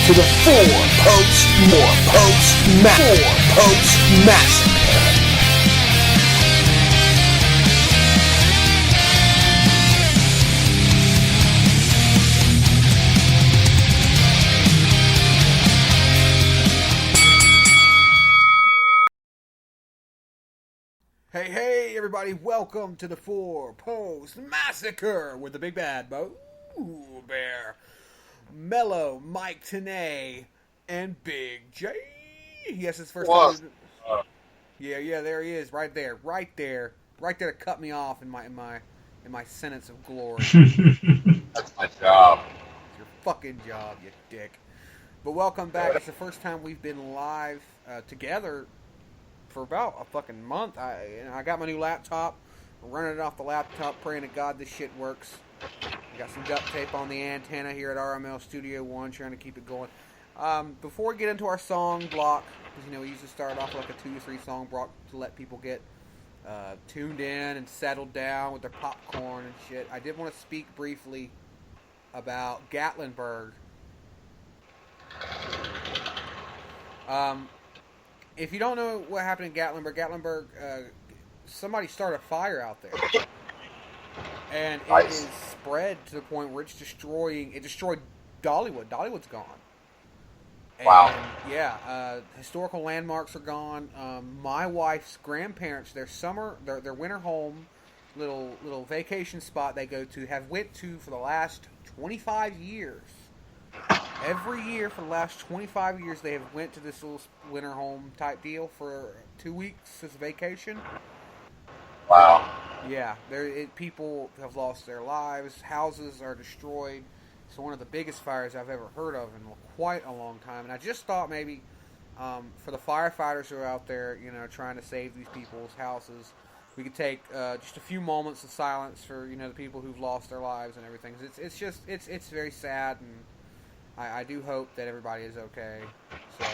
to the four-post massacre. Hey, everybody, welcome to the Four-Post Massacre with the big bad Boo Bear, Mellow, Mike Tenay, and Big J. Yes, his first time. Yeah, there he is, right there to cut me off in my sentence of glory. That's my job. It's your fucking job, you dick. But welcome back. It's the first time we've been live together for about a fucking month. I got my new laptop. I'm running it off the laptop, praying to God this shit works. I got some duct tape on the antenna here at RML Studio One, trying to keep it going. Before we get into our song block, because we usually start off with like a 2 to 3 song block to let people get tuned in and settled down with their popcorn and shit. I did want to speak briefly about Gatlinburg. If you don't know what happened in Gatlinburg, somebody started a fire out there. And it is spread to the point where it destroyed Dollywood. Dollywood's gone. And, wow. Yeah, historical landmarks are gone. My wife's grandparents, their winter home, little vacation spot they go to, have went to for the last 25 years. Every year for the last 25 years, they have went to this little winter home type deal for 2 weeks as a vacation. Wow. Yeah, people have lost their lives. Houses are destroyed. It's one of the biggest fires I've ever heard of in quite a long time. And I just thought maybe for the firefighters who are out there, trying to save these people's houses, we could take just a few moments of silence for the people who've lost their lives and everything. It's very sad, and I do hope that everybody is okay. So,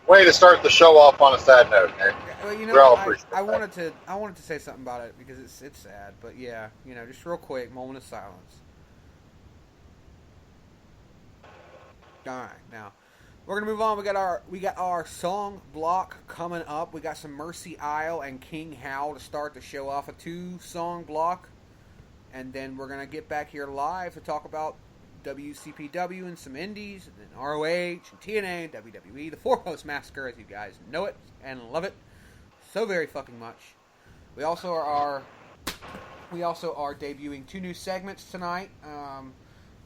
way to start the show off on a sad note, Nick. Well, I wanted to say something about it because it's sad, but yeah, just real quick, moment of silence. All right, now we're gonna move on. We got our song block coming up. We got some Mercy Isle and King Howl to start the show off, a 2-song block, and then we're gonna get back here live to talk about WCPW and some indies, and then ROH and TNA and WWE, the Four-Post Massacre, as you guys know it and love it so very fucking much. We also are debuting 2 new segments tonight.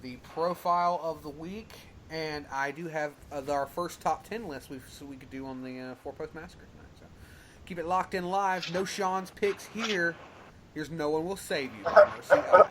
The profile of the week, and I do have our first top 10 list we could do on the Four-Post Massacre tonight. So keep it locked in live. No Sean's picks here. Here's No One Will Save You by Mercy Isle.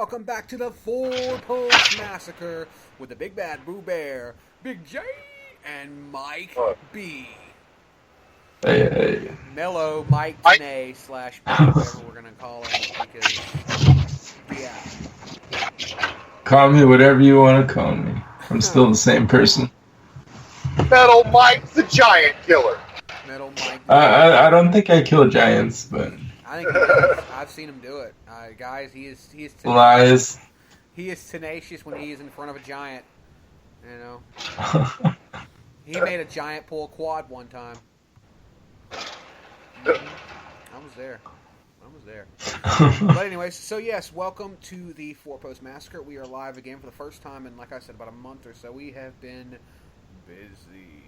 welcome back to the Four-Post Massacre with the Big Bad Boo Bear, Big J, and Mike B. Hey. Mellow Mike Tanay / B, whatever we're going to call him, because, yeah. Call me whatever you want to call me. I'm still the same person. Metal Mike the Giant Killer. Metal Mike. I don't think I kill giants, but I think he does. I've seen him do it. Guys, he is tenacious. Lies. He is tenacious when he is in front of a giant. You know. He made a giant pull a quad one time. I was there. But anyways, so yes, welcome to the Four-Post Massacre. We are live again for the first time in, like I said, about a month or so. We have been busy.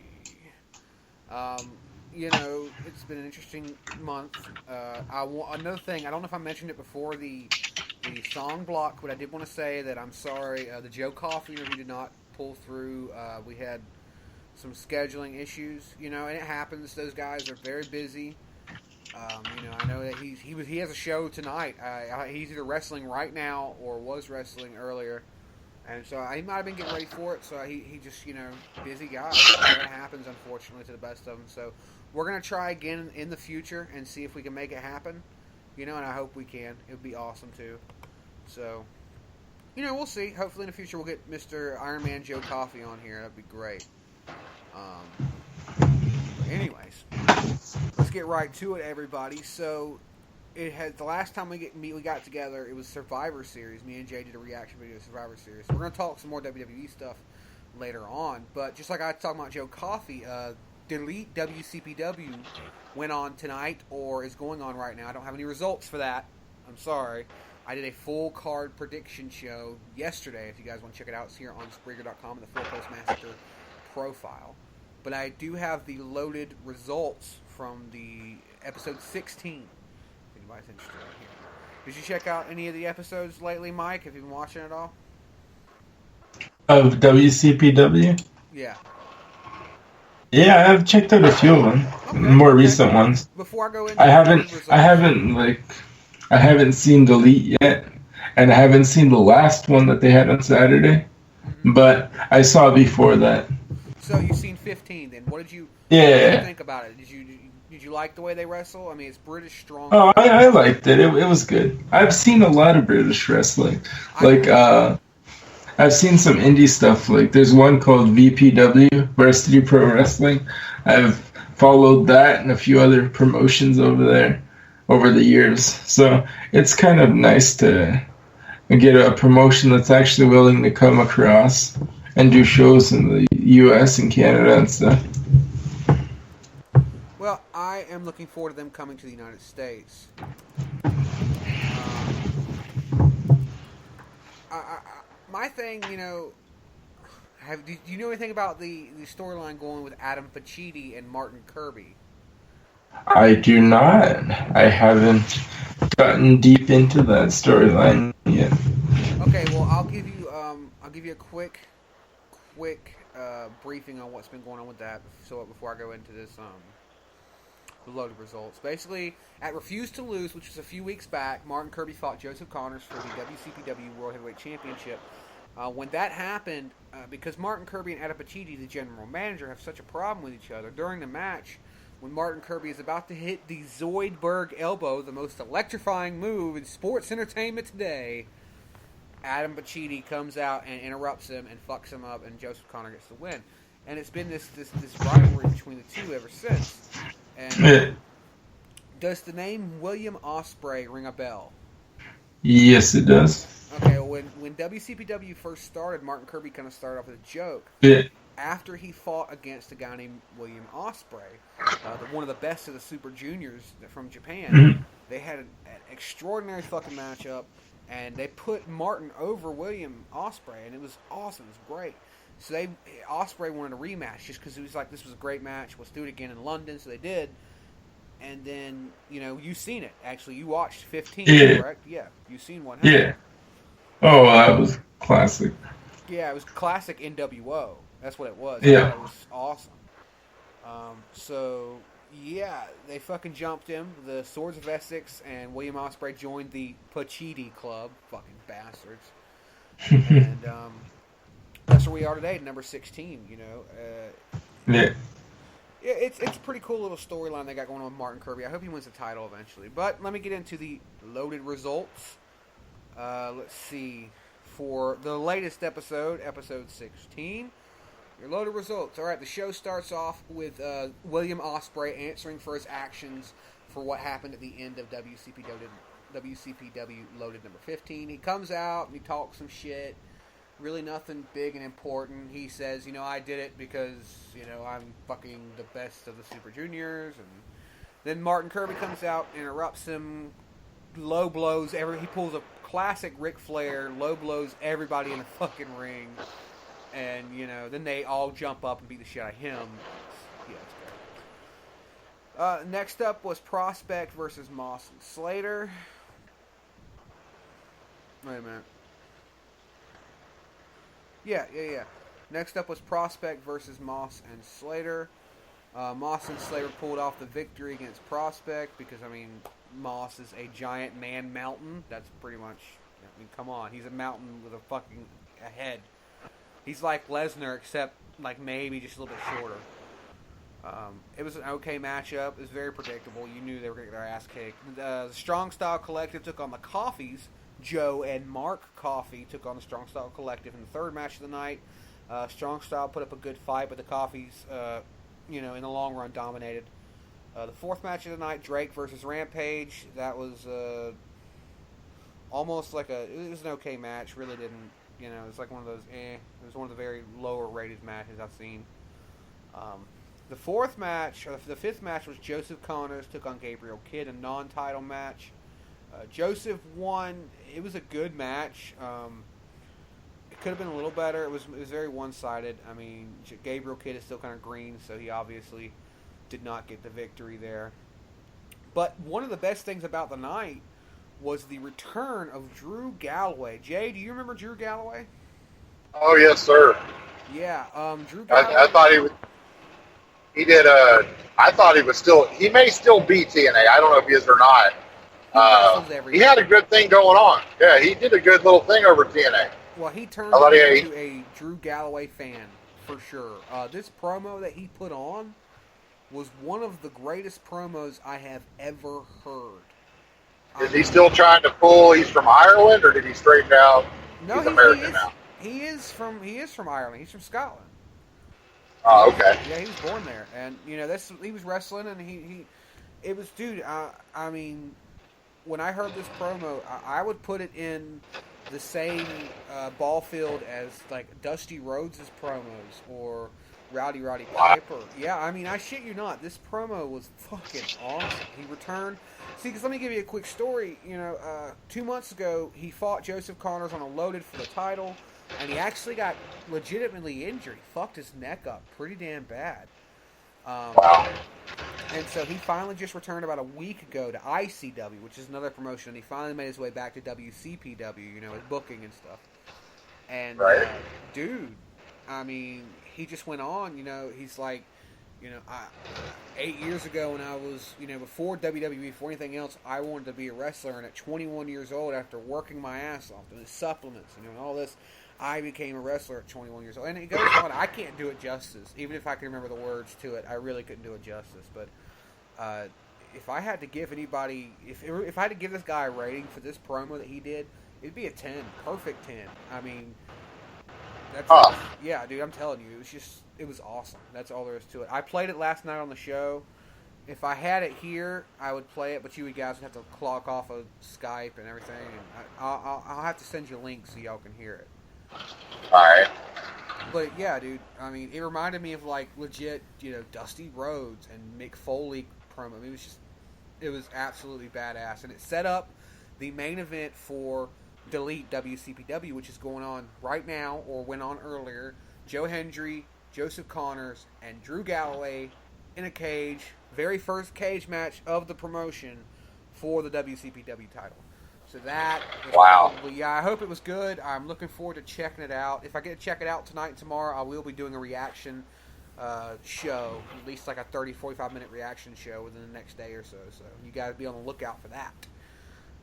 You know, it's been an interesting month. Another thing, I don't know if I mentioned it before the song block, but I did want to say that I'm sorry. The Joe Coffey interview did not pull through. We had some scheduling issues, you know, and it happens. Those guys are very busy. You know, I know that he has a show tonight. He's either wrestling right now or was wrestling earlier. And so he might have been getting ready for it, so he just, you know, busy guy. That happens, unfortunately, to the best of them. So we're going to try again in the future and see if we can make it happen, you know, and I hope we can. It would be awesome, too. So, you know, we'll see. Hopefully in the future we'll get Mr. Iron Man Joe Coffey on here. That'd be great. Anyways, let's get right to it, everybody. So, the last time we got together, it was Survivor Series. Me and Jay did a reaction video to Survivor Series. We're going to talk some more WWE stuff later on. But just like I was talking about Joe Coffey, Delete WCPW went on tonight, or is going on right now. I don't have any results for that. I'm sorry. I did a full card prediction show yesterday. If you guys want to check it out, it's here on Spreaker.com in the Four-Post Massacre profile. But I do have the loaded results from the episode 16. Anybody's interested in here. Did you check out any of the episodes lately, Mike? Have you been watching it all? Of WCPW? Yeah. Yeah, I've checked out a few of them, more recent ones. Before I go into I haven't seen Delete yet, and I haven't seen the last one that they had on Saturday, but I saw before that. So you've seen 15 then. What did you think about it? Did you like the way they wrestle? I mean, it's British strong. Oh, I liked it. It was good. I've seen a lot of British wrestling. I've seen some indie stuff. Like, there's one called VPW, Varsity Pro Wrestling. I've followed that and a few other promotions over there over the years. So it's kind of nice to get a promotion that's actually willing to come across and do shows in the U.S. and Canada and stuff. Well, I am looking forward to them coming to the United States. My thing, you know, do you know anything about the storyline going with Adam Pacitti and Martin Kirby? I do not. I haven't gotten deep into that storyline yet. Okay, well, I'll give you a quick briefing on what's been going on with that. So before I go into this, the loaded results. Basically, at Refuse to Lose, which was a few weeks back, Martin Kirby fought Joseph Connors for the WCPW World Heavyweight Championship. When that happened, because Martin Kirby and Adam Pacitti, the general manager, have such a problem with each other, during the match, when Martin Kirby is about to hit the Zoidberg elbow, the most electrifying move in sports entertainment today, Adam Pacitti comes out and interrupts him and fucks him up, and Joseph Connor gets the win. And it's been this rivalry between the two ever since. And does the name William Ospreay ring a bell? Yes, it does. Okay, well, when WCPW first started, Martin Kirby kind of started off with a joke. Yeah. After he fought against a guy named William Ospreay, one of the best of the Super Juniors from Japan, they had an extraordinary fucking matchup, and they put Martin over William Ospreay, and it was awesome. It was great. So Ospreay wanted a rematch just because he was like, this was a great match. Let's do it again in London. So they did. And then, you know, you've seen it. Actually, you watched 15, correct? Yeah, you've seen what happened. Yeah. Oh, that was classic. Yeah, it was classic NWO. That's what it was. Yeah. It was awesome. So, Yeah, they fucking jumped him. The Swords of Essex and William Ospreay joined the Pachiti Club. Fucking bastards. And that's where we are today, number 16. You know, Yeah. it's a pretty cool little storyline they got going on with Martin Kirby. I hope he wins the title eventually. But let me get into the loaded results. Let's see. For the latest episode, episode 16, your loaded results. All right, the show starts off with William Ospreay answering for his actions for what happened at the end of WCPW loaded number 15. He comes out and he talks some shit. Really nothing big and important. He says, I did it because, I'm fucking the best of the Super Juniors. And then Martin Kirby comes out, interrupts him, low blows. He pulls a classic Ric Flair, low blows everybody in the fucking ring. And, then they all jump up and beat the shit out of him. Yeah, it's great. Next up was Prospect versus Moss and Slater. Wait a minute. Yeah. Next up was Prospect versus Moss and Slater. Moss and Slater pulled off the victory against Prospect because, Moss is a giant man mountain. That's pretty much, come on. He's a mountain with a fucking head. He's like Lesnar, except maybe just a little bit shorter. It was an okay matchup. It was very predictable. You knew they were going to get their ass kicked. The Strong Style Collective took on the Coffees. Joe and Mark Coffey took on the Strong Style Collective in the third match of the night. Strong Style put up a good fight, but the Coffees, in the long run, dominated. The fourth match of the night, Drake versus Rampage. That was almost it was an okay match. Really didn't, it was like one of those, It was one of the very lower rated matches I've seen. The fifth match was Joseph Connors took on Gabriel Kidd, a non-title match. Joseph won. It was a good match. It could have been a little better. It was very one-sided. Gabriel Kidd is still kind of green, so he obviously did not get the victory there. But one of the best things about the night was the return of Drew Galloway. Jay, do you remember Drew Galloway? Oh, yes, sir. Yeah, Drew Galloway. I thought he was. He did. I thought he was still. He may still be TNA. I don't know if he is or not. He had a good thing going on. Yeah, he did a good little thing over TNA. Well, he turned into a Drew Galloway fan, for sure. This promo that he put on was one of the greatest promos I have ever heard. Is he still trying to pull he's from Ireland, or did he straighten out he's American now? He is from Ireland. He's from Scotland. Oh, okay. Yeah, he was born there. And, he was wrestling, and it was, dude, when I heard this promo, I would put it in the same ball field as Dusty Rhodes' promos or Rowdy Piper. Yeah, I shit you not. This promo was fucking awesome. He returned. See, because let me give you a quick story. 2 months ago, he fought Joseph Connors on a loaded for the title, and he actually got legitimately injured. He fucked his neck up pretty damn bad. Wow. And so he finally just returned about a week ago to ICW, which is another promotion, and he finally made his way back to WCPW, his booking and stuff. And, right. Dude, he just went on, he's like, 8 years ago when I was, before WWE, before anything else, I wanted to be a wrestler, and at 21 years old, after working my ass off, doing supplements, and all this, I became a wrestler at 21 years old. And it goes on. I can't do it justice. Even if I can remember the words to it, I really couldn't do it justice. But if I had to give anybody, if I had to give this guy a rating for this promo that he did, it'd be a 10. Perfect 10. Yeah, dude, I'm telling you, it was awesome. That's all there is to it. I played it last night on the show. If I had it here, I would play it, but you guys would have to clock off of Skype and everything. And I'll have to send you a link so y'all can hear it. Alright. But yeah, dude, it reminded me of legit, Dusty Rhodes and Mick Foley promo. It was absolutely badass, and it set up the main event for Delete WCPW, which is going on right now or went on earlier. Joe Hendry, Joseph Connors, and Drew Galloway in a cage. Very first cage match of the promotion for the WCPW title. So that was probably, I hope it was good. I'm looking forward to checking it out. If I get to check it out tonight and tomorrow, I will be doing a reaction show, at least like a 30, 45-minute reaction show within the next day or so. So you got to be on the lookout for that.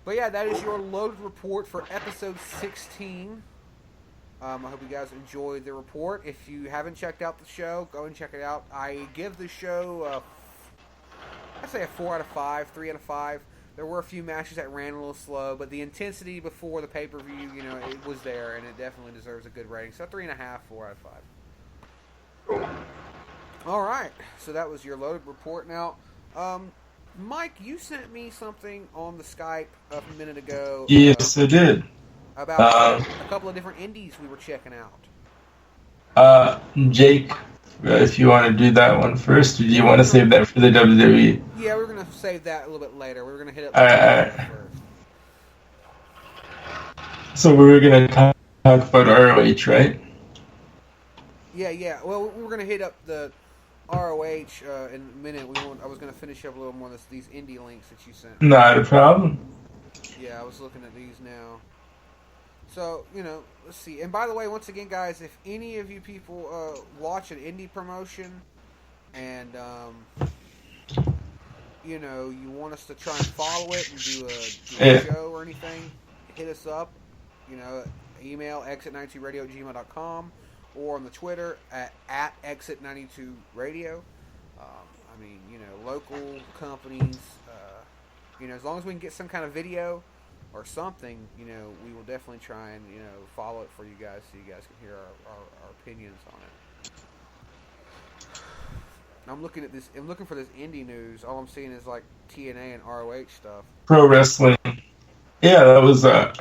But yeah, that is your loaded report for episode 16. I hope you guys enjoyed the report. If you haven't checked out the show, go and check it out. I give the show, I'd say a 4 out of 5, 3 out of 5. There were a few matches that ran a little slow, but the intensity before the pay-per-view, it was there, and it definitely deserves a good rating. So 3.5, 4 out of 5. Cool. All right, so that was your loaded report. Now, Mike, you sent me something on the Skype a minute ago. Yes, I did. About a couple of different indies we were checking out. Jake, if you want to do that one first, or do you want to save that for the WWE? Yeah, we're going to save that a little bit later. We're going to hit it Alright. first. So we were going to talk about ROH, right? Yeah. Well, we're going to hit up the ROH in a minute. I was going to finish up a little more of these indie links that you sent. Not a problem. Yeah, I was looking at these now. So, let's see. And by the way, once again, guys, if any of you people watch an indie promotion and, you want us to try and follow it and do a show or anything, hit us up. Email exit92radio@gmail.com or on the Twitter at exit92radio. Local companies, as long as we can get some kind of video or something, we will definitely try and, follow it for you guys so you guys can hear our opinions on it. I'm looking for this indie news. All I'm seeing is like TNA and ROH stuff. Pro wrestling. Yeah, that was, the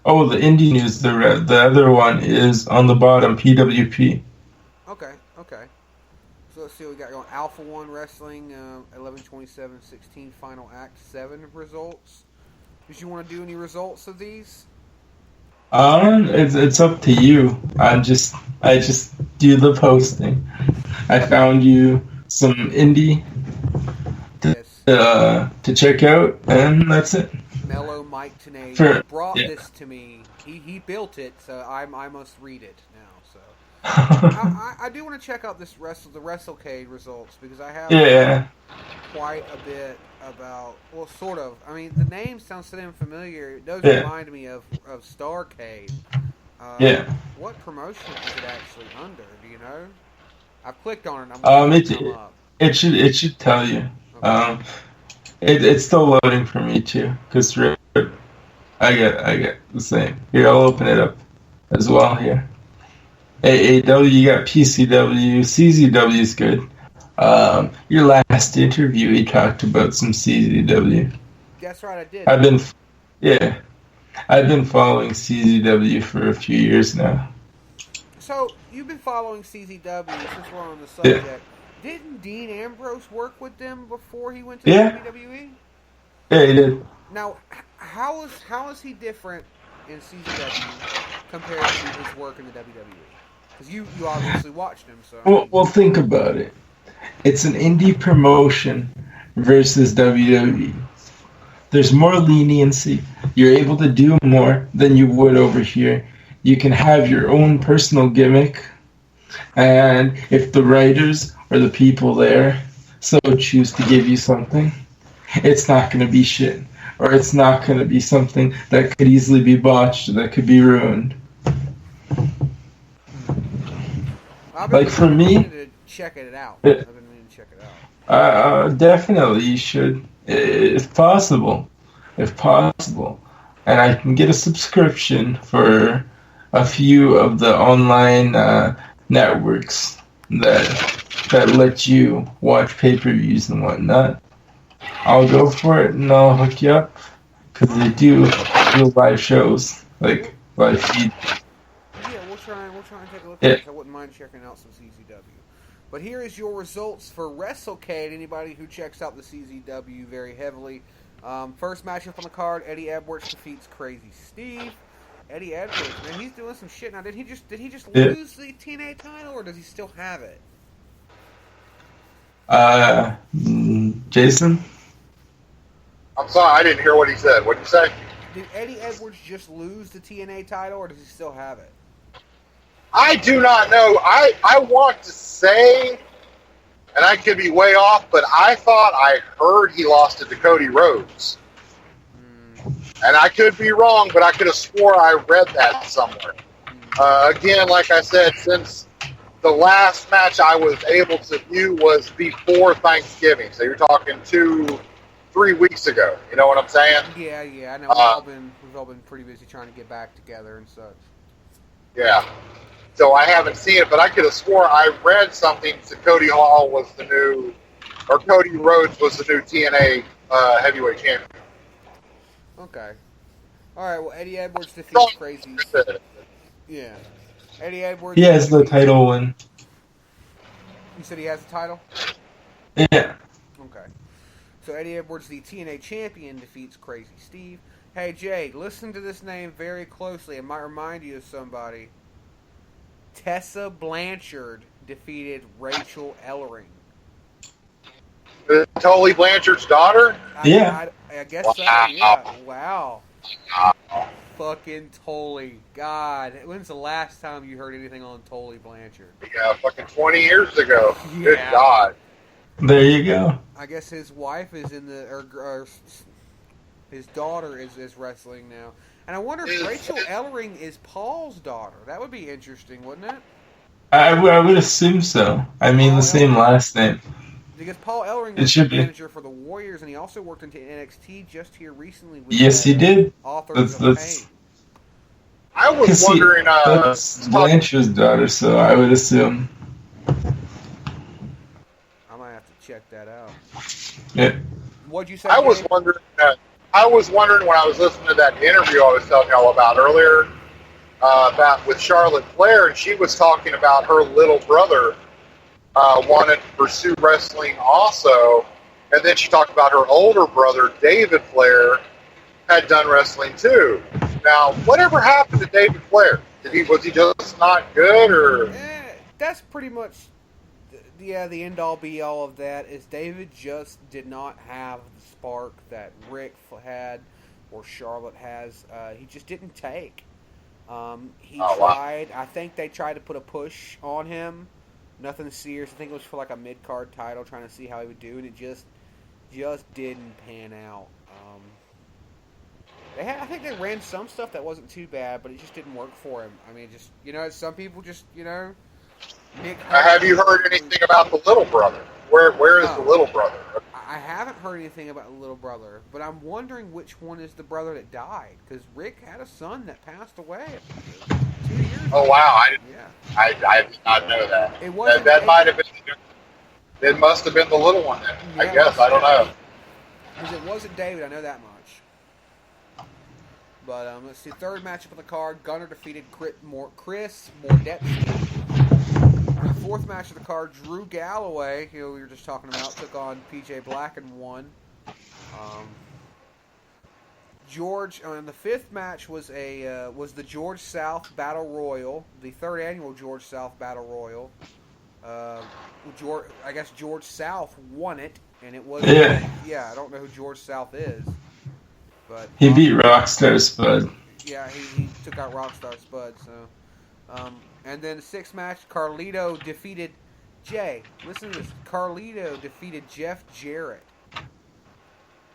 indie news, the other one is on the bottom, PWP. Okay. So let's see what we got going. Alpha One Wrestling, 11/27/16 Final Act 7 results. Did you want to do any results of these? It's up to you. I just do the posting. I found you some indie to check out, and that's it. Mellow Mike Tenay brought this to me. He built it, so I must read it now. So I do want to check out the WrestleCade results because I have quite a bit about, well, sort of. I mean, the name sounds so damn familiar. It does remind me of Starcade. What promotion is it actually under? Do you know? I've clicked on it. It should tell you. Okay. It's still loading for me too, because I get the same. Here, I'll open it up as well here. AAW, you got PCW, CZW is good. Your last interview, he talked about some CZW. That's right, I did. I've been following CZW for a few years now. So you've been following CZW since we're on the subject. Yeah. Didn't Dean Ambrose work with them before he went to WWE? Yeah, he did. Now, how is he different in CZW compared to his work in the WWE? Because you obviously watched him, so. Well, think about it. It's an indie promotion versus WWE. There's more leniency. You're able to do more than you would over here. You can have your own personal gimmick, and if the writers or the people there so choose to give you something, it's not going to be shit, or it's not going to be something that could easily be botched or that could be ruined. Like for me, to check it out. I've been meaning to check it out. Definitely you should, if possible, and I can get a subscription for a few of the online networks that let you watch pay-per-views and whatnot. I'll go for it and I'll hook you up because they do live shows, like live feed. Yeah, we'll try and take a look at it. I wouldn't mind checking out some CZW. But here is your results for WrestleCade. Anybody who checks out the CZW very heavily. First matchup on the card, Eddie Edwards defeats Crazy Steve. Eddie Edwards, man, he's doing some shit now. Did he just lose the TNA title, or does he still have it? Jason? I'm sorry, I didn't hear what he said. What did you say? Did Eddie Edwards just lose the TNA title, or does he still have it? I do not know. I want to say and I could be way off, but I thought I heard he lost it to Cody Rhodes. And I could be wrong, but I could have swore I read that somewhere. Again, like I said, since the last match I was able to view was before Thanksgiving, so you're talking 2-3 weeks ago. You know what I'm saying? Yeah, I know. We've all been pretty busy trying to get back together and such. Yeah. So I haven't seen it, but I could have swore I read something that Cody Hall was the new, or Cody Rhodes was the new TNA heavyweight champion. Okay. All right. Well, Eddie Edwards defeats Crazy. Yeah. Eddie Edwards. He has the title win. You said he has the title? Yeah. Okay. So Eddie Edwards, the TNA champion, defeats Crazy Steve. Hey, Jay, listen to this name very closely. It might remind you of somebody. Tessa Blanchard defeated Rachel Ellering. Tully Blanchard's daughter? Yeah. I guess so. Yeah. Wow. Fucking Tully. God. When's the last time you heard anything on Tully Blanchard? Yeah, fucking 20 years ago. Yeah. Good God. There you go. I guess his wife is in the... or his daughter is wrestling now. And I wonder if Rachel Ellering is Paul's daughter. That would be interesting, wouldn't it? I would assume so. I mean, the same last name. Because Paul Ellering was the manager for the Warriors, and he also worked into NXT just here recently. With yes, he did. Authors of Pain. I was wondering... that's Blanchard's daughter, so I would assume. I might have to check that out. Yeah. What'd you say, I was wondering when I was listening to that interview I was telling y'all about earlier, about with Charlotte Flair, and she was talking about her little brother wanted to pursue wrestling also, and then she talked about her older brother, David Flair, had done wrestling too. Now, whatever happened to David Flair? Was he just not good, or? That's pretty much, the end-all, be-all of that, is David just did not have the spark that Rick had or Charlotte has. He just didn't take. He tried. Wow. I think they tried to put a push on him. Nothing serious. I think it was for like a mid-card title, trying to see how he would do, and it just didn't pan out. I think they ran some stuff that wasn't too bad, but it just didn't work for him. I mean, just, some people just, have you heard anything about the little brother? Where is the little brother? I haven't heard anything about the little brother, but I'm wondering which one is the brother that died, because Rick had a son that passed away 2 years ago. Oh, wow. I did not know that. That might have been... It must have been the little one then. Yeah, I guess. I don't know. Because it wasn't David, I know that much. But let's see, third matchup on the card, Gunner defeated Chris Mordetsky. The fourth match of the card, Drew Galloway, who we were just talking about, took on PJ Black and won. The fifth match was the George South Battle Royal, the third annual George South Battle Royal. I guess George South won it, and it was I don't know who George South is, but he beat Rockstar Spud. Yeah, he took out Rockstar Spud. So, and then the sixth match, Carlito defeated Jay. Listen to this: Carlito defeated Jeff Jarrett.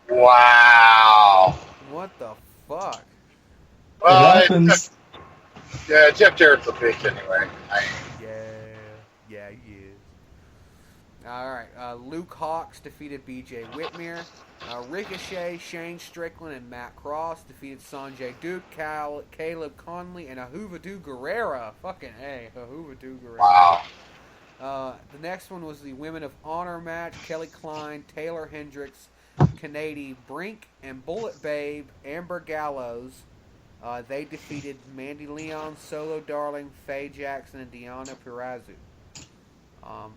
Wow! What the fuck? It happens. Jeff Jarrett's a bitch anyway. Yeah, he is. All right, Luke Hawx defeated B.J. Whitmer. Ricochet, Shane Strickland, and Matt Cross defeated Sanjay Duke, Caleb Conley, and Ahuvadu Guerrera. Fucking A, Ahuvadu Guerrera. Wow. The next one was the Women of Honor match. Kelly Klein, Taylor Hendricks, Kennedy Brink, and Bullet Babe, Amber Gallows. They defeated Mandy Leon, Solo Darling, Faye Jackson, and Deonna Purrazzo.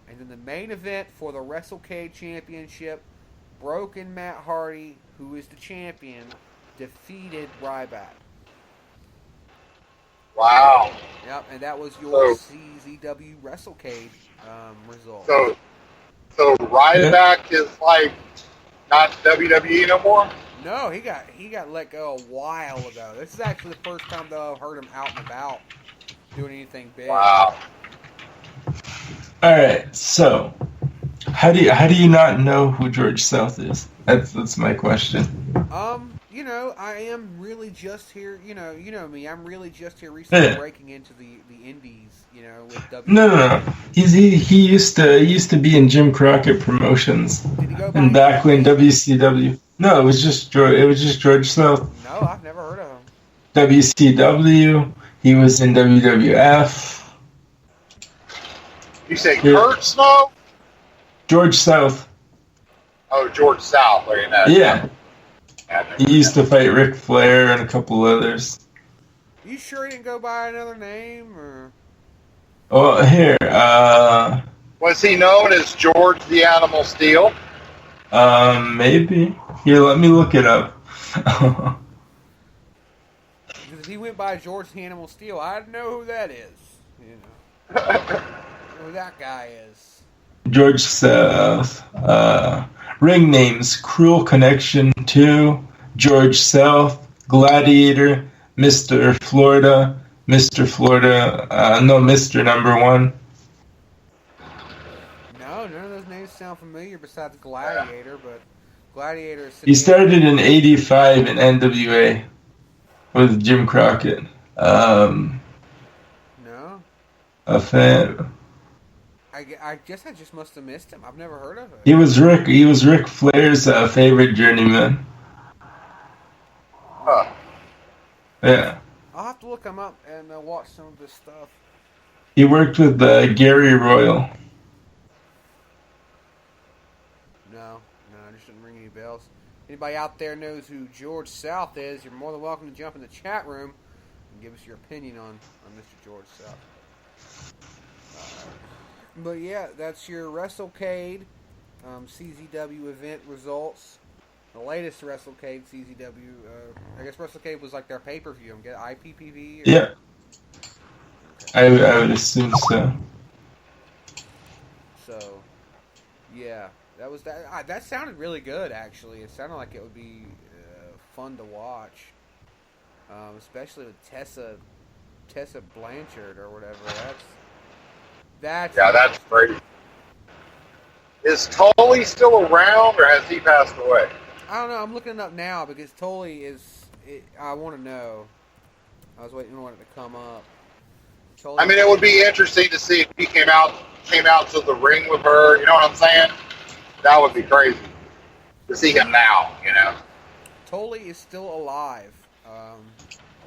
And then the main event for the WrestleCade Championship, Broken Matt Hardy, who is the champion, defeated Ryback. Wow. Yep, and that was your CZW WrestleCade result. So Ryback is like not WWE no more? No, he got let go a while ago. This is actually the first time that I've heard him out and about doing anything big. Wow. Alright, so How do you not know who George South is? That's my question. I am really just here. You know me. I'm really just here recently breaking into the indies. With W. No. He used to be in Jim Crockett Promotions. Did he go and back when WCW. No, it was just George South. No, I've never heard of him. WCW. He was in WWF. You say Kurt Snow? George South. Oh, George South. There you know. Yeah. He used to fight Ric Flair and a couple others. You sure he didn't go by another name, or? Oh, here. Was he known as George the Animal Steel? Maybe. Here, let me look it up. Because if he went by George the Animal Steel, I'd know who that is. Who that guy is. George South. Ring names: Cruel Connection 2, George South, Gladiator, Mr. Florida, Mr. Number 1. No, none of those names sound familiar besides Gladiator, but Gladiator is... He started in '85 in NWA with Jim Crockett. No. A fan. I guess I just must have missed him. I've never heard of him. He was Ric Flair's favorite journeyman. Huh. Yeah. I'll have to look him up and watch some of this stuff. He worked with Gary Royal. No, it just didn't ring any bells. Anybody out there knows who George South is, you're more than welcome to jump in the chat room and give us your opinion on Mr. George South. But yeah, that's your WrestleCade CZW event results. The latest WrestleCade CZW, I guess WrestleCade was like their pay-per-view. I'm getting IPPV? Yeah. Okay. I would assume so. So, yeah, that was that. That sounded really good, actually. It sounded like it would be fun to watch, especially with Tessa Blanchard or whatever. That's great. Is Tully still around, or has he passed away? I don't know. I'm looking it up now because Tully is. I want to know. I was waiting for it to come up. Tully, I mean, it would be interesting to see if he came out to the ring with her. You know what I'm saying? That would be crazy to see him now. Tully is still alive.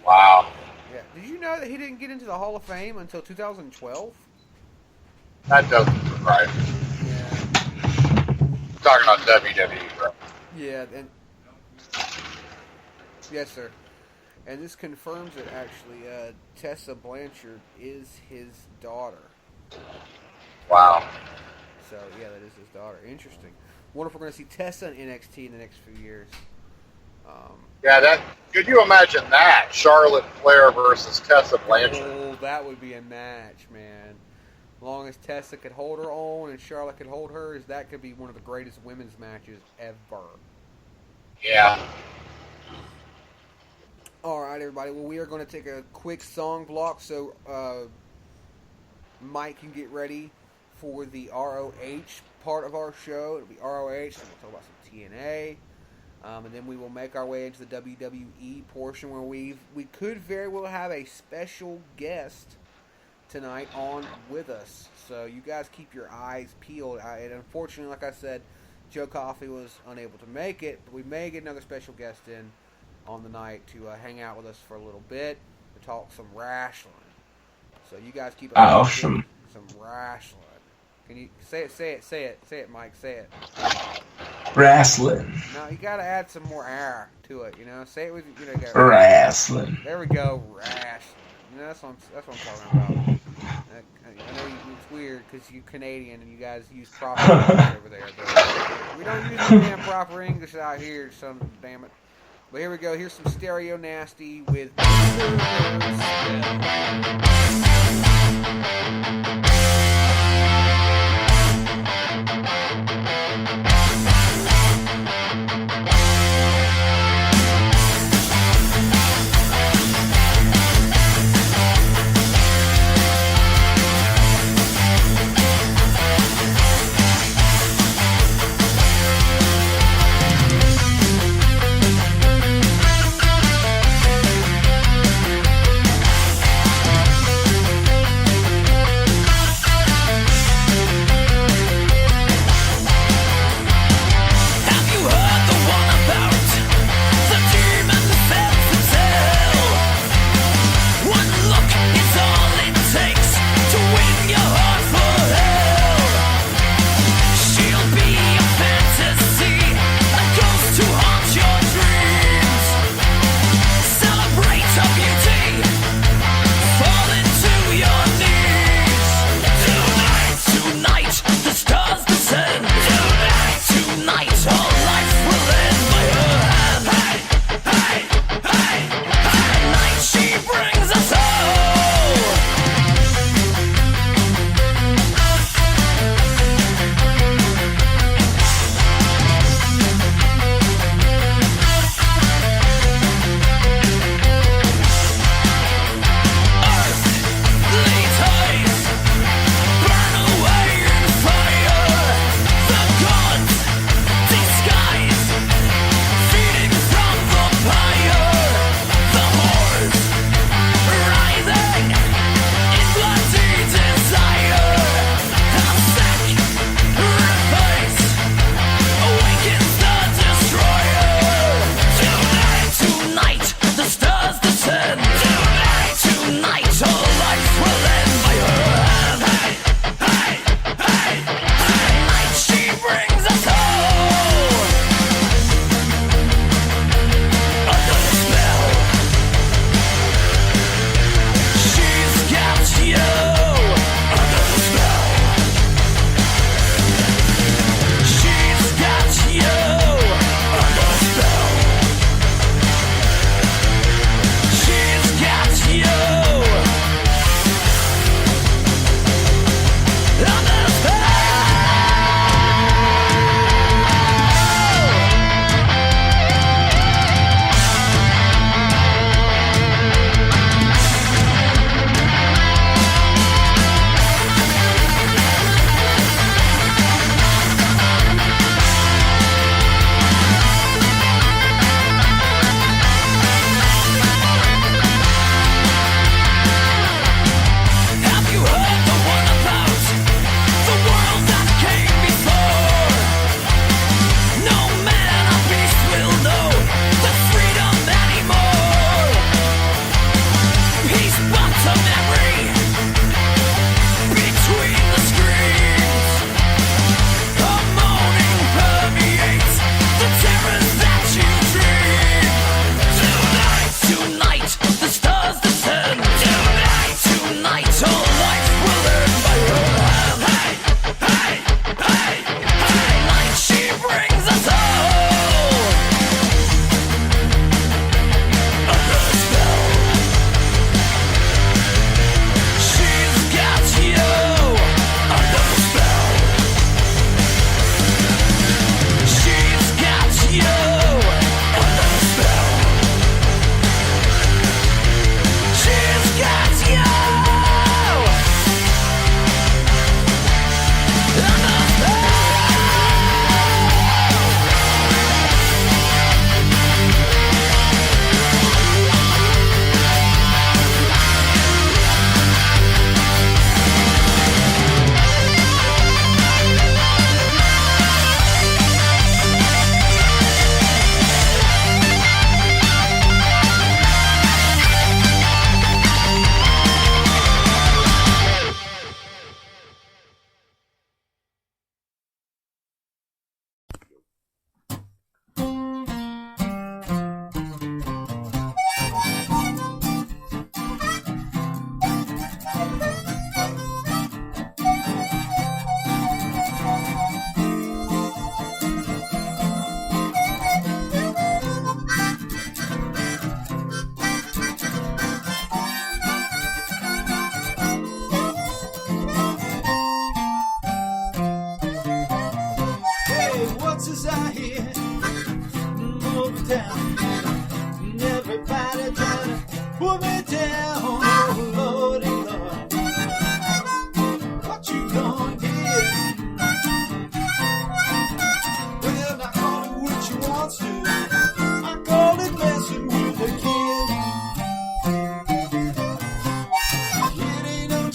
Wow. Yeah. Did you know that he didn't get into the Hall of Fame until 2012? That doesn't surprise me. Yeah. I'm talking about WWE, bro. Yeah, and yes, sir. And this confirms it. Actually, Tessa Blanchard is his daughter. Wow. So yeah, that is his daughter. Interesting. Wonder if we're going to see Tessa in NXT in the next few years. Yeah, could you imagine that? Charlotte Flair versus Tessa Blanchard. Oh, that would be a match, man. As long as Tessa could hold her own and Charlotte could hold hers, that could be one of the greatest women's matches ever. Yeah. All right, everybody. Well, we are going to take a quick song block so Mike can get ready for the ROH part of our show. It'll be ROH, and we'll talk about some TNA. And then we will make our way into the WWE portion where we could very well have a special guest tonight on with us. So you guys keep your eyes peeled. And unfortunately, like I said, Joe Coffey was unable to make it, but we may get another special guest in on the night to hang out with us for a little bit to talk some wrestling. So you guys keep awesome. Some wrestling. Can you say it, Mike? Say it. Wrestling. No, you gotta add some more air to it. Say it with wrestling. There we go, wrestling. That's what I'm talking about. I know it's weird because you're Canadian and you guys use proper English over there, but we don't use the damn proper English out here, son, damn it. But here we go. Here's some Stereo Nasty with.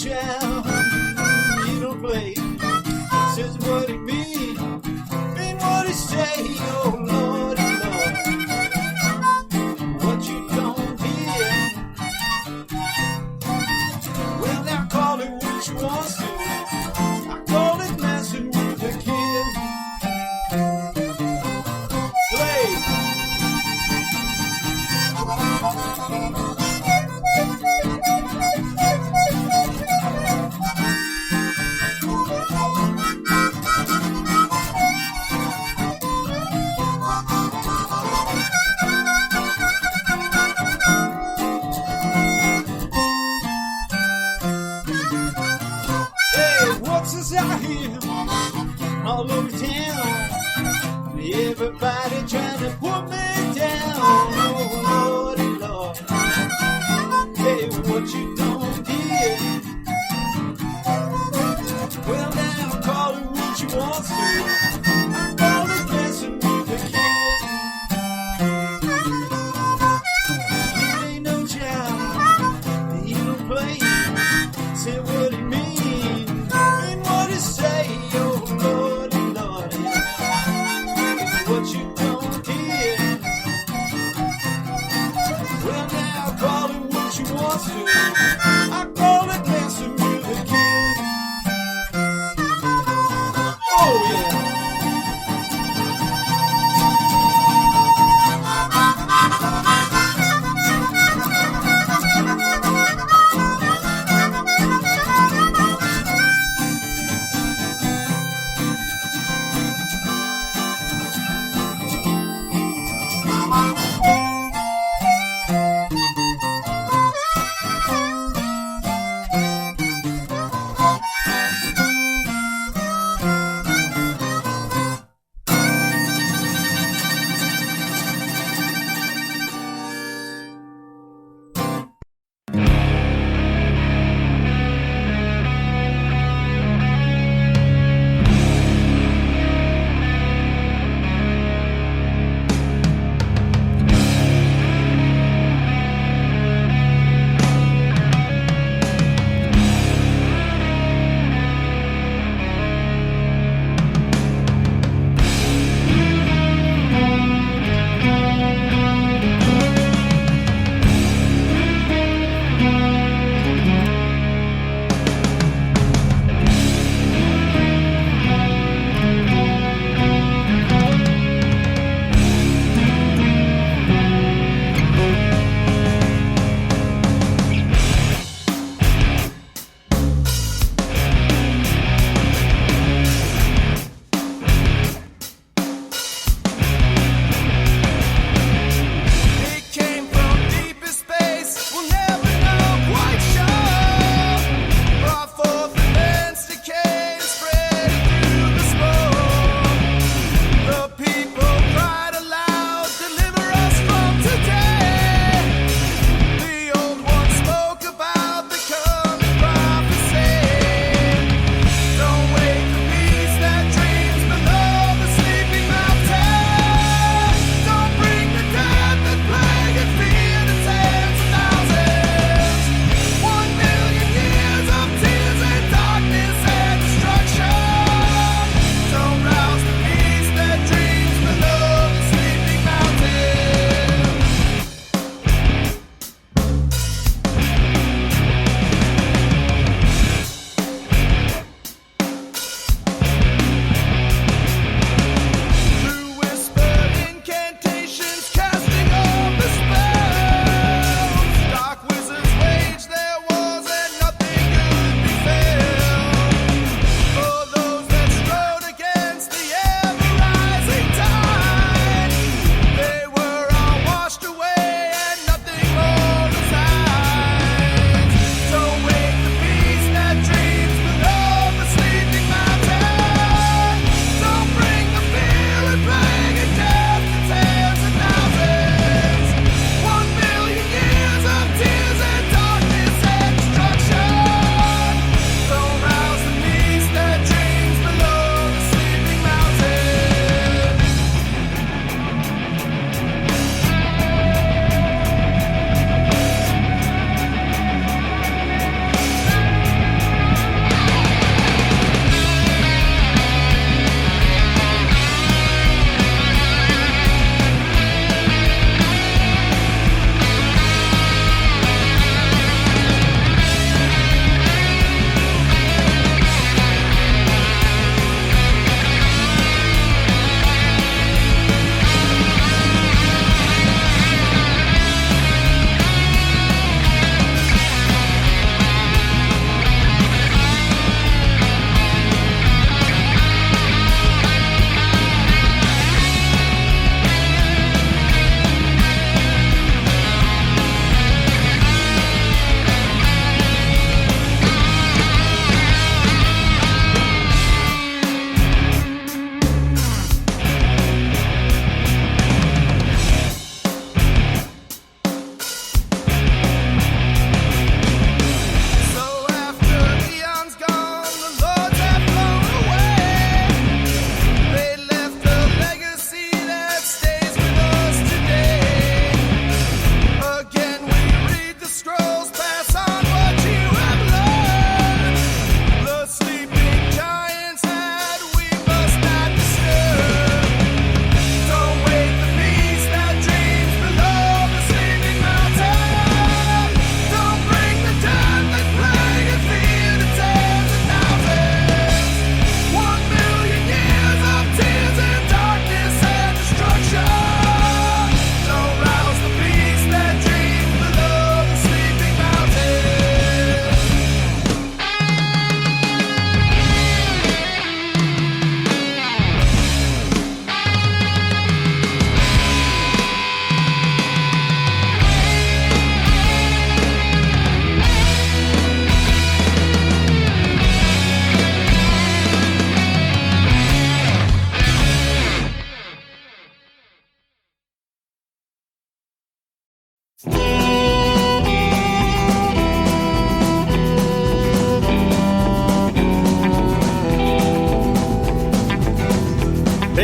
jam. You don't play. Says what it be, mean what it say. Oh Lord, Lord, what you don't hear. Well, now call it what you want to. I call it messing with the kid. Play.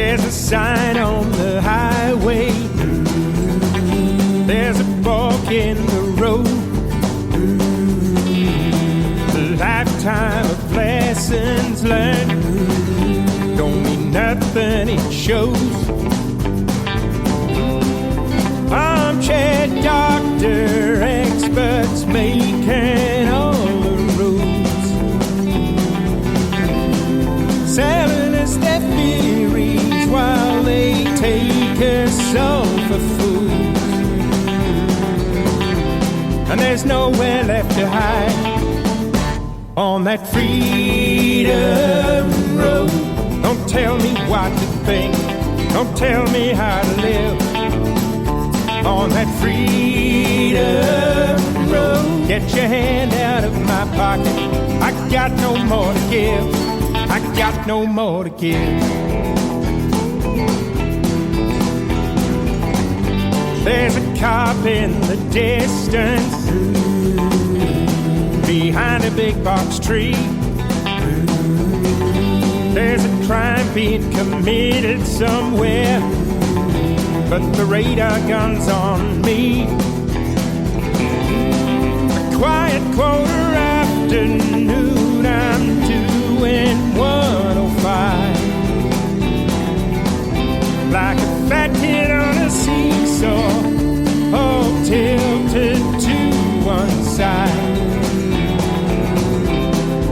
There's a sign on the highway. There's a fork in the road. A lifetime of lessons learned don't mean nothing, it shows. Armchair doctor, experts making all the rules, selling us their theories while they take us all for fools. And there's nowhere left to hide on that freedom road. Don't tell me what to think, don't tell me how to live on that freedom road. Get your hand out of my pocket, I got no more to give, I got no more to give. There's a cop in the distance behind a big box tree. There's a crime being committed somewhere, but the radar gun's on me. A quiet quarter afternoon, I'm doing 105. Like a fat kid on a seesaw, all tilted to one side.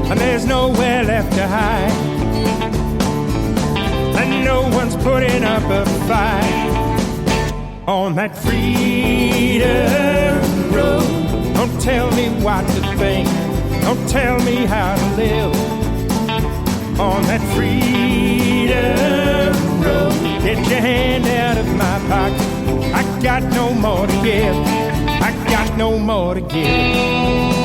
And there's nowhere left to hide, and no one's putting up a fight on that freedom road. Don't tell me what to think, don't tell me how to live on that freedom road. Get your hand out of my pocket, I got no more to give, I got no more to give.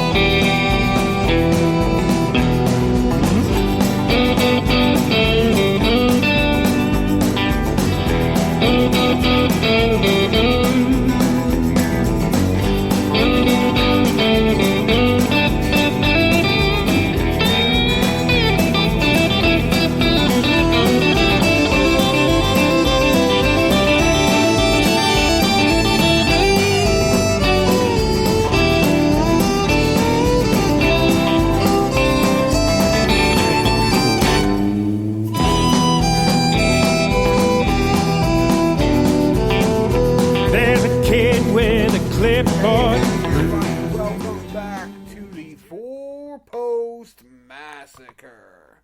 Welcome back to the 4-Post Massacre.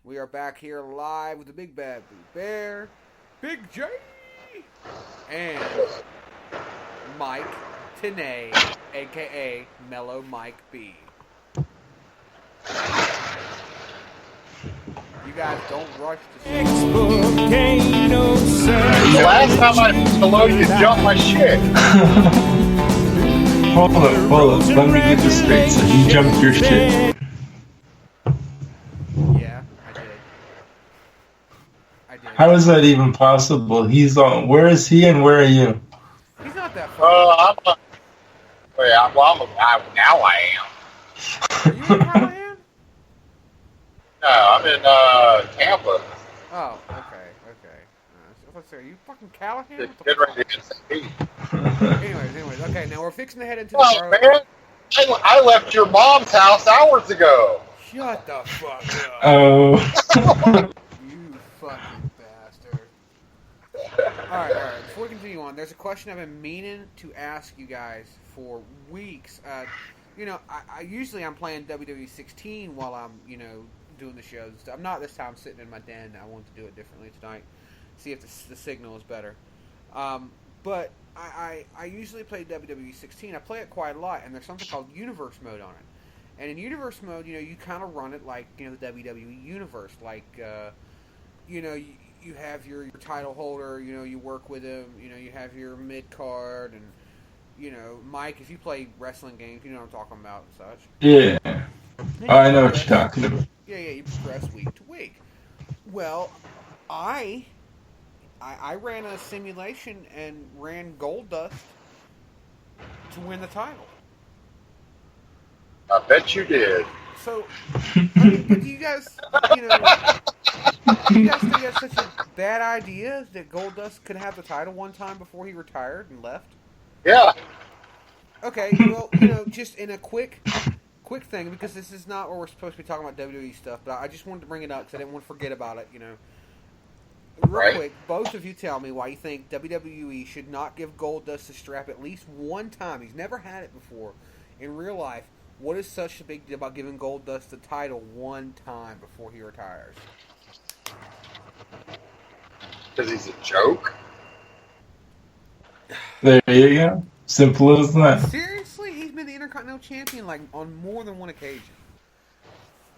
We are back here live with the Big Bad Blue Bear, Big J, and Mike Tenay, aka Mellow Mike B. You guys don't rush to see. The last time I hello, you jumped my shit. Hold up. Let me get this straight. So you jumped your shit. Yeah, I did. How is that even possible? He's on. Where is he and where are you? He's not that far. Now I am. Are you in Callahan? No, I'm in Tampa. Oh, okay. Let's see, are you fucking Callahan? What the Getting ready to get some heat. Anyways, okay, now we're fixing to head into the Oh, man. I left your mom's house hours ago. Shut the fuck up. Oh. You fucking bastard. Alright, before we continue on, there's a question I've been meaning to ask you guys for weeks. I usually I'm playing WWE 16 while I'm, doing the shows and stuff. I'm not this time sitting in my den. I want to do it differently tonight. See if the signal is better. But I usually play WWE 16. I play it quite a lot, and there's something called Universe Mode on it. And in Universe Mode, you kind of run it like, the WWE Universe. Like, you have your title holder, you work with him, you have your mid-card, and, Mike, if you play wrestling games, you know what I'm talking about and such. Yeah. I know what you're talking about. Yeah, you progress week to week. Well, I ran a simulation and ran Goldust to win the title. I bet you did. So, do you guys, Do you guys think that's such a bad idea that Goldust could have the title one time before he retired and left? Yeah. Okay, well, just in a quick thing, because this is not where we're supposed to be talking about WWE stuff, but I just wanted to bring it up because I didn't want to forget about it, Real quick, both of you tell me why you think WWE should not give Goldust the strap at least one time. He's never had it before in real life. What is such a big deal about giving Goldust the title one time before he retires? Because he's a joke. There you go. Simple as that. Seriously? He's been the Intercontinental Champion on more than one occasion.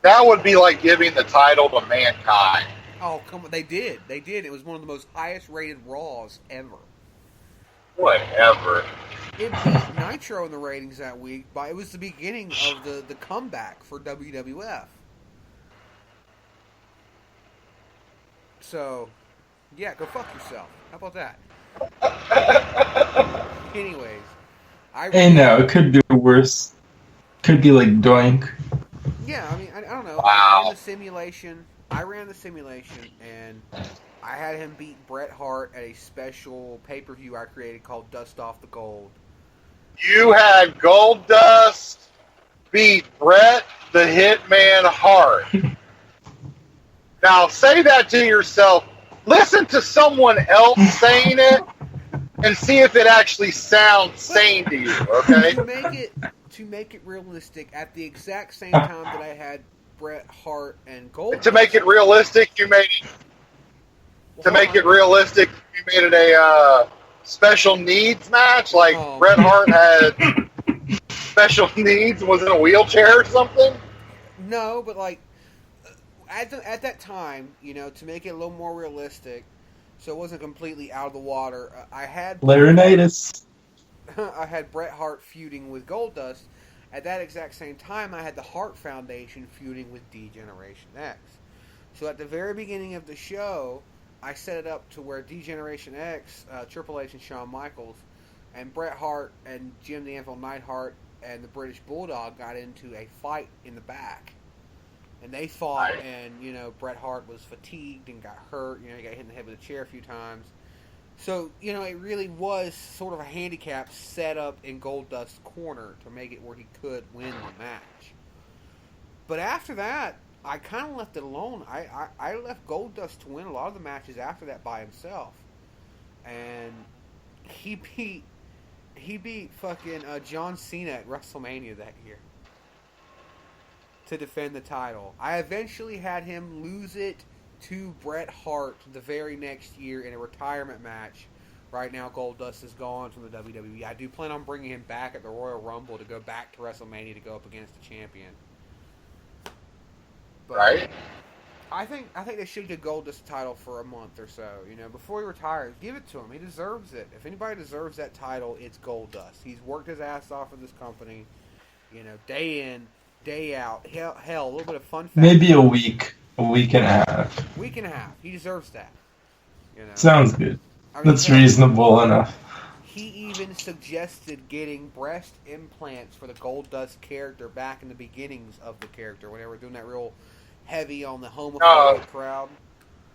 That would be like giving the title to Mankind. Oh, come on. They did. It was one of the most highest rated Raws ever. Whatever. It beat Nitro in the ratings that week, but it was the beginning of the comeback for WWF. So, yeah, go fuck yourself. How about that? Anyways, it could be worse. Could be like Doink. Yeah, I mean, I don't know. Wow. I ran the simulation, and I had him beat Bret Hart at a special pay-per-view I created called Dust Off the Gold. You had Goldust beat Bret the Hitman Hart. Now, say that to yourself. Listen to someone else saying it and see if it actually sounds sane to you, okay? To make it realistic, at the exact same time that I had Bret Hart and Goldust. To make it realistic, you made it a special needs match. Like Bret Hart had special needs and was in a wheelchair or something. No, but like at that time, to make it a little more realistic, so it wasn't completely out of the water. I had Laryngitis. I had Bret Hart feuding with Goldust. At that exact same time, I had the Hart Foundation feuding with D-Generation X. So at the very beginning of the show, I set it up to where D-Generation X, Triple H and Shawn Michaels, and Bret Hart and Jim the Anvil Neidhart and the British Bulldog got into a fight in the back. And they fought, and, Bret Hart was fatigued and got hurt. He got hit in the head with a chair a few times. So, it really was sort of a handicap set up in Goldust's corner to make it where he could win the match. But after that, I kind of left it alone. I left Goldust to win a lot of the matches after that by himself. And he beat fucking John Cena at WrestleMania that year to defend the title. I eventually had him lose it to Bret Hart the very next year in a retirement match. Right now, Goldust is gone from the WWE. I do plan on bringing him back at the Royal Rumble to go back to WrestleMania to go up against the champion. But right. I think they should give Goldust the title for a month or so. Before he retires, give it to him. He deserves it. If anybody deserves that title, it's Goldust. He's worked his ass off for this company. Day in, day out. Hell, a little bit of fun fact. Maybe a week. A week and a half. Week and a half. He deserves that. Sounds good. That's reasonable enough. He even suggested getting breast implants for the Goldust character back in the beginnings of the character when they were doing that real heavy on the homophobic crowd.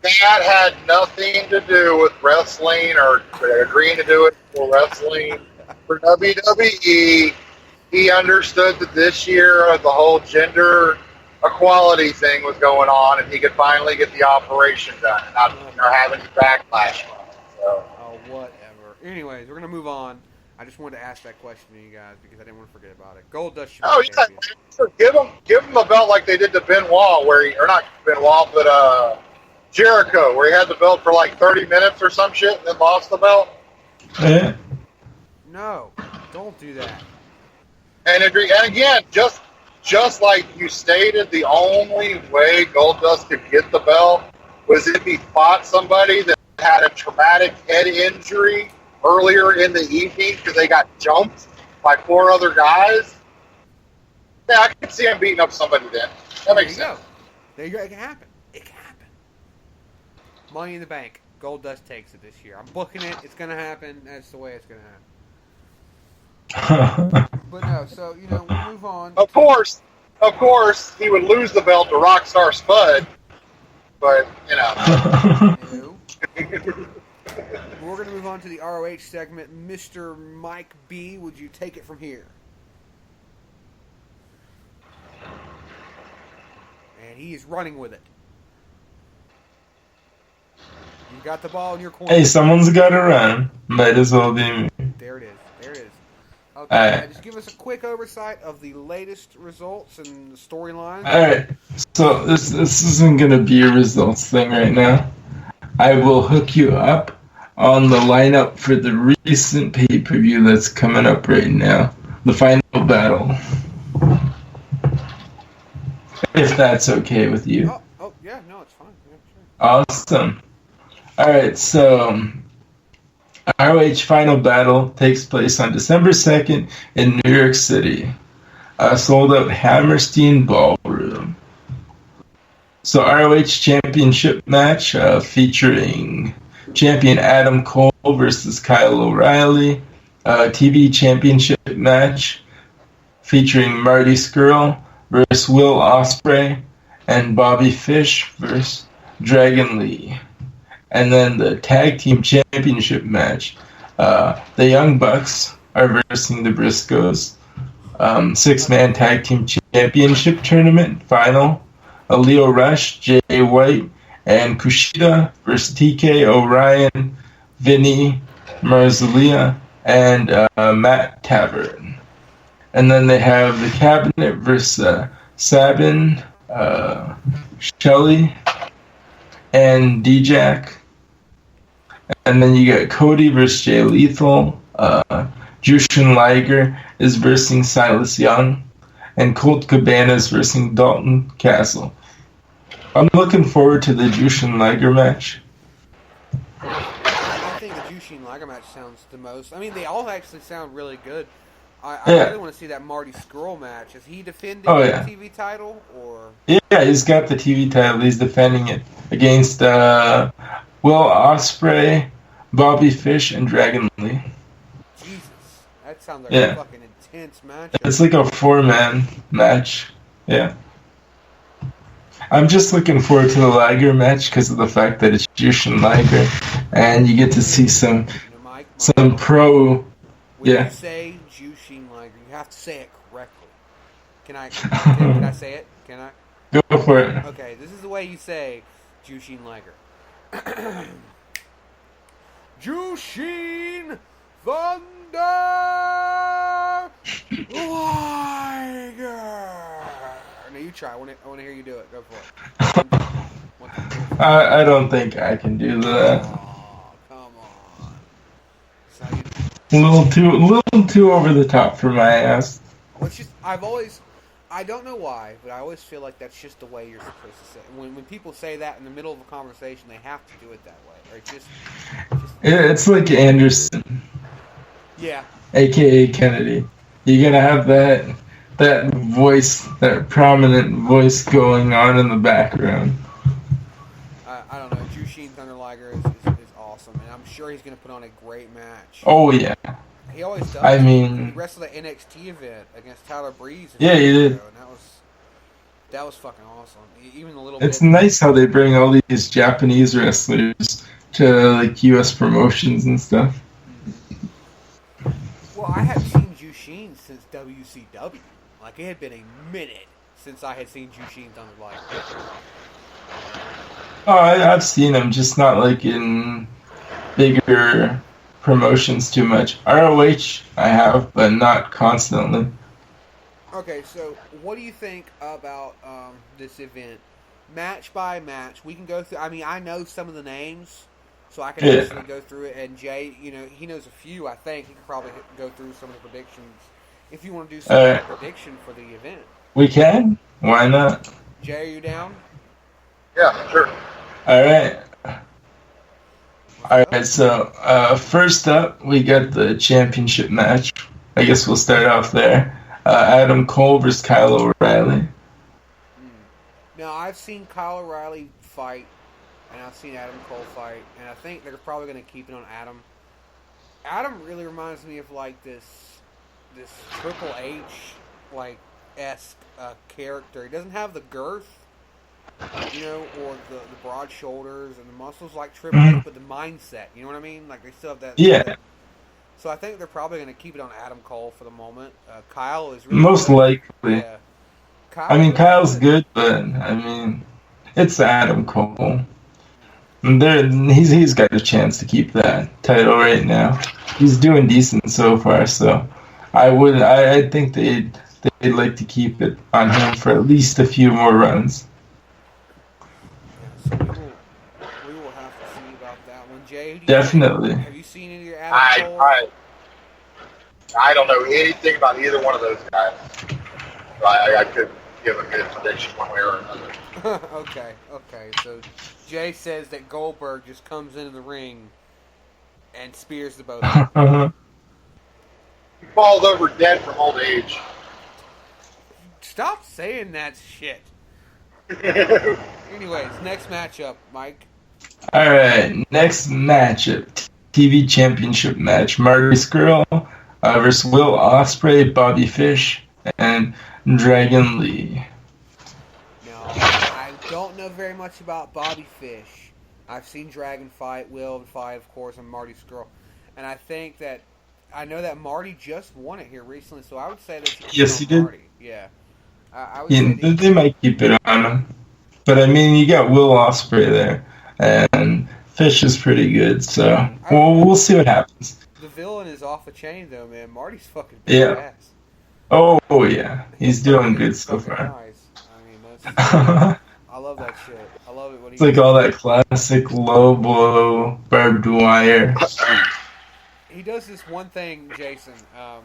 That had nothing to do with wrestling or agreeing to do it for wrestling. For WWE, he understood that this year the whole gender equality thing was going on, and he could finally get the operation done, not have any backlash from it. So. Oh, whatever. Anyways, we're gonna move on. I just wanted to ask that question to you guys because I didn't want to forget about it. Goldust should be champion. Give him a belt like they did to Benoit, or not Benoit, but Jericho, where he had the belt for like 30 minutes or some shit, and then lost the belt. Yeah. No, don't do that. And again, just like you stated, the only way Goldust could get the belt was if he fought somebody that had a traumatic head injury earlier in the evening because they got jumped by 4 other guys. Yeah, I could see him beating up somebody then. That makes sense. There you go. It can happen. It can happen. Money in the Bank. Goldust takes it this year. I'm booking it. It's going to happen. That's the way it's going to happen. But no, so, we'll move on. Of course, he would lose the belt to Rockstar Spud. but No. We're going to move on to the ROH segment. Mr. Mike B, would you take it from here? And he is running with it. You got the ball in your corner. Hey, someone's got to run. Might as well be me. There it is. There it is. Okay, just give us a quick oversight of the latest results and the storylines. Alright, so this isn't going to be a results thing right now. I will hook you up on the lineup for the recent pay-per-view that's coming up right now. The Final Battle. If that's okay with you. Oh yeah, no, it's fine. Yeah, sure. Awesome. Alright, so ROH Final Battle takes place on December 2nd in New York City. Sold out Hammerstein Ballroom. So ROH Championship match featuring champion Adam Cole versus Kyle O'Reilly. TV Championship match featuring Marty Scurll versus Will Ospreay and Bobby Fish versus Dragon Lee. And then the Tag Team Championship match, the Young Bucks are versing the Briscoes. 6-man Tag Team Championship Tournament final. Leo Rush, Jay White, and Kushida versus TK O'Ryan, Vinny Marzullia, and Matt Tavern. And then they have the Cabinet versus Sabin, Shelley, and D-Jack. And then you got Cody versus Jay Lethal. Jushin Liger is versing Silas Young. And Colt Cabana is versing Dalton Castle. I'm looking forward to the Jushin Liger match. I think the Jushin Liger match sounds the most. I mean, they all actually sound really good. I really want to see that Marty Scurll match. Is he defending the TV title? Or? Yeah, he's got the TV title. He's defending it against Will Ospreay, Bobby Fish, and Dragon Lee. Jesus, that sounds like a fucking intense match. It's like a 4-man match. Yeah. I'm just looking forward to the Liger match because of the fact that it's Jushin Liger, and you get to see some pro. When you say Jushin Liger, you have to say it correctly. Can I say it? Can I? Go for it. Okay, this is the way you say Jushin Liger. Jushin Thunder Liger. No, you try. I want to hear you do it. Go for it. I don't think I can do that. Oh, come on. A little too over the top for my ass. It's just I don't know why, but I always feel like that's just the way you're supposed to say it. When people say that in the middle of a conversation, they have to do it that way. Or It's like Anderson. Yeah. AKA Kennedy. You're gonna have that voice, that prominent voice going on in the background. I don't know. Jushin Thunder Liger is awesome, and I'm sure he's going to put on a great match. Oh, yeah. He always does. I mean, he wrestled the NXT event against Tyler Breeze. Yeah, he did. And that was fucking awesome. Even a little It's nice how they bring all these Japanese wrestlers to like U.S. promotions and stuff. Well, I have seen Jushin since WCW. Like, it had been a minute since I had seen Jushin Thunder Liger. Oh, I've seen him, just not like in bigger promotions too much. ROH I have, but not constantly. Okay, so what do you think about this event? Match by match, we can go through. I mean, I know some of the names, so I can actually go through it. And Jay, he knows a few. I think he could probably go through some of the predictions. If you want to do some prediction for the event, we can. Why not? Jay, are you down? Yeah, sure. All right. So first up, we got the championship match. I guess we'll start off there. Adam Cole versus Kyle O'Reilly. Now, I've seen Kyle O'Reilly fight, and I've seen Adam Cole fight, and I think they're probably going to keep it on Adam. Adam really reminds me of like this Triple H esque character. He doesn't have the girth, you know, or the broad shoulders and the muscles like Triple H, but the mindset, you know what I mean? Like they still have that. Yeah. So I think they're probably going to keep it on Adam Cole for the moment. Kyle is really Most good. likely. Yeah. Kyle's good, but it's Adam Cole. And he's got a chance to keep that title right now. He's doing decent so far, so I think they'd like to keep it on him for at least a few more runs. Yeah, so we will have to see about that one. Jay, Definitely. Have you seen any of your Adam Cole? I don't know anything about either one of those guys. So I could give a good prediction one way or another. Okay. So Jay says that Goldberg just comes into the ring and spears the both of them. He falls over dead from old age. Stop saying that shit. Anyways, next matchup, Mike. Alright, next matchup. TV Championship match. Marty Scurll versus Will Ospreay, Bobby Fish, and Dragon Lee. Now, I don't know very much about Bobby Fish. I've seen Dragon fight, Will fight, of course, and Marty Scurll. And I think that I know that Marty just won it here recently, so I would say that he did. Marty. Yeah. I would say they might keep it on him. But you got Will Ospreay there, and Fish is pretty good, so we'll see what happens. The villain is off the chain, though, man. Marty's fucking badass. Oh yeah, he's doing good so far. Nice. That's, I love that shit. I love it when it's like all that classic low blow, barbed wire. He does this one thing, Jason.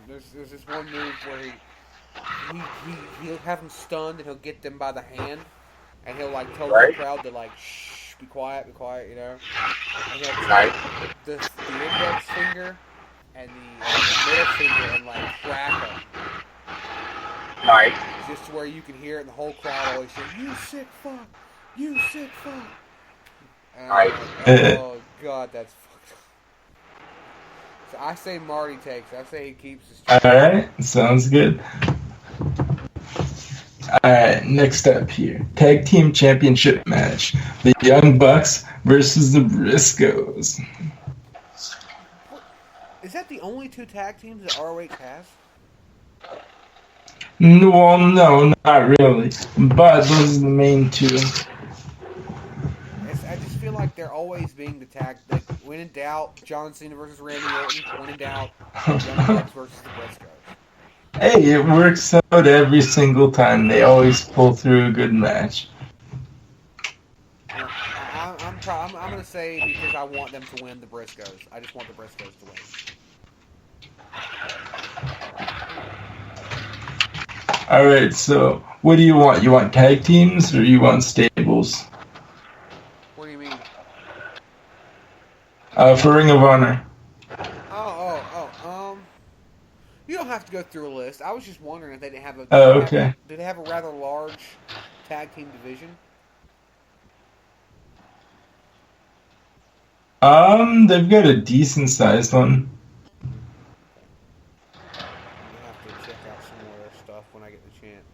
There's this one move where he'll have them stunned and he'll get them by the hand, and he'll like tell the crowd to like shh, be quiet, you know. And he'll take the index finger and the middle finger and like crack them. Right. Just to where you can hear it, and the whole crowd always say, "You sick fuck, you sick fuck." And right. Oh God, that's fucked up. So I say Marty takes. I say he keeps his. Alright, sounds good. Alright, next up here. Tag Team Championship match. The Young Bucks versus the Briscoes. Is that the only two tag teams that ROH has? Well, no, not really. But those are the main two. I just feel like they're always being the tag. Like, when in doubt, John Cena versus Randy Orton. When in doubt, Young Bucks versus the Briscoes. Hey, it works out every single time. They always pull through a good match. I'm going to say because I want them to win the Briscoes. I just want the Briscoes to win. Alright, so what do you want? You want tag teams or you want stables? What do you mean? For Ring of Honor. You don't have to go through a list. I was just wondering if they didn't have a. Okay. Did they have a rather large tag team division? They've got a decent sized one. I'll have to check out some more of their stuff when I get the chance.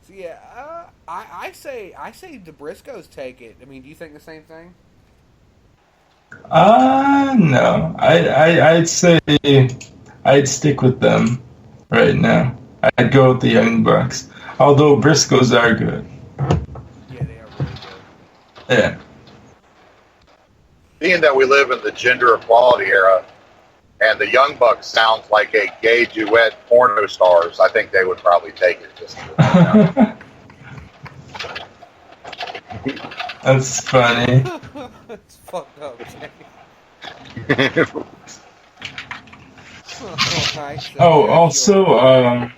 So yeah, I say the Briscoes take it. I mean, do you think the same thing? No. I'd say I'd stick with them right now. I'd go with the Young Bucks. Although Briscoes are good. Yeah, they are really good. Yeah. Being that we live in the gender equality era, and the Young Bucks sounds like a gay duet porno stars, I think they would probably take it. Just That's funny. It's fucked up, Jay. Also,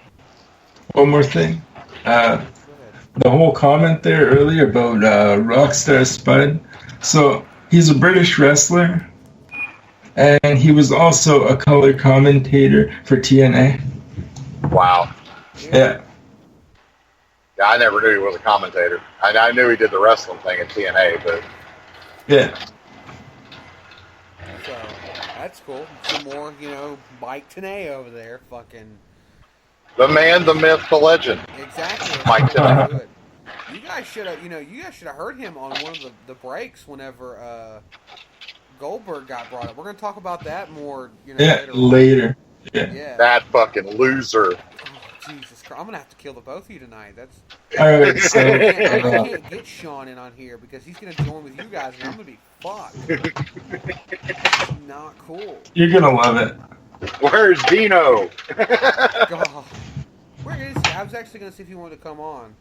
one more thing. The whole comment there earlier about Rockstar Spud. So he's a British wrestler, and he was also a color commentator for TNA. Wow. Yeah. Yeah, I never knew he was a commentator. I knew he did the wrestling thing at TNA, but yeah. So that's cool. Some more, Mike Tenay over there, fucking. The man, the myth, the legend. Exactly. Mike Tenay. You guys should have, heard him on one of the breaks whenever Goldberg got brought up. We're gonna talk about that more, later. Yeah. That fucking loser. Oh, Jesus Christ! I'm gonna have to kill the both of you tonight. That's. All right, so I can't get Sean in on here because he's gonna join with you guys, and I'm gonna be fucked. Not cool. You're gonna love it. Where's Dino? God. Where is he? I was actually gonna see if he wanted to come on.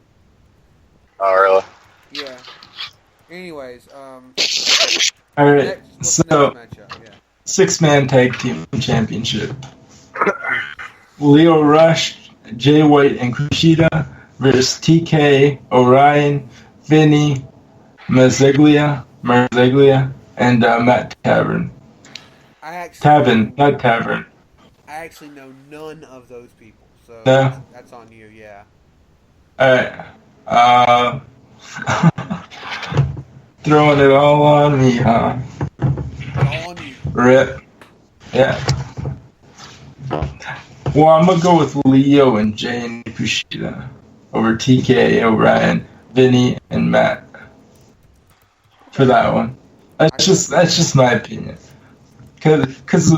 Oh, really? Yeah. Anyways, all right. next So matchup? Yeah. 6-man tag team championship. Leo Rush, Jay White, and Kushida versus TK, Orion, Vinny, Mazzaglia, and Matt Tavern. Not Tavern. I actually know none of those people, so No? that's on you. Yeah. Alright. Throwing it all on me, huh? All on you. Rip. Yeah. Well, I'm gonna go with Leo and Jay and Kushida over TK, O'Brien, Vinny, and Matt for that one. That's just my opinion. Because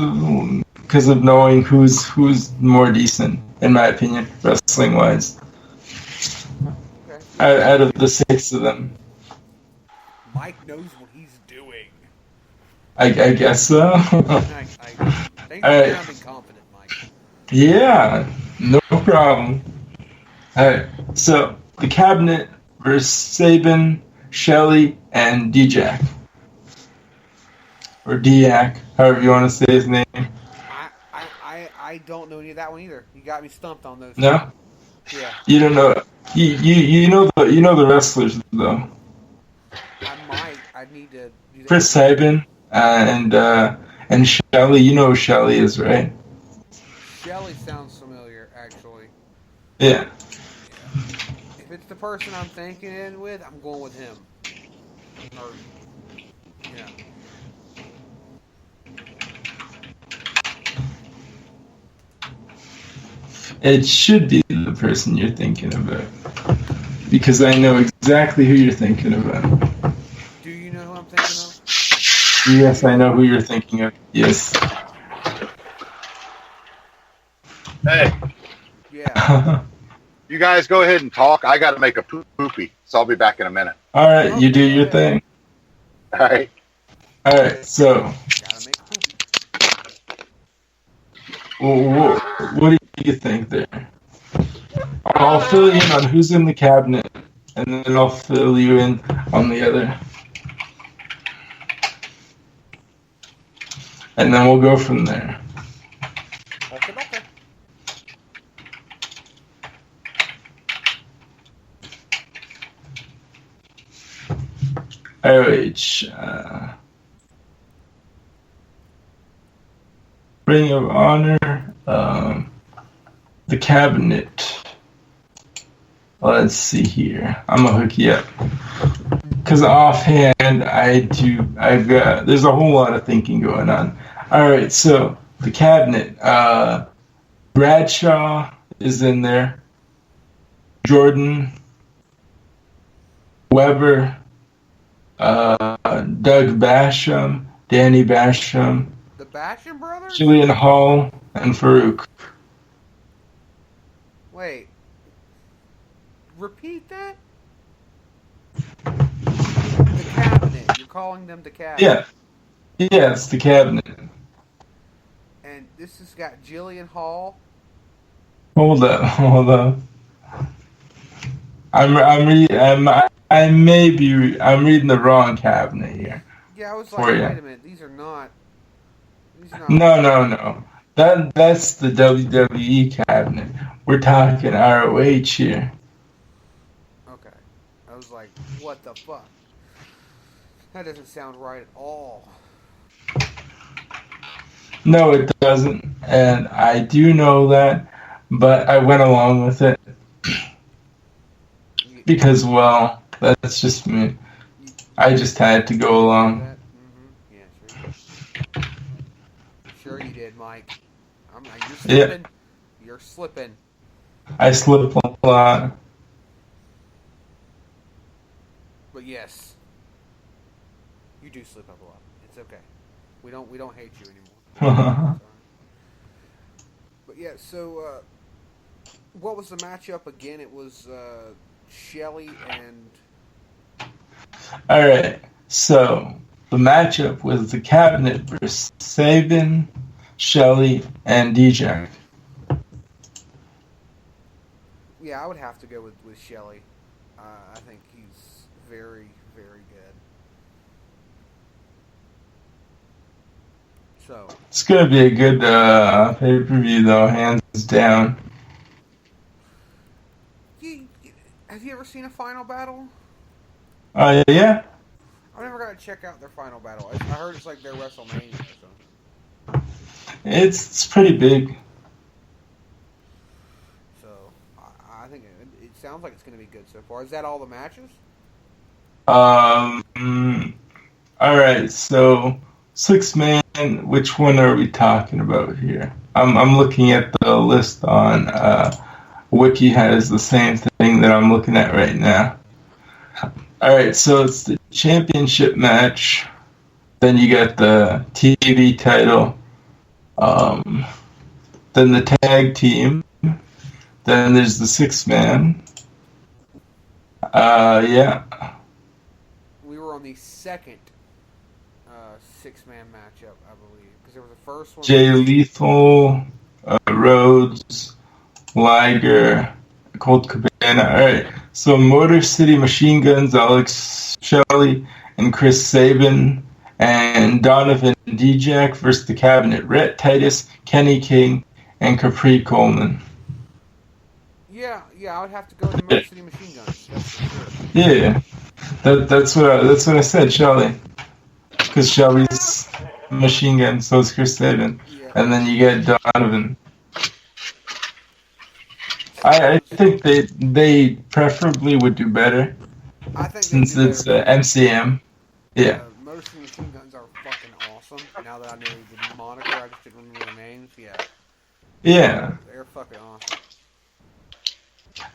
of knowing who's more decent, in my opinion, wrestling wise. Okay. Out of the 6 of them. Mike knows what he's doing. I guess so. Thanks for sounding confident, Mike. Yeah, no problem. Alright, so the Cabinet versus Sabin, Shelley, and D-Jack. Or D-Jack, however you want to say his name. I don't know any of that one either. You got me stumped on those. No? Yeah. You don't know. You know the wrestlers though. I might. I need to do that. Chris Sabin and Shelley. You know who Shelley is, right? Shelly sounds familiar, actually. Yeah. If it's the person I'm thinking with, I'm going with him. Or, yeah. It should be the person you're thinking about. Because I know exactly who you're thinking about. Do you know who I'm thinking of? Yes, I know who you're thinking of. Yes. Hey. Yeah. You guys go ahead and talk. I got to make a poopy, so I'll be back in a minute. All right, you do your thing. All right. All right, so Gotta make a poop. what do you think there? I'll fill you in on who's in the cabinet, and then I'll fill you in on the other. And then we'll go from there. Okay. ROH. Ring of Honor. The cabinet. Let's see here. I'm gonna hook you up. Because offhand, there's a whole lot of thinking going on. Alright, so the cabinet. Bradshaw is in there. Jordan. Weber. Doug Basham. Danny Basham. The Basham brothers? Jillian Hall. And Farouk. Wait. Repeat that? The cabinet. You're calling them the cabinet. Yeah. Yes, the cabinet. And this has got Jillian Hall. Hold up. I'm reading the wrong cabinet here. Yeah, I was like, wait a minute, these are not. No. That's the WWE cabinet. We're talking ROH here. Okay. I was like, what the fuck? That doesn't sound right at all. No, it doesn't. And I do know that, but I went along with it. Because, well, that's just me. I just had to go along. Mm-hmm. Yeah, sure you did, Mike. You're slipping. Yeah. You're slipping. I slip a lot. But yes, you do slip up a lot. It's okay. We don't hate you anymore. But yeah, so what was the matchup again? It was Shelly and. All right. So the matchup was the Cabinet versus Sabin, Shelly, and DJ. Yeah, I would have to go with Shelly. I think he's very, very good. So it's gonna be a good pay-per-view, though, hands down. Have you ever seen a final battle? Yeah. I never got to check out their final battle. I heard it's like their WrestleMania or something. It's pretty big. So I think it sounds like it's going to be good so far. Is that all the matches? All right. So 6-man. Which one are we talking about here? I'm looking at the list on Wiki. Has the same thing that I'm looking at right now. All right. So it's the championship match. Then you got the TV title. Then the tag team. Then there's the 6-man. Yeah. We were on the second 6-man matchup, I believe, because there was a first one. Jay Lethal, Rhodes, Liger, Colt Cabana. All right. So Motor City Machine Guns, Alex Shelley, and Chris Sabin, and Donovan Dijak versus the Cabinet. Rhett Titus, Kenny King, and Capri Coleman. Yeah, I would have to go with Motor City Machine Guns. That's for sure. Yeah, that's what I said, Shelley. Because Shelley's Machine Gun, so is Chris Sabin, and then you get Donovan. I think they preferably would do better. I think since it's MCM. Yeah. Motor City Machine Guns are fucking awesome. Now that I know the moniker, I just didn't remember their names. Yeah. They're fucking awesome.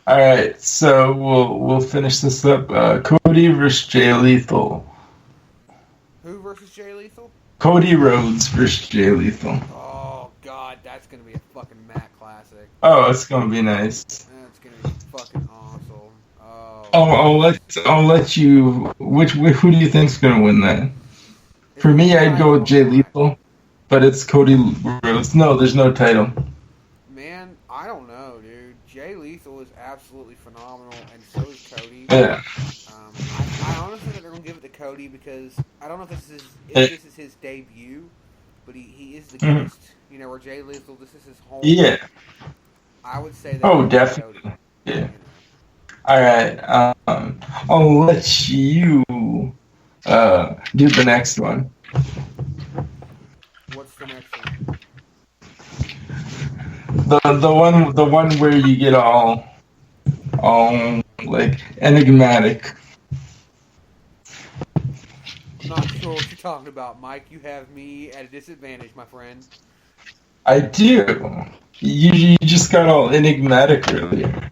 All right, so we'll finish this up. Cody versus Jay Lethal. Who versus Jay Lethal? Cody Rhodes versus Jay Lethal. Oh God, that's gonna be a fucking Matt classic. Oh, it's gonna be nice. That's gonna be fucking awesome. Oh. I'll let you. Who do you think's gonna win that? For me, I'd go with Jay Lethal, but it's Cody Rhodes. No, there's no title. Man, I don't know, dude. Jay Lethal is absolutely phenomenal, and so is Cody. Yeah. I honestly think they're gonna give it to Cody because I don't know if this is his debut, but he is the guest. You know, where Jay Lethal, this is his home. Yeah. I would say that. Oh, definitely. Cody, yeah. You know. All right. I'll let you do the next one. What's the next one? The one where you get all like enigmatic. I'm not sure what you're talking about, Mike. You have me at a disadvantage, my friend. I do. You just got all enigmatic earlier.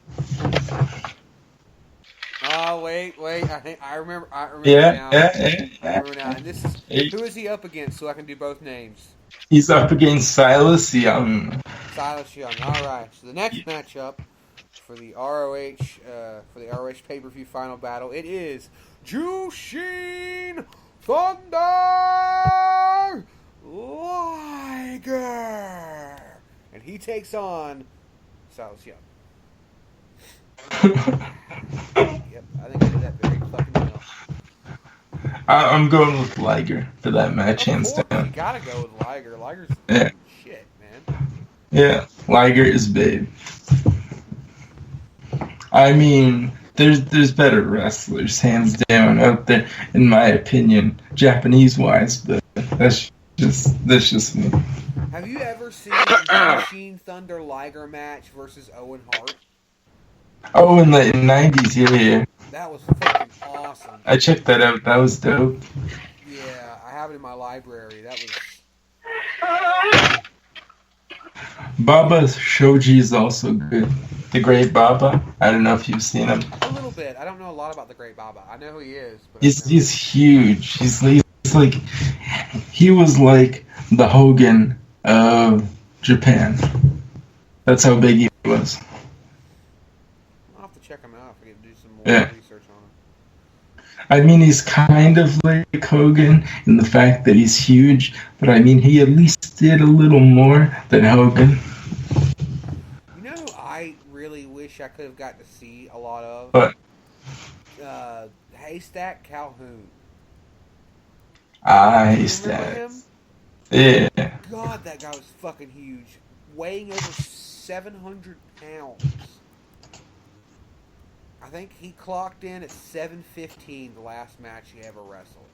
Oh wait! I remember. Yeah, now. yeah. I remember now. And this is who is he up against? So I can do both names. He's up against Silas Young. Silas Young. All right. So the next matchup for the ROH pay-per-view final battle, it is Jushin Thunder Liger, and he takes on Silas Young. Yep, I think I did that very fucking well. I'm going with Liger for that match, hands down. You gotta go with Liger. Liger's shit, man. Yeah, Liger is babe. I mean, there's better wrestlers, hands down, out there, in my opinion, Japanese-wise, but that's just me. Have you ever seen a Machine Thunder Liger match versus Owen Hart? Oh, in the 90s, yeah. That was fucking awesome. I checked that out. That was dope. Yeah, I have it in my library. That was... Baba Shoji is also good. The Great Baba. I don't know if you've seen him. A little bit. I don't know a lot about the Great Baba. I know who he is, but He's huge. He's like he was like the Hogan of Japan. That's how big he was. I'll have to check him out if I get to do some more research on him. I mean, he's kind of like Hogan in the fact that he's huge, but I mean, he at least did a little more than Hogan. You know who I really wish I could have got to see a lot of? But Haystack Calhoun. Haystack. Remember him? Yeah. God, that guy was fucking huge. Weighing over 700 pounds. I think he clocked in at 715 the last match he ever wrestled.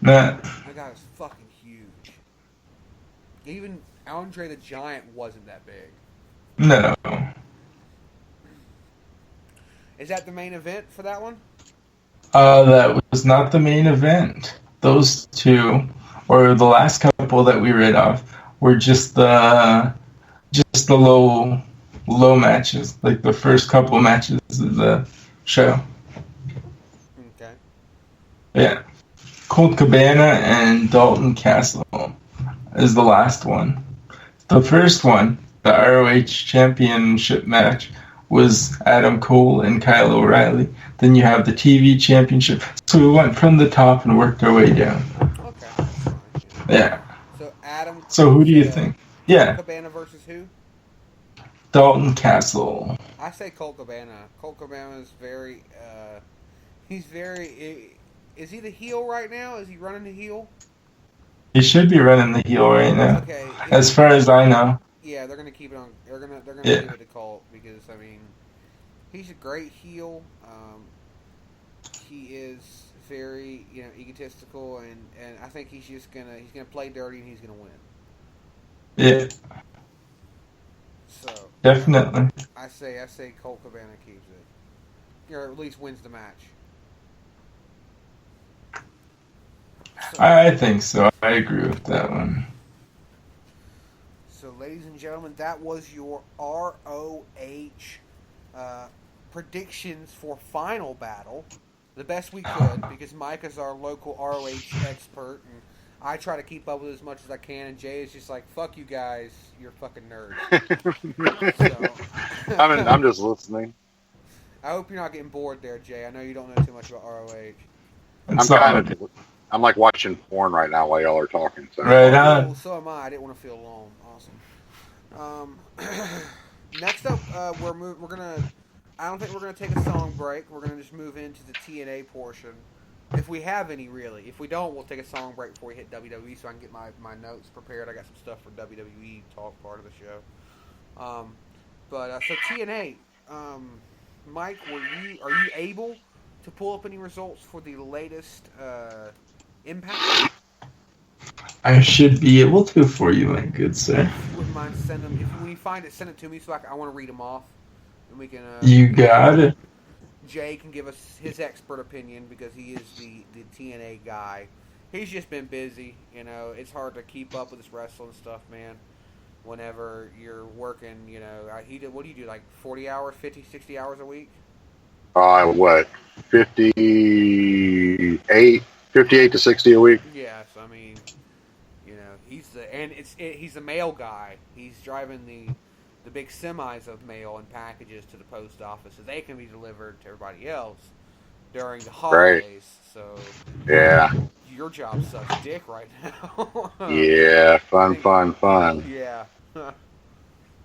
That guy was fucking huge. Even Andre the Giant wasn't that big. No. Is that the main event for that one? That was not the main event. Those two, or the last couple that we read off, were just the low matches, like the first couple matches of the show. Okay. Yeah. Colt Cabana and Dalton Castle is the last one. The first one, the ROH Championship match, was Adam Cole and Kyle O'Reilly. Then you have the TV Championship. So we went from the top and worked our way down. Okay. Yeah. So Adam. So who do you think? Yeah. Colt Cabana versus who? Dalton Castle. I say Colt Cabana. Colt Cabana is very. He's very. Is he the heel right now? Is he running the heel? He should be running the heel right now. Okay. As far as I know. Yeah, they're gonna keep it on. They're gonna give it to Colt because I mean, he's a great heel. He is very egotistical and I think he's gonna play dirty and he's gonna win. Yeah. So definitely. I say Colt Cabana keeps it, or at least wins the match. So, I think so. I agree with that one. So, ladies and gentlemen, that was your ROH predictions for Final Battle. The best we could, because Mike is our local ROH expert, and I try to keep up with as much as I can, and Jay is just like, fuck you guys, you're fucking nerds. So, I'm just listening. I hope you're not getting bored there, Jay. I know you don't know too much about ROH. I'm like watching porn right now while y'all are talking. So. Right on. Well, so am I. I didn't want to feel alone. Awesome. Next up, we're gonna. I don't think we're gonna take a song break. We're gonna just move into the TNA portion, if we have any, really. If we don't, we'll take a song break before we hit WWE, so I can get my notes prepared. I got some stuff for WWE talk part of the show. So TNA, Mike, are you able to pull up any results for the latest Impact? I should be able to for you, my good sir. If you wouldn't mind send them. When you find it, send it to me so I want to read them off, and we can. You got it. Jay can give us his expert opinion because he is the TNA guy. He's just been busy, It's hard to keep up with this wrestling stuff, man. Whenever you're working, what do you do? Like 40 hours, 50, 60 hours a week? What? 58 to 60 a week. Yes, I mean, he's a mail guy. He's driving the big semis of mail and packages to the post office so they can be delivered to everybody else during the holidays. Right. So yeah, your job sucks dick right now. Yeah, fun. Yeah, I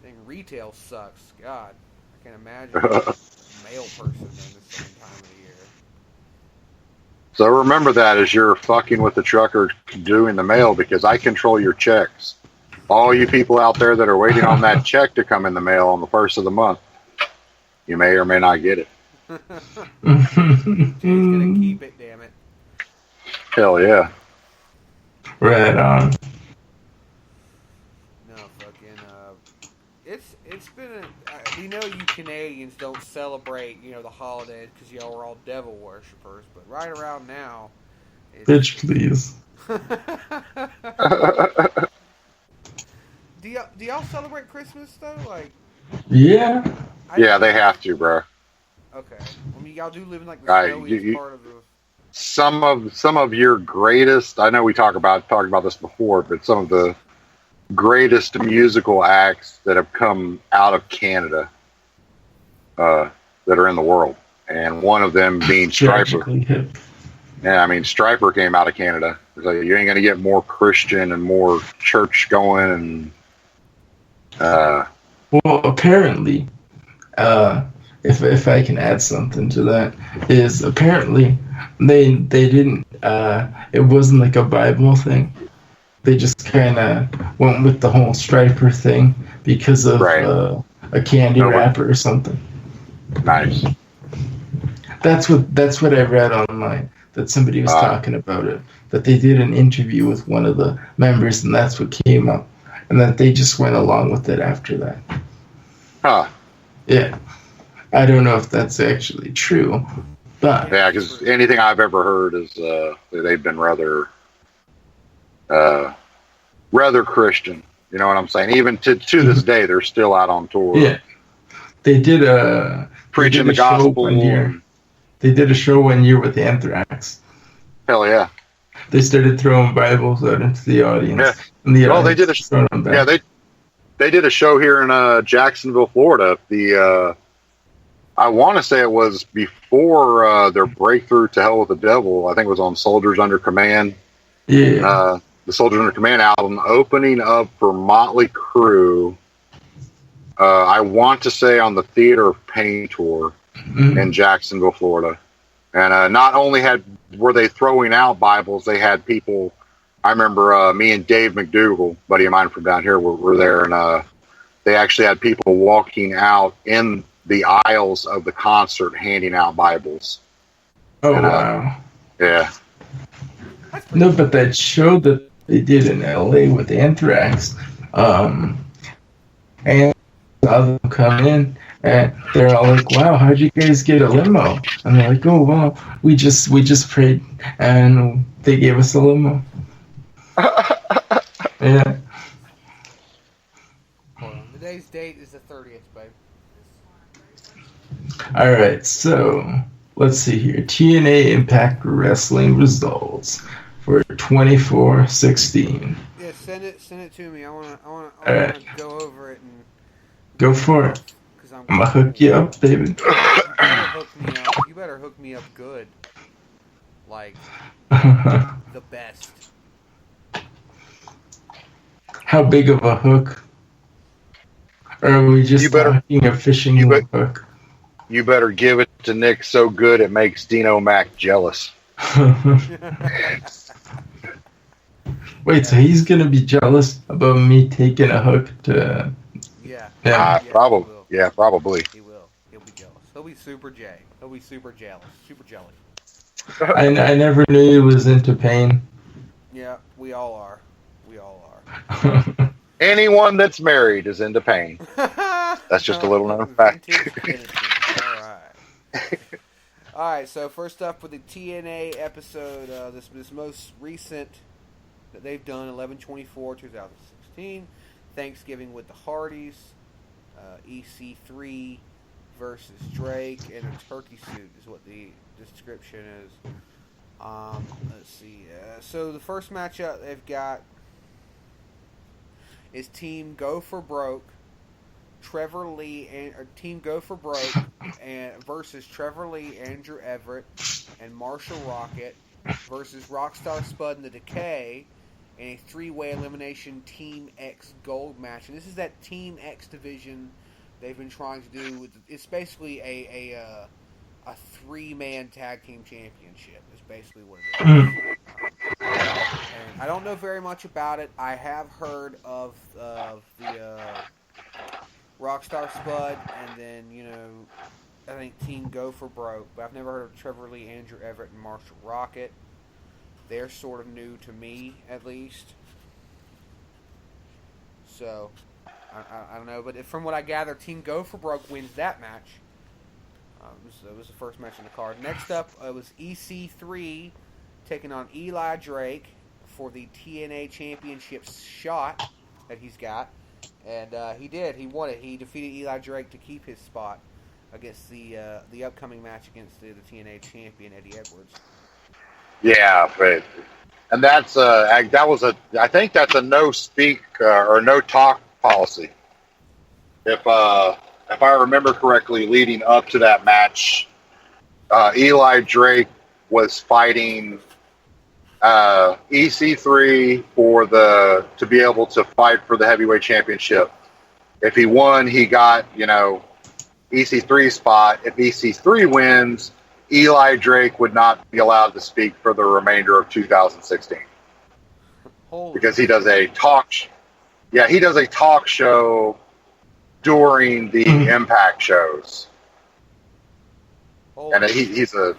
think retail sucks. God, I can't imagine a mail person in the same time of the year. So remember that as you're fucking with the trucker doing the mail, because I control your checks. All you people out there that are waiting on that check to come in the mail on the first of the month, you may or may not get it. Jay's gonna keep it, damn it. Hell yeah. Right on. No, fucking, it's been you Canadians don't celebrate, the holidays because y'all are all devil worshippers, but right around now... Bitch, please. do y'all celebrate Christmas though? Like, Yeah. Yeah, they have to, bro. Okay. I mean, y'all do live in like the I snowiest you, part of the. some of your greatest. I know we talked about this before, but some of the greatest musical acts that have come out of Canada, that are in the world, and one of them being Striper. Yeah, I mean, Striper came out of Canada. So you ain't gonna get more Christian and more church going, and well, apparently, if I can add something to that, is apparently they didn't. It wasn't like a Bible thing. They just kind of went with the whole Striper thing because of a candy wrapper or something. Nice. That's what I read online. That somebody was talking about it. That they did an interview with one of the members, and that's what came up. And that they just went along with it after that. Huh. Yeah. I don't know if that's actually true, but... Yeah, because anything I've ever heard is they've been rather Christian. You know what I'm saying? Even to this day, they're still out on tour. Yeah. They did preaching the gospel. They did a show one year with Anthrax. Hell yeah. They started throwing Bibles out into the audience. Yeah. And the they did they did a show here in Jacksonville, Florida. I want to say it was before their breakthrough to Hell with the Devil. I think it was on Soldiers Under Command. Yeah. The Soldiers Under Command album, opening up for Motley Crue. I want to say on the Theater of Pain tour in Jacksonville, Florida. And not only were they throwing out Bibles, they had people. I remember me and Dave McDougal, buddy of mine from down here, were there, and they actually had people walking out in the aisles of the concert handing out Bibles. Oh, wow. Yeah. No, but that show that they did in LA with Anthrax, and saw them come in, and they're all like, "Wow, how'd you guys get a limo?" And they're like, "Oh, well, we just prayed, and they gave us a limo." Yeah. Hold on. Today's date is the 30th, babe. All right, so let's see here. TNA Impact Wrestling results for 24/16. Yeah, send it to me. I wanna go over it and go for it. I'm gonna hook you up, baby. You better hook me up good, like the best. How big of a hook? Or are we just talking a fishing hook? You better give it to Nick so good it makes Dino Mac jealous. Wait, so he's gonna be jealous about me taking a hook to? Yeah. Probably. Yeah, probably. He will. He'll be jealous. He'll be super J. He'll be super jealous. Super jelly. I never knew he was into pain. Yeah, we all are. We all are. Anyone that's married is into pain. That's just a little known fact. All right. So first up for the TNA episode, this most recent that they've done, 11/24/2016, Thanksgiving with the Hardys, EC3 versus Drake in a turkey suit is what the description is. Let's see. So the first matchup they've got is Team Go for Broke, Trevor Lee and Team Go for Broke and versus Trevor Lee, Andrew Everett, and Marshall Rocket versus Rockstar Spud and the Decay in a three-way elimination Team X Gold match. And this is that Team X division they've been trying to do. It's basically a three-man tag team championship. Is basically what it is. And I don't know very much about it. I have heard of the Rockstar Spud, and then I think Team Go for Broke, but I've never heard of Trevor Lee, Andrew Everett, and Marshall Rocket. They're sort of new to me, at least. So I don't know, but from what I gather, Team Go for Broke wins that match. It was the first match on the card. Next up, it was EC3 taking on Eli Drake for the TNA Championship shot that he's got. And he did. He won it. He defeated Eli Drake to keep his spot against the upcoming match against the TNA champion Eddie Edwards. Yeah, but and that's I think that's a no speak or no talk policy. If I remember correctly, leading up to that match, Eli Drake was fighting EC3 to be able to fight for the heavyweight championship. If he won, he got EC3 spot. If EC3 wins, Eli Drake would not be allowed to speak for the remainder of 2016 because he does a talk. He does a talk show during the Impact shows, and he's a.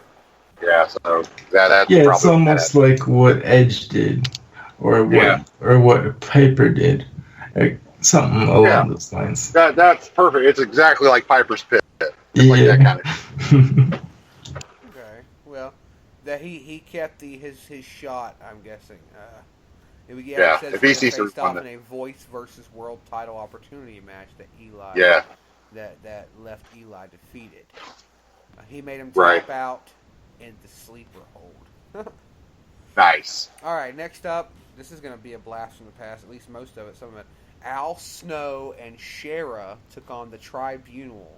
Yeah, so that's it's almost like what Edge did, or what Piper did, like something along those lines. That's perfect. It's exactly like Piper's Pit, like that kind of. Okay, well, that he kept his shot. I'm guessing. It says if he EC3 faced off won in a Voice versus World title opportunity match that Eli. That left Eli defeated. He made him tap out in the sleeper hold. Nice. All right, next up, this is going to be a blast from the past, at least most of it, some of it. Al Snow and Shera took on the Tribunal.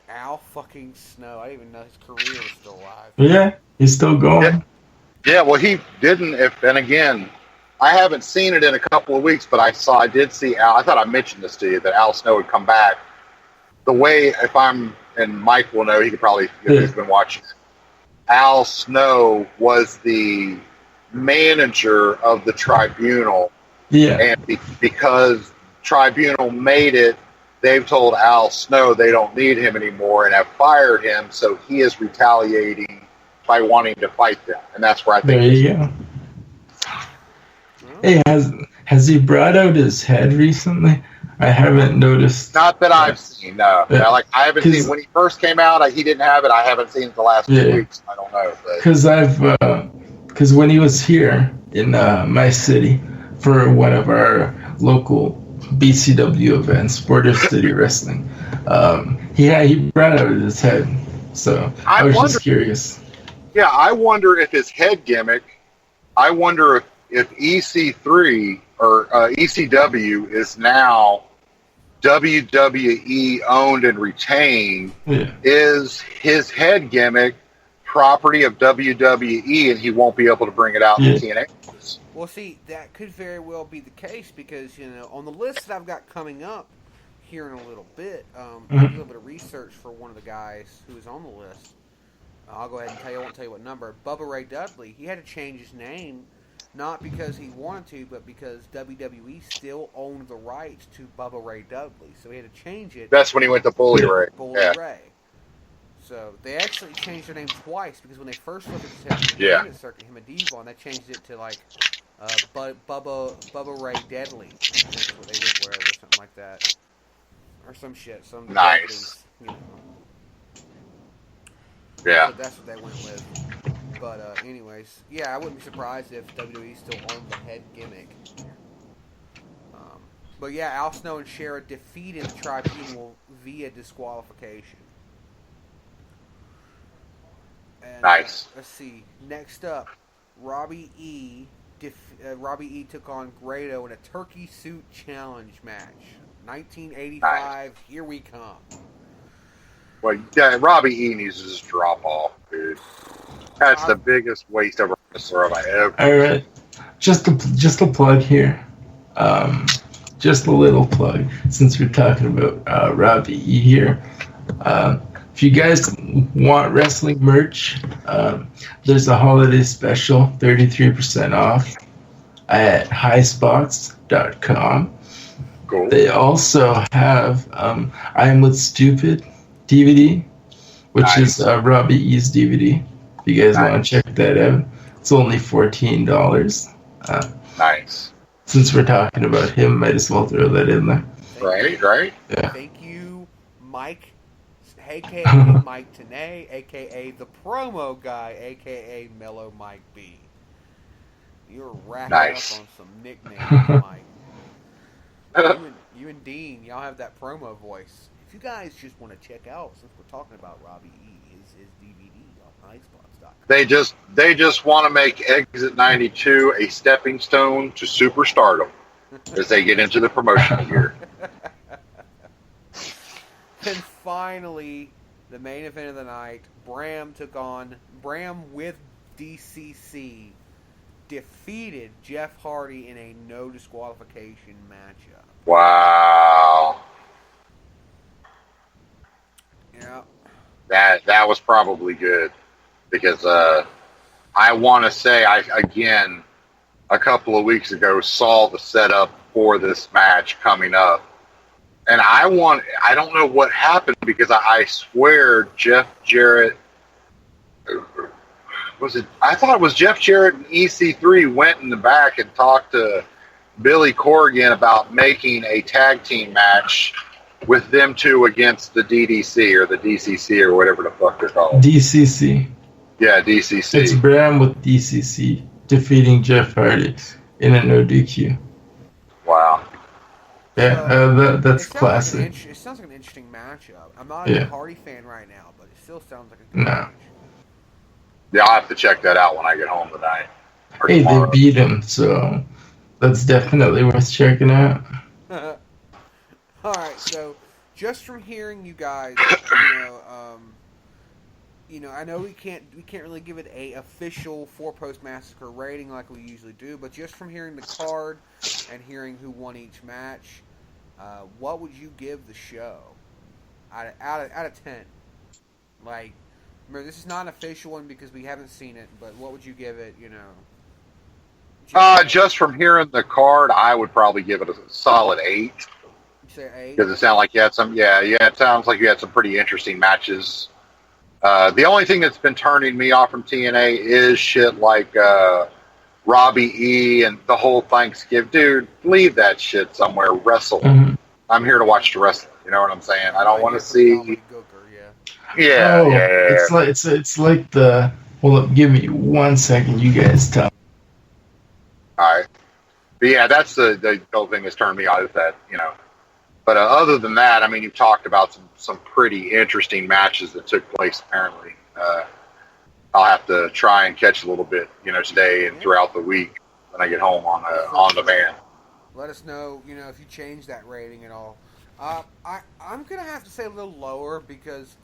Al fucking Snow. I didn't even know his career was still alive. Yeah, he's still going. Yeah, well, he didn't. And again, I haven't seen it in a couple of weeks, but I did see Al. I thought I mentioned this to you, that Al Snow would come back. The way, and Mike will know, he could probably, if he's been watching it. Al Snow was the manager of the Tribunal. Yeah. And because Tribunal made it, they've told Al Snow they don't need him anymore and have fired him, so he is retaliating by wanting to fight them. And that's where I think... There you go. Hey, has he brought out his head recently? I haven't noticed. Not that I've seen, no. Yeah. I haven't seen... When he first came out, he didn't have it. I haven't seen it the last 2 weeks. I don't know. Because when he was here in my city for one of our local BCW events, Border City Wrestling, he brought out his head. So I was just curious. Yeah, I wonder if his head gimmick, I wonder if EC3 or ECW is now WWE owned and retained. Is his head gimmick property of WWE and he won't be able to bring it out in TNA? Well, see, that could very well be the case because, on the list that I've got coming up here in a little bit, I did a little bit of research for one of the guys who was on the list. I'll go ahead and tell you, I won't tell you what number. Bubba Ray Dudley, he had to change his name, not because he wanted to, but because WWE still owned the rights to Bubba Ray Dudley. So he had to change it. That's when he went to Bully Ray. Ray. So they actually changed their name twice because when they first looked at his independent circuit, him and Devon, they changed it to Bubba Ray Deadly. I think is what they went with, or something like that, or some shit. Some nice. Yeah. So that's what they went with. But anyways, I wouldn't be surprised if WWE still owned the head gimmick. But Al Snow and Shera defeated the Tribunal via disqualification. And, nice. Let's see. Next up, Robbie E. Took on Grado in a turkey suit challenge match. 1985. Nice. Here we come. Well, Robbie E needs to just drop off, dude. That's the biggest waste of a wrestler I ever. All right, just a plug here. Just a little plug since we're talking about Robbie E here. If you guys want wrestling merch, there's a holiday special, 33% off at highspots.com. Cool. They also have I Am With Stupid DVD, which is Robbie E's DVD. If you guys want to check that out, it's only $14. Nice. Since we're talking about him, might as well throw that in there. Right. Yeah. Thank you, Mike, a.k.a. Mike Tenay, a.k.a. the promo guy, a.k.a. Mellow Mike B. You're racking up on some nicknames, Mike. You and Dean, y'all have that promo voice. If you guys just want to check out, since we're talking about Robbie E, his DVD on iSpots.com. They just want to make Exit 92 a stepping stone to superstardom as they get into the promotion year. And finally, the main event of the night, Bram with DCC defeated Jeff Hardy in a no disqualification matchup. Wow. Yeah. That was probably good because I want to say again a couple of weeks ago saw the setup for this match coming up. And I don't know what happened because I swear Jeff Jarrett I thought it was Jeff Jarrett and EC3 went in the back and talked to Billy Corgan about making a tag team match with them two against the DDC or the DCC or whatever the fuck they're called. DCC. Yeah, DCC. It's Bram with DCC defeating Jeff Hardy in a no DQ. Wow. Yeah, that's classic. It sounds like an interesting matchup. I'm not a Hardy fan right now, but it still sounds like a good match. Yeah, I'll have to check that out when I get home tonight. Hey, they beat him, so that's definitely worth checking out. All right, so just from hearing you guys, I know we can't really give it a official 4-post Massacre rating like we usually do, but just from hearing the card and hearing who won each match, what would you give the show out of 10? Like, remember, this is not an official one because we haven't seen it, but what would you give it? Just from hearing the card, I would probably give it a solid 8. You say 8? Because it sounded like you had some. Yeah. It sounds like you had some pretty interesting matches. The only thing that's been turning me off from TNA is shit like Robbie E and the whole Thanksgiving. Dude, leave that shit somewhere. Wrestle. Mm-hmm. I'm here to watch the wrestling. You know what I'm saying? I don't want to see. Yeah. It's like the. Well, give me 1 second. You guys talk. All right. But yeah, that's the whole thing that's turned me off. Is that But other than that, I mean, you've talked about some pretty interesting matches that took place. Apparently, I'll have to try and catch a little bit, today and throughout the week when I get home on demand. Let us know, if you change that rating at all. I'm gonna have to say a little lower because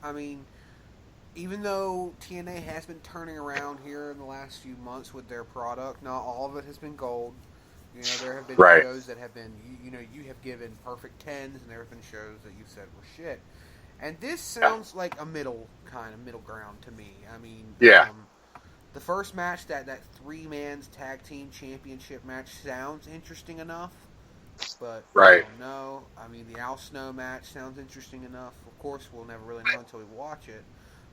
even though TNA has been turning around here in the last few months with their product, not all of it has been gold. There have been shows that have been, you have given perfect 10s, and there have been shows that you said were shit. And this sounds like a middle ground to me. The first match, that 3-man's tag team championship match, sounds interesting enough, but I don't know. The Al Snow match sounds interesting enough. Of course, we'll never really know until we watch it.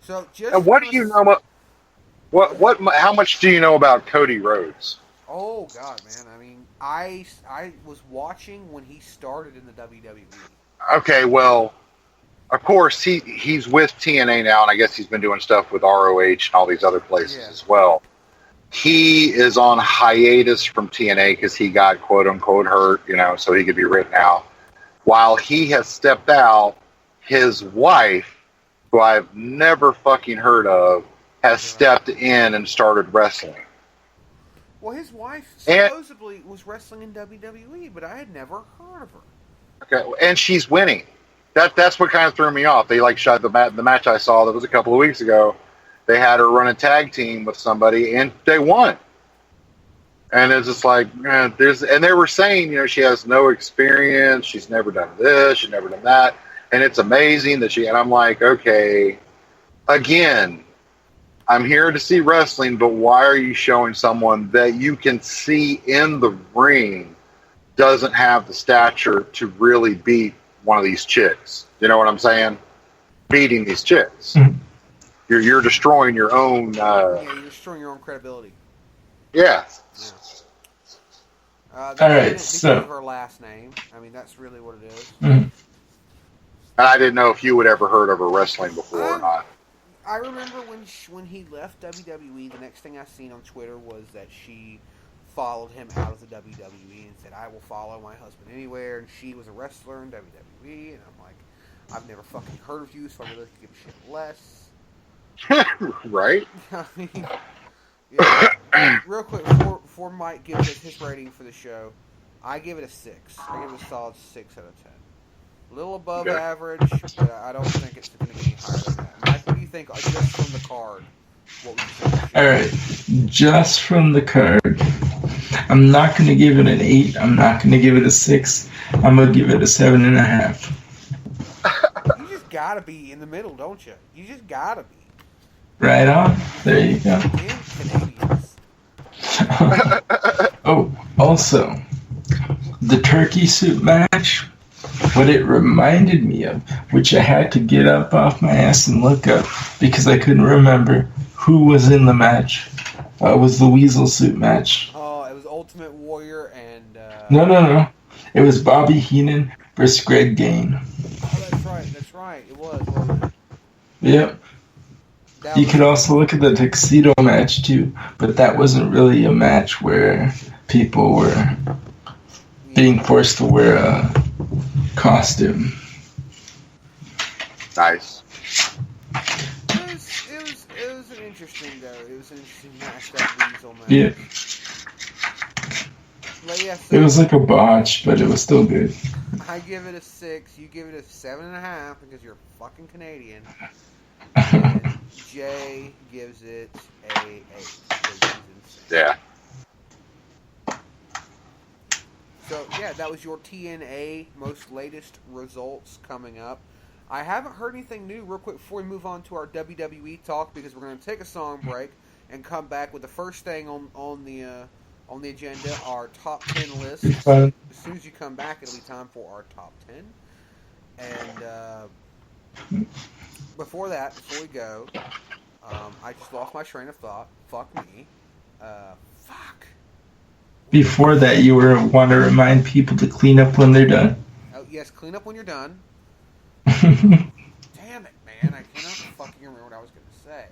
So, just what do you know about how much do you know about Cody Rhodes? Oh God, man! I was watching when he started in the WWE. Okay, well, of course he's with TNA now, and I guess he's been doing stuff with ROH and all these other places as well. He is on hiatus from TNA because he got quote unquote hurt, so he could be written out. While he has stepped out, his wife, who I've never fucking heard of, has stepped in and started wrestling. Well, his wife supposedly was wrestling in WWE, but I had never heard of her. Okay, and she's winning. That's what kind of threw me off. They shot the match I saw that was a couple of weeks ago. They had her run a tag team with somebody, and they won. And it's just like, and they were saying, she has no experience. She's never done this. She's never done that. And it's amazing that and I'm like, okay, again, I'm here to see wrestling, but why are you showing someone that you can see in the ring doesn't have the stature to really beat one of these chicks? You know what I'm saying? Beating these chicks. Mm-hmm. You're destroying your own... you're destroying your own credibility. Yeah. All right, so... of her last name. That's really what it is. Mm-hmm. And I didn't know if you had ever heard of her wrestling before or not. I remember when he left WWE, the next thing I seen on Twitter was that she followed him out of the WWE and said, "I will follow my husband anywhere." And she was a wrestler in WWE, and I'm like, "I've never fucking heard of you, so I really could give a shit less." Right? I mean, yeah. Real quick, before Mike gives us his rating for the show, I give it a 6. I give it a solid 6 out of 10. A little above average, but I don't think it's going to be any higher than that. Mike, what do you think just from the card? What would you think? Alright, just from the card, I'm not going to give it an 8. I'm not going to give it a 6. I'm going to give it a 7.5. You just got to be in the middle, don't you? You just got to be. Right on. There you go. Canadians. Oh, also, the turkey soup match, what it reminded me of, which I had to get up off my ass and look up because I couldn't remember who was in the match. It was the Weasel Suit match. Oh, it was Ultimate Warrior and... No. It was Bobby Heenan versus Greg Gane. Oh, that's right. It was, wasn't it? Yep. You could also look at the tuxedo match too, but that wasn't really a match where people were being forced to wear a costume. Nice. It was an interesting though. It was an interesting match, that Weasel match. Yeah. But yeah, so It was like a botch, but it was still good. I give it a 6. You give it a 7.5 because you're fucking Canadian. And Jay gives it a 8. Yeah. So yeah, that was your TNA most latest results coming up. I haven't heard anything new. Real quick before we move on to our WWE talk, because we're going to take a song break and come back with the first thing on the agenda, our top 10 list. As soon as you come back, it'll be time for our top 10. And before we go, I just lost my train of thought. Fuck me. Fuck. Before that, you want to remind people to clean up when they're done. Oh, yes, clean up when you're done. Damn it, man. I cannot fucking remember what I was going to say. I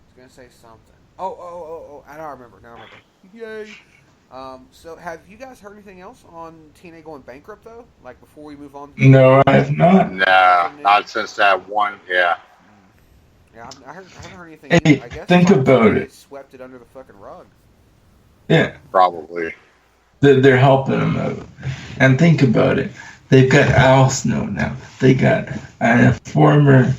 was going to say something. Oh, I don't remember. Now I remember. Yay. So have you guys heard anything else on TNA going bankrupt, though? Like, before we move on? No, I have not. No, not since that one, yeah. Yeah, I haven't heard anything. Hey, I guess think about it. Swept it under the fucking rug. Yeah. Probably. They're helping them out. And think about it. They've got Al Snow now. They got a former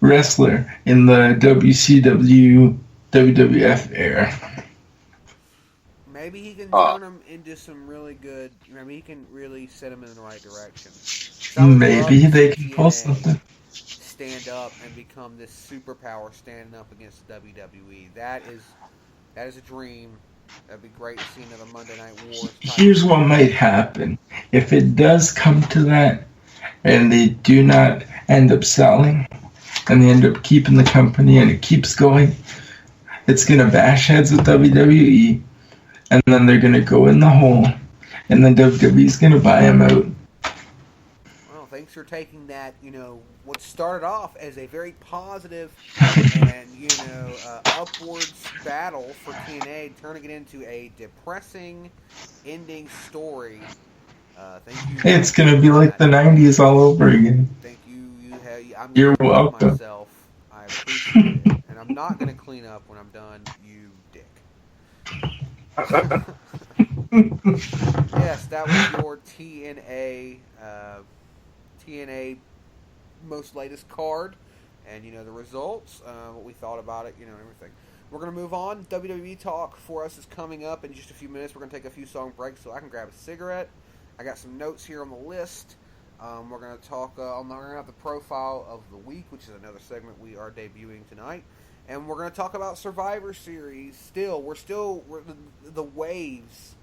wrestler in the WCW, WWF era. Maybe he can turn them into some really good... Maybe he can really set them in the right direction. Maybe they can pull something. Stand up and become this superpower standing up against the WWE. That is a dream. That'd be great to see another Monday Night Wars. Here's what might happen. If it does come to that, and they do not end up selling, and they end up keeping the company and it keeps going, it's going to bash heads with WWE, and then they're going to go in the hole, and then WWE's going to buy them out. Well, thanks for taking that, what started off as a very positive and, upwards battle for TNA, turning it into a depressing ending story. Thank you. It's going to be like the 90s all over again. Thank you. I'm You're welcome. Myself. I appreciate it. And I'm not going to clean up when I'm done, you dick. Yes, that was your TNA most latest card, and the results, what we thought about it, and everything. We're going to move on. WWE talk for us is coming up in just a few minutes. We're going to take a few song breaks so I can grab a cigarette. I got some notes here on the list. We're going to talk, I'm going to have the profile of the week, which is another segment we are debuting tonight. And we're going to talk about Survivor Series. The waves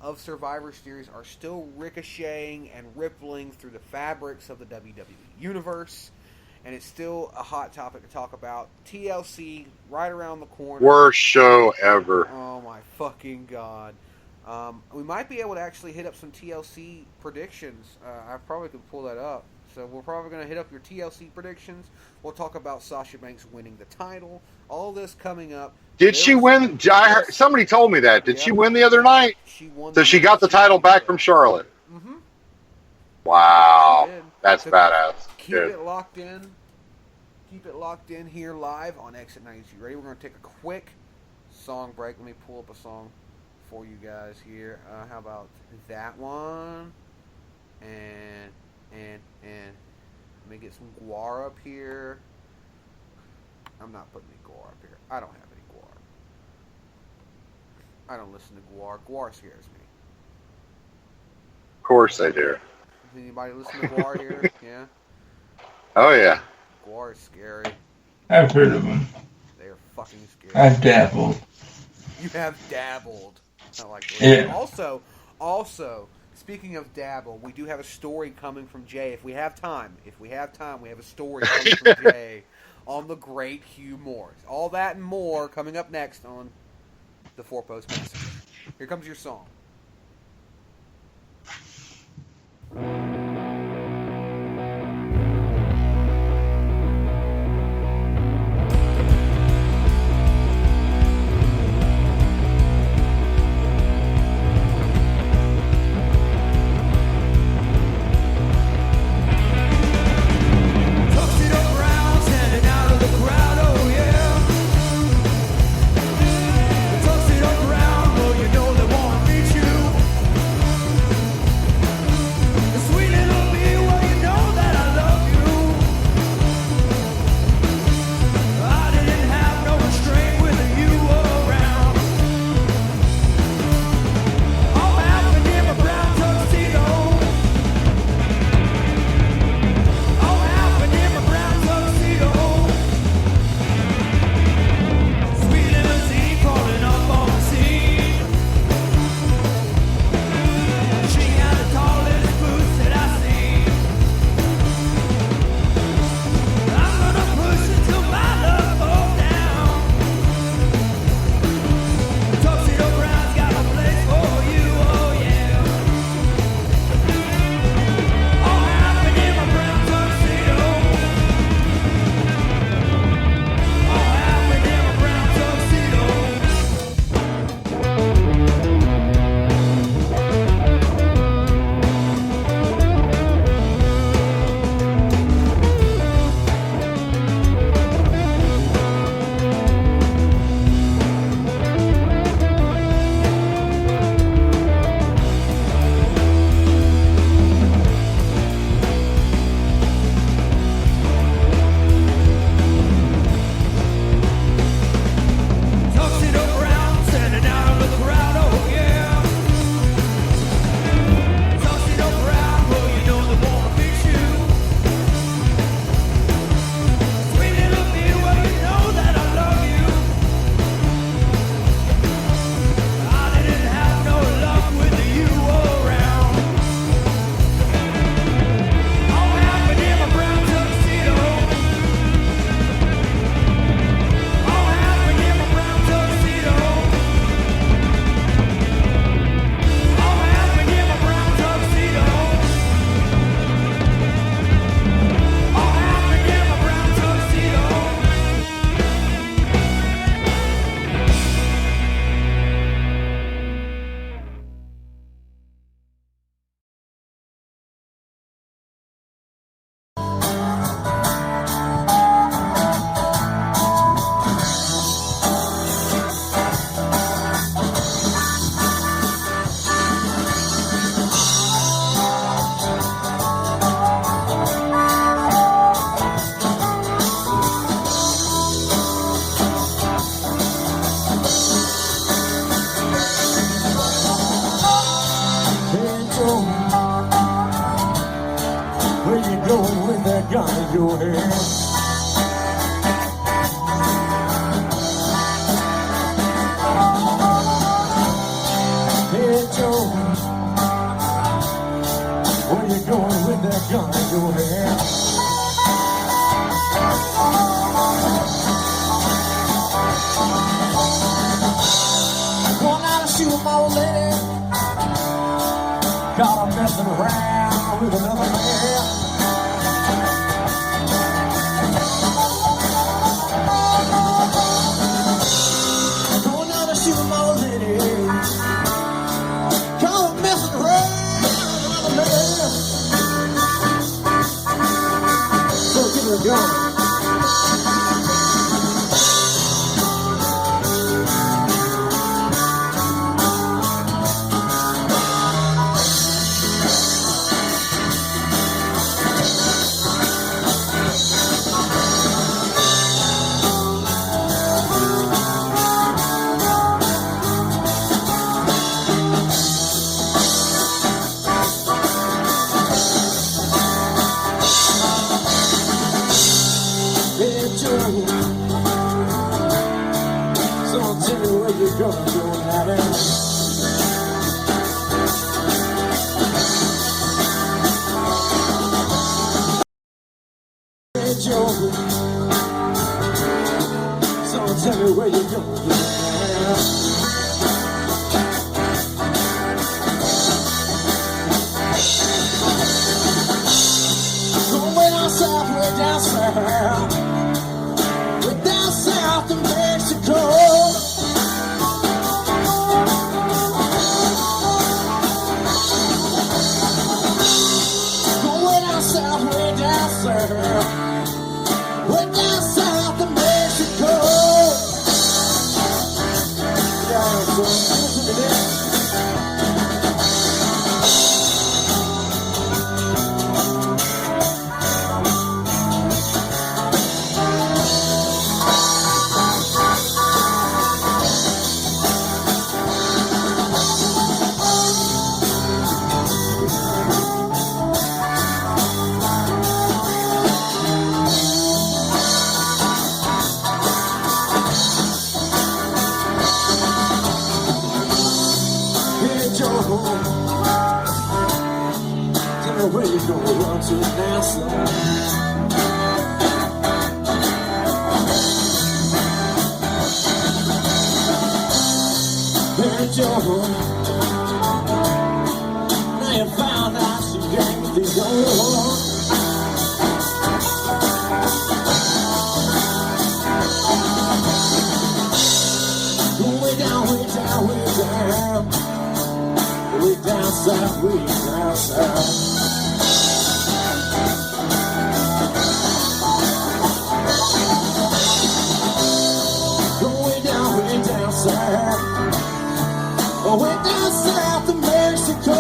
of Survivor Series are still ricocheting and rippling through the fabrics of the WWE universe. And it's still a hot topic to talk about. TLC, right around the corner. Worst show ever. Oh my fucking god. We might be able to actually hit up some TLC predictions. I probably could pull that up. So we're probably going to hit up your TLC predictions. We'll talk about Sasha Banks winning the title. All this coming up. Did she win? Somebody told me that. Did she win the other night? She won. So she got the title back from Charlotte. Mm-hmm. Wow. That's badass. Keep it locked in. Keep it locked in here live on Exit 92. Ready? We're going to take a quick song break. Let me pull up a song for you guys here. How about that one? And let me get some guar up here. I'm not putting any guar up here. I don't have any guar. I don't listen to guar. Guar scares me. Of course they do. Does anybody listen to guar here? Yeah? Oh, yeah. Guar is scary. I've heard of them. They are fucking scary. I've dabbled. You have dabbled. I like the way. Yeah. Also, speaking of dabble, we do have a story coming from Jay. If we have time, we have a story coming from Jay on the great Hugh Morris. All that and more coming up next on the Four Post Massacre. Here comes your song. your hand. Hey Joe, where you going with that gun in your hand? Going out to shoot my old lady, got her messing around with another man. where you're gonna go now. Hey Joe, so tell me where you're gonna go now. Way down south, way down south of Mexico. Way down south, way down south, way down south of Mexico. Yeah, so listen to this. Tell me where you gonna run to now, son. Hey Joe, now you found out she got the gold. Way down, way down, way down. Way down south, way down south. Way down south. Way down south of Mexico.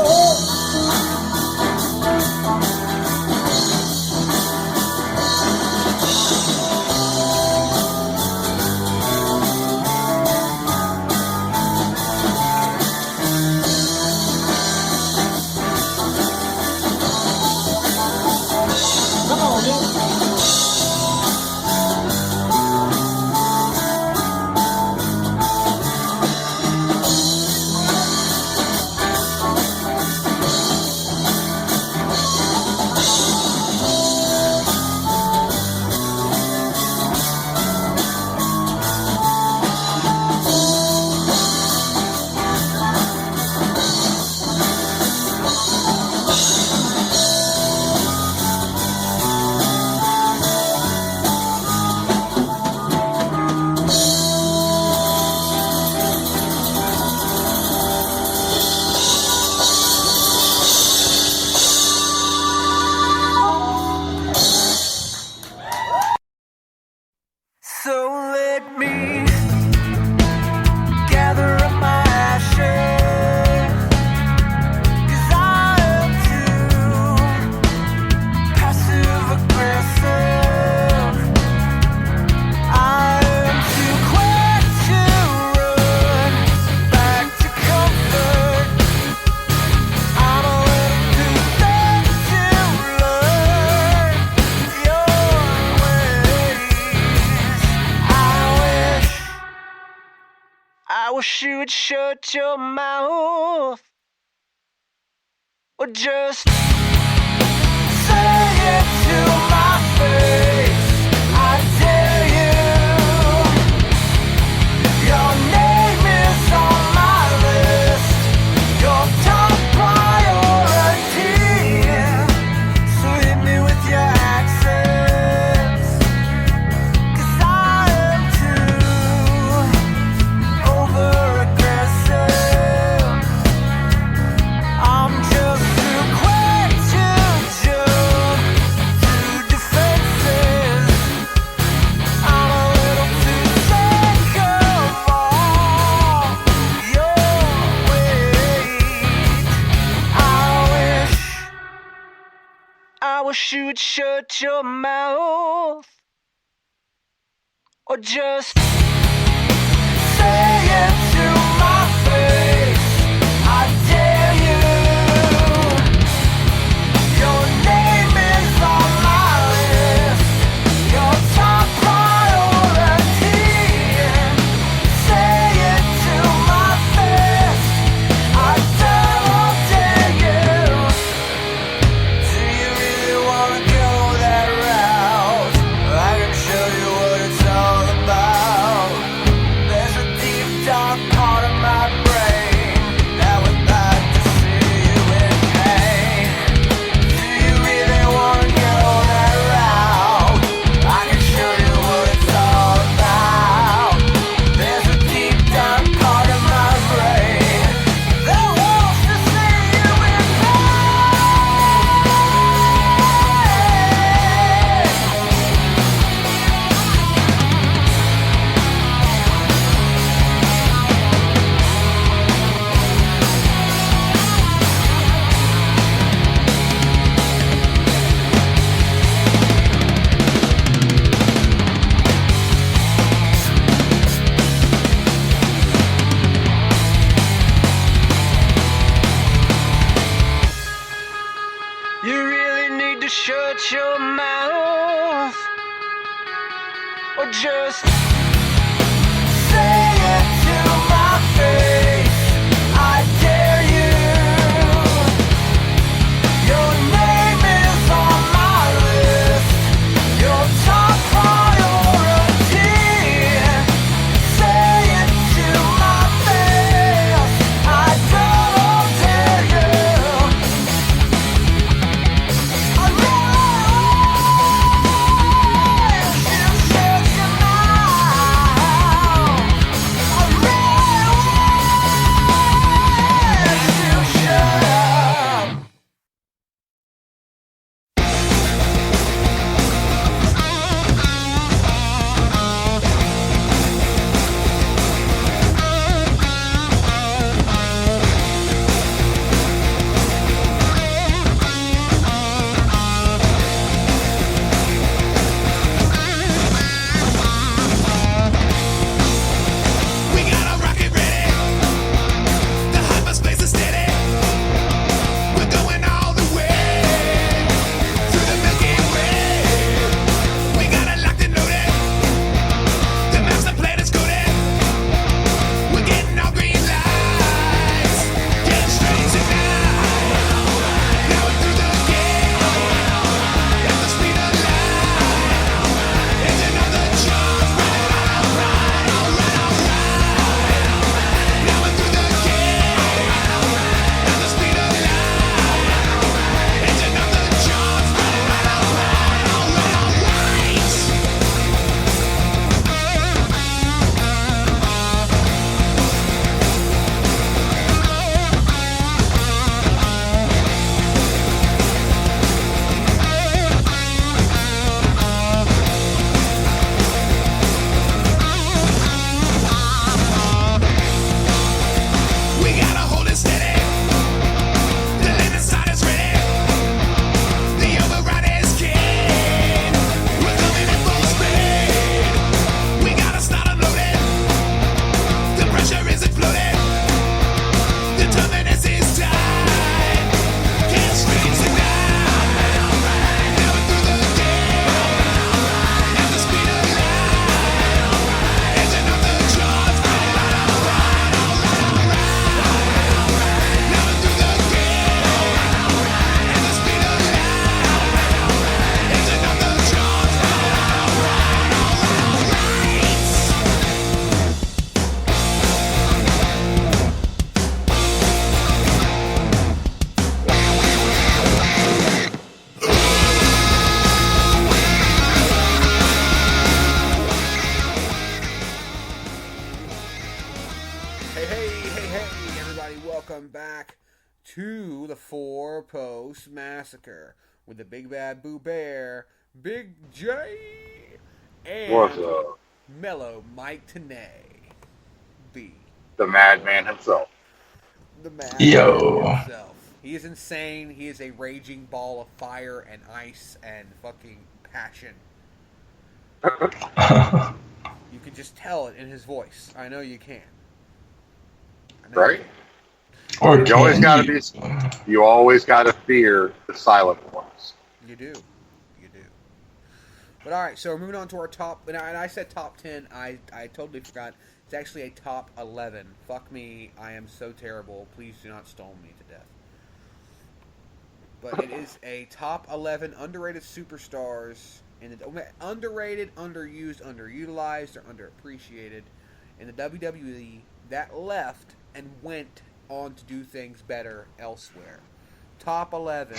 I wish you would shut your mouth or just say it to my face. I dare you. Your name is on my list. Your top priority. So hit me with your accents, 'cause I am too over-aggressive. I'm just too quick to jump to defenses. I'm a little too sick of all your weight. I wish you would shut your mouth or just say it to my face. I dare you. Your name is on my list. Your top priority. Say it to shut your mouth, or just say it to my face. I dare you. Your name is on my list. Your top priority. Say it to my face. I don't dare you. I really should shut your mouth. I really should shut up. We got a rocket ready. The hyperspace is steady. We're going all the way through the Milky Way. We got it locked and loaded. The master plan is coded. We're getting all green lights. Getting straight tonight. Now we're through the gate. At the speed of light. Engine on the charts. Right, alright. Now we're through the gate. At the speed of light. Engine on the charts. Right, alright. We gotta hold it steady. The landing side is ready. The override is keen. We're coming in full speed. We gotta start unloading. The pressure is exploding. The turbulence is tight. Can't straight tonight. Now we're through the gate. At the speed of light. Engine on the charts. Now we're through the gate. At the speed of light. Engine on the charts. Hey, everybody, welcome back to the Four Post Massacre with the Big Bad Boo Bear, Big J, and What's up? Mellow Mike Tenay, B, The madman himself. the man Yo. himself. He is insane. He is a raging ball of fire and ice and fucking passion. You can just tell it in his voice. I know you can. I know you Right? can. Or You always can gotta you? You always gotta fear the silent ones. You do. You do. But all right, so we're moving on to our top. And I said top 10. I totally forgot. It's actually a top 11. Fuck me. I am so terrible. Please do not stone me to death. But it is a top 11 underrated superstars. Underrated, underused, underutilized, or underappreciated in the WWE that left and went on to do things better elsewhere. Top 11.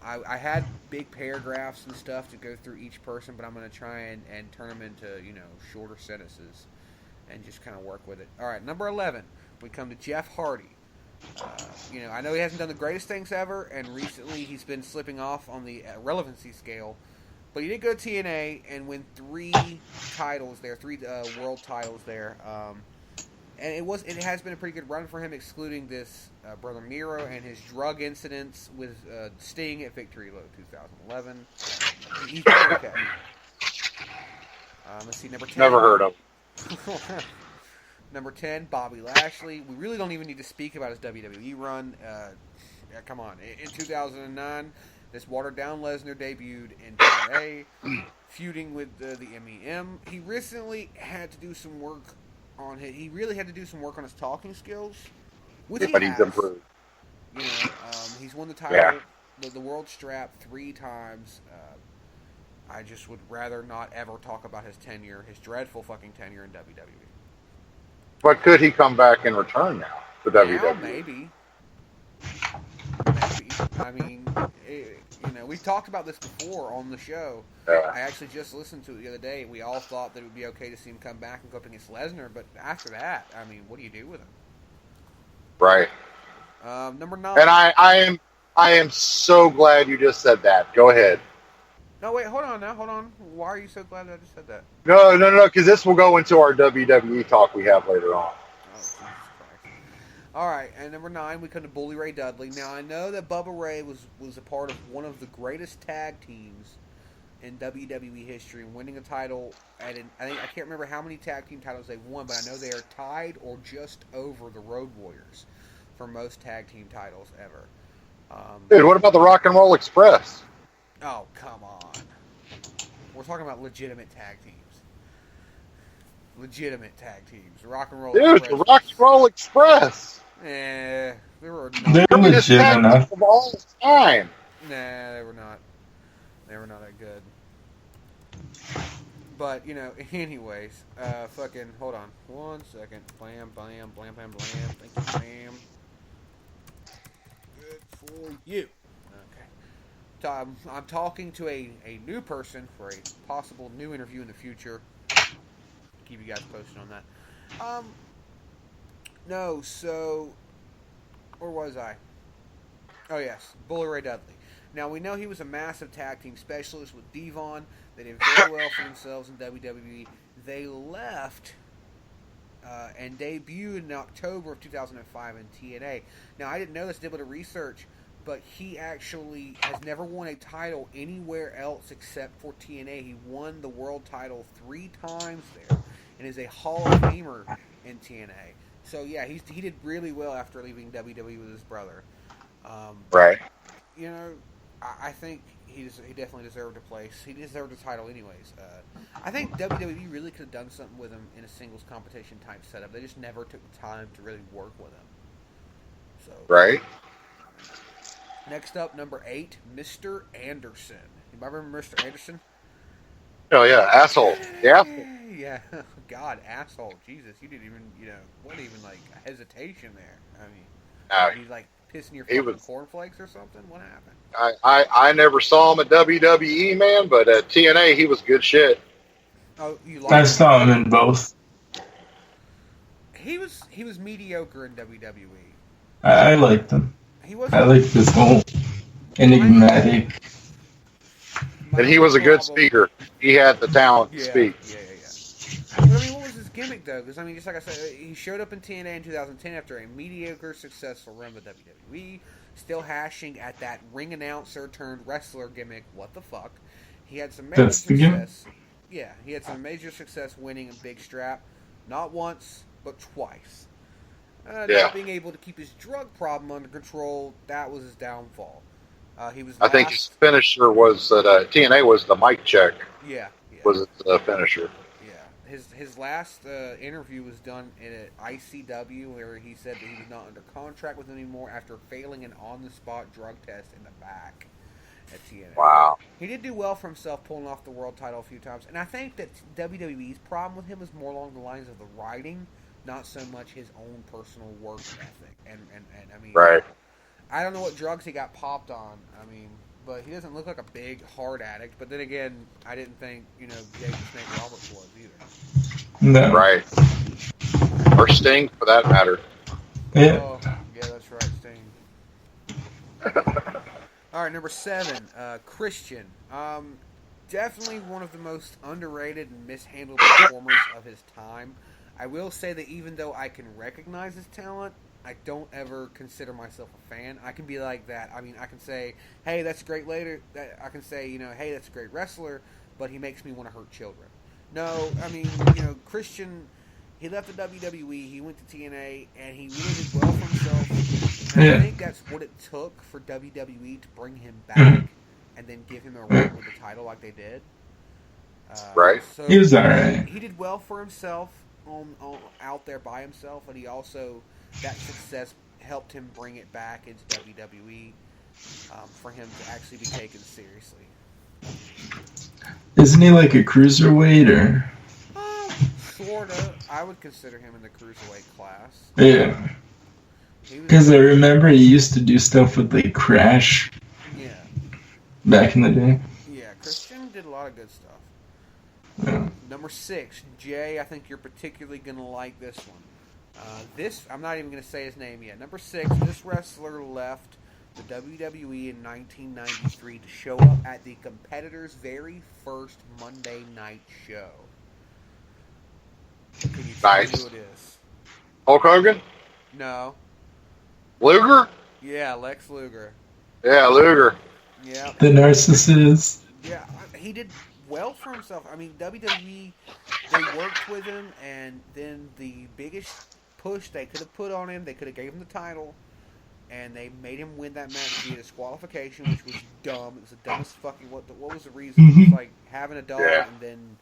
I had big paragraphs and stuff to go through each person, but I'm going to try and turn them into, shorter sentences and just kind of work with it. All right, number 11, we come to Jeff Hardy. I know he hasn't done the greatest things ever, and recently he's been slipping off on the relevancy scale. But he did go to TNA and win 3 titles there, 3 world titles there. And it has been a pretty good run for him, excluding this Brother Miro and his drug incidents with Sting at Victory Road 2011. He's doing okay. Let's see, number 10. Never heard of him. Number 10, Bobby Lashley. We really don't even need to speak about his WWE run. Come on. In 2009, This watered-down Lesnar debuted in TNA, feuding with the MEM. He recently had to do some work on his. He really had to do some work on his talking skills. Which But he's improved. You know, he's won the title, the world strap 3 times. I just would rather not ever talk about his tenure, his dreadful fucking tenure in WWE. But could he come back in return now to WWE? Maybe. I mean, you know, we've talked about this before on the show. Yeah. I actually just listened to it the other day. We all thought that it would be okay to see him come back and go up against Lesnar, but after that, I mean, what do you do with him? Right. Number 9. And I am so glad you just said that. Go ahead. No, wait, hold on. Why are you so glad that I just said that? No, because this will go into our WWE talk we have later on. Oh, Jesus Christ. All right, and number 9, we come to Bully Ray Dudley. Now, I know that Bubba Ray was a part of one of the greatest tag teams in WWE history, winning a title I can't remember how many tag team titles they won, but I know they are tied or just over the Road Warriors for most tag team titles ever. Dude, what about the Rock and Roll Express? Oh, come on. We're talking about legitimate tag teams. Rock and Roll Dude, Express. the Rock and Roll Express. They were They're not. legit enough. Of all time. Nah, they were not. They were not that good. But, you know, anyways, fucking, hold on. 1 second. Blam, blam, blam, blam, blam. Thank you, blam. Good for you. Okay. I'm talking to a new person for a possible new interview in the future. Keep you guys posted on that. No, so, where was I? Oh, yes, Bully Ray Dudley. Now, we know he was a massive tag team specialist with Devon. They did very well for themselves in WWE. They left and debuted in October of 2005 in TNA. Now, I didn't know this, did a bit of research, but he actually has never won a title anywhere else except for TNA. He won the world title 3 times there and is a Hall of Famer in TNA. So, yeah, he did really well after leaving WWE with his brother. Right. You know, I think he definitely deserved a place. He deserved a title anyways. I think WWE really could have done something with him in a singles competition type setup. They just never took the time to really work with him. So Right. Next up, number 8, Mr. Anderson. You remember Mr. Anderson? Oh, yeah, asshole. Yeah. Yeah. God, asshole. Jesus, you didn't even, wasn't even like a hesitation there. I mean, you like pissing your fucking cornflakes or something? What happened? I never saw him at WWE, man, but at TNA, he was good shit. Oh, you I like saw him in both. He was mediocre in WWE. I liked him. He was. I liked this whole enigmatic. And he was a good speaker. He had the talent to speak. Yeah. But, I mean, what was his gimmick, though? Because, I mean, just like I said, he showed up in TNA in 2010 after a mediocre, successful run with WWE, still hashing at that ring announcer turned wrestler gimmick. What the fuck? He had some major success. Yeah, he had some major success winning a big strap. Not once, but twice. Not being able to keep his drug problem under control, that was his downfall. He was. I think his finisher was that TNA was the mic check. Yeah. Was the finisher? Yeah. His last interview was done at ICW, where he said that he was not under contract with them anymore after failing an on-the-spot drug test in the back at TNA. Wow. He did do well for himself, pulling off the world title a few times, and I think that WWE's problem with him is more along the lines of the writing, not so much his own personal work ethic. And I mean, right. I don't know what drugs he got popped on. I mean, but he doesn't look like a big hard addict. But then again, I didn't think Jake the Snake Roberts was either. No. Right. Or Sting, for that matter. Yeah. Oh, yeah, that's right, Sting. All right, number 7, Christian. Definitely one of the most underrated and mishandled performers of his time. I will say that even though I can recognize his talent, I don't ever consider myself a fan. I can be like that. I mean, I can say, hey, that's a great later. I can say, hey, that's a great wrestler, but he makes me want to hurt children. No, I mean, Christian, he left the WWE, he went to TNA, and he really did well for himself. And I think that's what it took for WWE to bring him back. and then give him a run with the title like they did. Right. So He was alright. He did well for himself on out there by himself, and he also, that success helped him bring it back into WWE for him to actually be taken seriously. Isn't he like a cruiserweight or? Sorta. I would consider him in the cruiserweight class. Yeah. Because I remember he used to do stuff with like Crash. Yeah. Back in the day. Yeah, Christian did a lot of good stuff. Yeah. Number 6, Jay. I think you're particularly gonna like this one. I'm not even gonna say his name yet. Number 6. This wrestler left the WWE in 1993 to show up at the competitor's very first Monday night show. Can you tell me who it is? Hulk Hogan? No. Luger? Yeah, Lex Luger. Yeah, Luger. Yeah. The narcissist. Yeah, he did well for himself. I mean, WWE, they worked with him, and then the biggest push they could have put on him, they could have gave him the title, and they made him win that match via disqualification, which was dumb. It was the dumbest fucking... What was the reason? It was like having a dog and then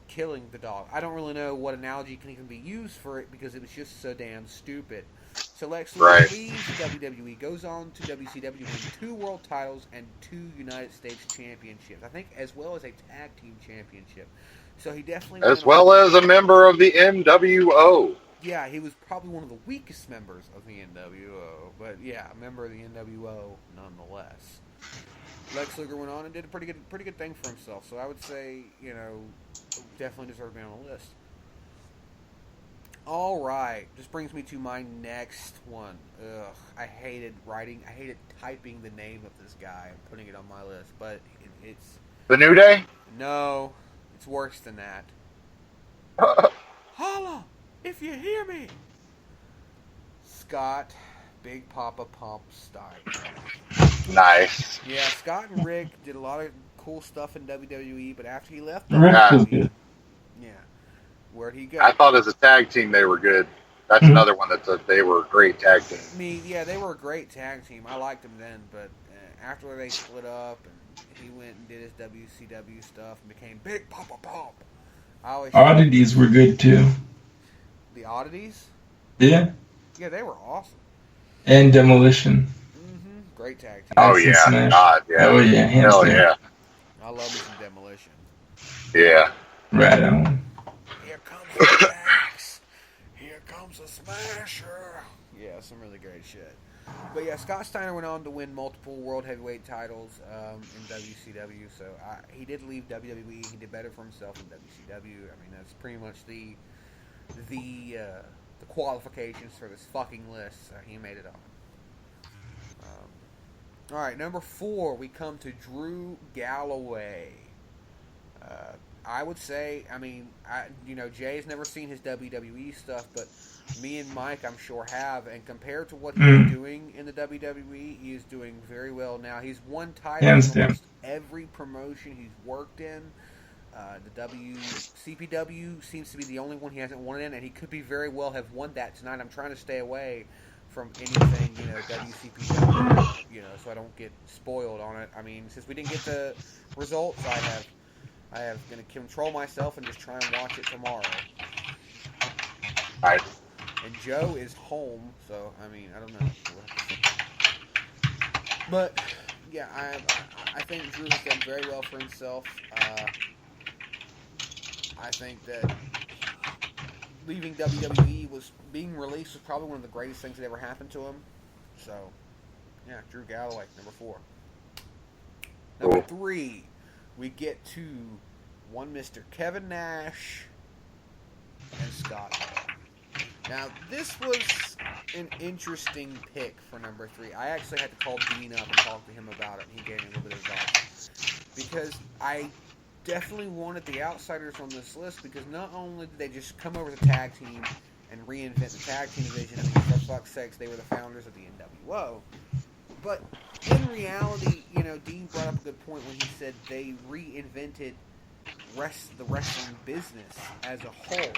killing the dog. I don't really know what analogy can even be used for it because it was just so damn stupid. So Lex Luger leaves WWE, goes on to WCW, wins 2 world titles and 2 United States championships. I think as well as a tag team championship. So he definitely... As well as a member of the NWO. Yeah, he was probably one of the weakest members of the NWO. But yeah, a member of the NWO nonetheless. Lex Luger went on and did a pretty good thing for himself. So I would say, definitely deserved to be on the list. All right, this brings me to my next one. Ugh, I hated typing the name of this guy and putting it on my list, but it's... The New Day? No, it's worse than that. Holla, if you hear me! Scott Big Papa Pump Steiner. Nice. Yeah, Scott and Rick did a lot of cool stuff in WWE, but after he left WWE, yeah, where'd he go? I thought as a tag team they were good. That's another one that they were a great tag team. Yeah, they were a great tag team. I liked them then, but after they split up and he went and did his WCW stuff and became Big Papa Pump. Oddities were good too. The Oddities? Yeah. Yeah, they were awesome. And Demolition. Mm-hmm. Great tag team. Oh yeah, God, yeah. Oh yeah, hands Hell down. yeah. I love me some Demolition. Yeah. Right on. Here comes the axe. Here comes the smasher. Yeah, some really great shit. But yeah, Scott Steiner went on to win multiple world heavyweight titles in WCW. So he did leave WWE. He did better for himself in WCW. I mean, that's pretty much the qualifications for this fucking list. So he made it on. All right, number 4, we come to Drew Galloway. I would say, I mean, Jay's never seen his WWE stuff, but me and Mike, I'm sure, have. And compared to what he was doing in the WWE, he is doing very well now. He's won titles in almost every promotion he's worked in. The CPW seems to be the only one he hasn't won in, and he could be very well have won that tonight. I'm trying to stay away from anything, WCPW, so I don't get spoiled on it. I mean, since we didn't get the results, I have going to control myself and just try and watch it tomorrow. Nice. And Joe is home, so I mean, I don't know. But yeah, I think Drew has done very well for himself. I think that leaving WWE being released was probably one of the greatest things that ever happened to him. So, yeah, Drew Galloway, number 4. Number 3, we get to one Mr. Kevin Nash and Scott Hall. Now, this was an interesting pick for number 3. I actually had to call Dean up and talk to him about it, and he gave me a little bit of advice. Because I definitely wanted the outsiders on this list, because not only did they just come over the tag team and reinvent the tag team division, I mean, for fuck's sakes, they were the founders of the NWO. But in reality, Dean brought up a good point when he said they reinvented the wrestling business as a whole.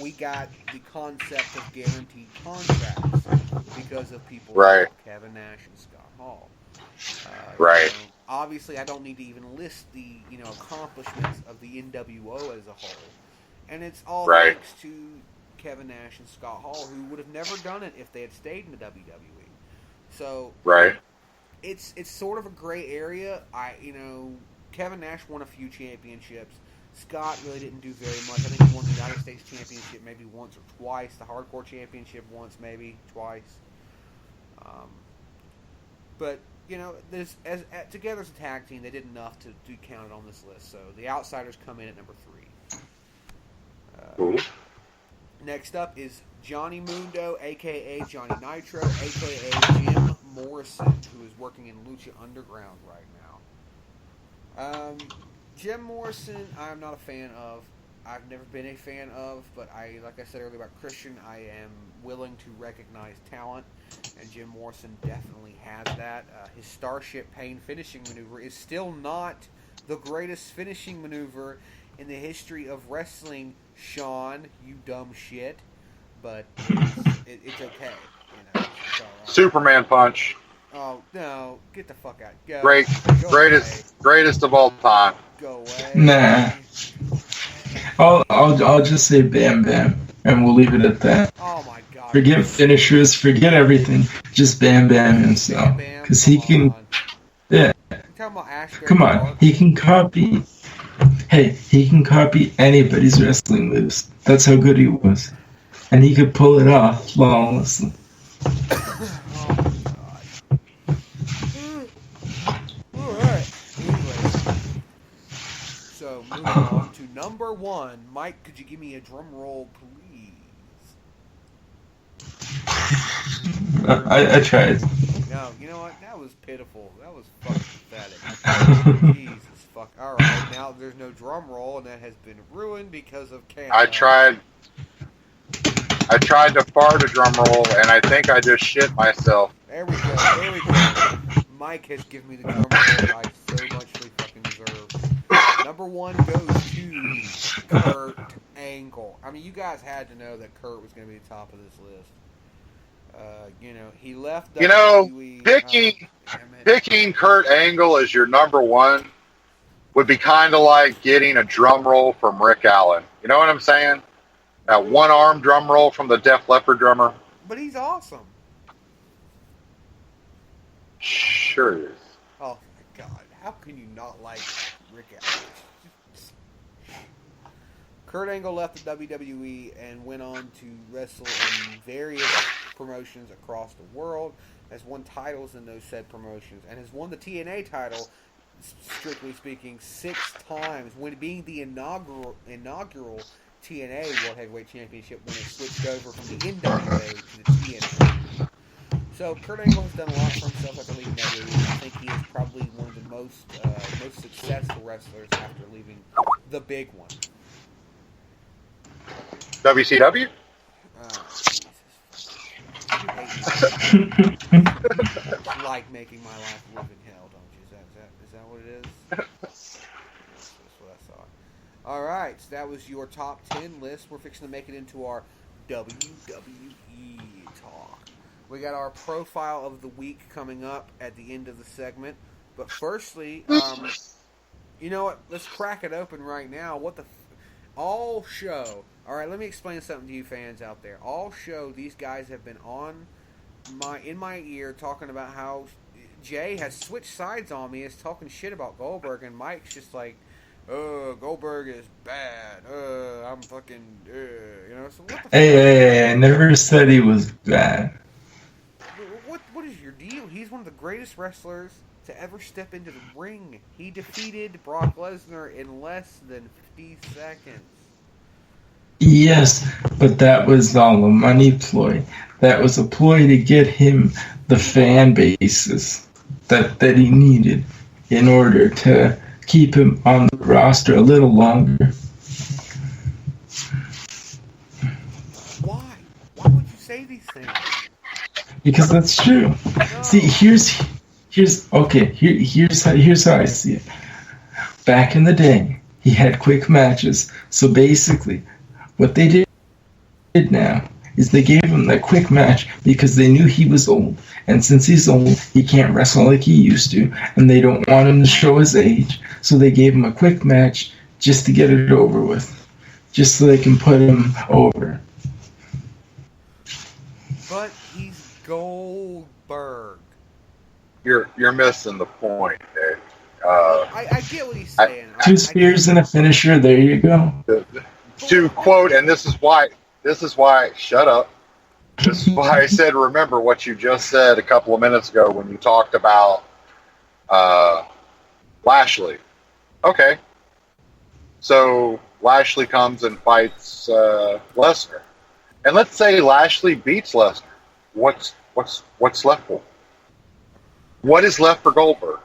We got the concept of guaranteed contracts because of people like Kevin Nash and Scott Hall. Right. You know, obviously, I don't need to even list the accomplishments of the NWO as a whole, and it's all Right. thanks to Kevin Nash and Scott Hall, who would have never done it if they had stayed in the WWE. So Right. it's sort of a gray area. Kevin Nash won a few championships. Scott really didn't do very much. I think he won the United States Championship maybe once or twice. The Hardcore Championship once, maybe twice. But together as a tag team, they did enough to be counted on this list. So the Outsiders come in at number 3. Cool. Next up is Johnny Mundo, a.k.a. Johnny Nitro, a.k.a. Jim Morrison, who is working in Lucha Underground right now. Jim Morrison, I'm not a fan of. I've never been a fan of, but like I said earlier about Christian, I am willing to recognize talent, and Jim Morrison definitely has that. His Starship Pain finishing maneuver is still not the greatest finishing maneuver in the history of wrestling, Sean, you dumb shit, but it's okay. It's all right. Superman punch. Oh no! Get the fuck out! Go. Greatest of all time. Go away. Nah. I'll just say Bam Bam, and we'll leave it at that. Oh my god! Forget finishers, forget everything. Just Bam Bam himself, because he can. Yeah. Come on, he can copy. Hey, he can copy anybody's wrestling moves. That's how good he was, and he could pull it off flawlessly. So, moving on to number 1. Mike, could you give me a drum roll, please? I tried. No, you know what? That was pitiful. That was fucking pathetic. Jesus fuck. Alright, now there's no drum roll, and that has been ruined because of Canada. I tried to fart a drum roll, and I think I just shit myself. There we go. Mike has given me the drum roll that I so muchly fucking deserve. Number 1 goes to Kurt Angle. I mean, you guys had to know that Kurt was going to be the top of this list. He left WWE. Picking Kurt Angle as your number 1 would be kind of like getting a drum roll from Rick Allen. You know what I'm saying? That one-arm drum roll from the Def Leppard drummer. But he's awesome. Sure is. Oh my god. How can you not like Rick Allen? Kurt Angle left the WWE and went on to wrestle in various promotions across the world, has won titles in those said promotions, and has won the TNA title, strictly speaking, 6 times, when being the inaugural TNA World Heavyweight Championship when it switched over from the NWA to the TNA. So Kurt Angle has done a lot for himself after leaving WWE. I think he is probably one of the most successful wrestlers after leaving the big one. WCW? You like making my life live in hell, don't you? Is that what it is? That's what I thought. Alright, so that was your top 10 list. We're fixing to make it into our WWE talk. We got our profile of the week coming up at the end of the segment. But firstly, you know what? Let's crack it open right now. What the... all show... Alright, let me explain something to you fans out there. All show, these guys have been in my ear talking about how Jay has switched sides on me, is talking shit about Goldberg, and Mike's just like, Goldberg is bad. I'm fucking, you know. So what the fuck? Hey, I never said he was bad. What is your deal? He's one of the greatest wrestlers to ever step into the ring. He defeated Brock Lesnar in less than 50 seconds. Yes, but that was all a money ploy. That was a ploy to get him the fan bases that he needed in order to keep him on the roster a little longer. Why? Why would you say these things? Because that's true. No. See, here's how I see it. Back in the day, he had quick matches. So basically, what they did now is they gave him that quick match because they knew he was old. And since he's old, he can't wrestle like he used to, and they don't want him to show his age. So they gave him a quick match just to get it over with, just so they can put him over. But he's Goldberg. You're missing the point, Dave. I get what he's saying. Two spears and a finisher. There you go. To quote, and this is why. Shut up. This is why I said, remember what you just said a couple of minutes ago when you talked about Lashley. Okay. So Lashley comes and fights Lesnar. And let's say Lashley beats Lesnar. What's left for him? What is left for Goldberg?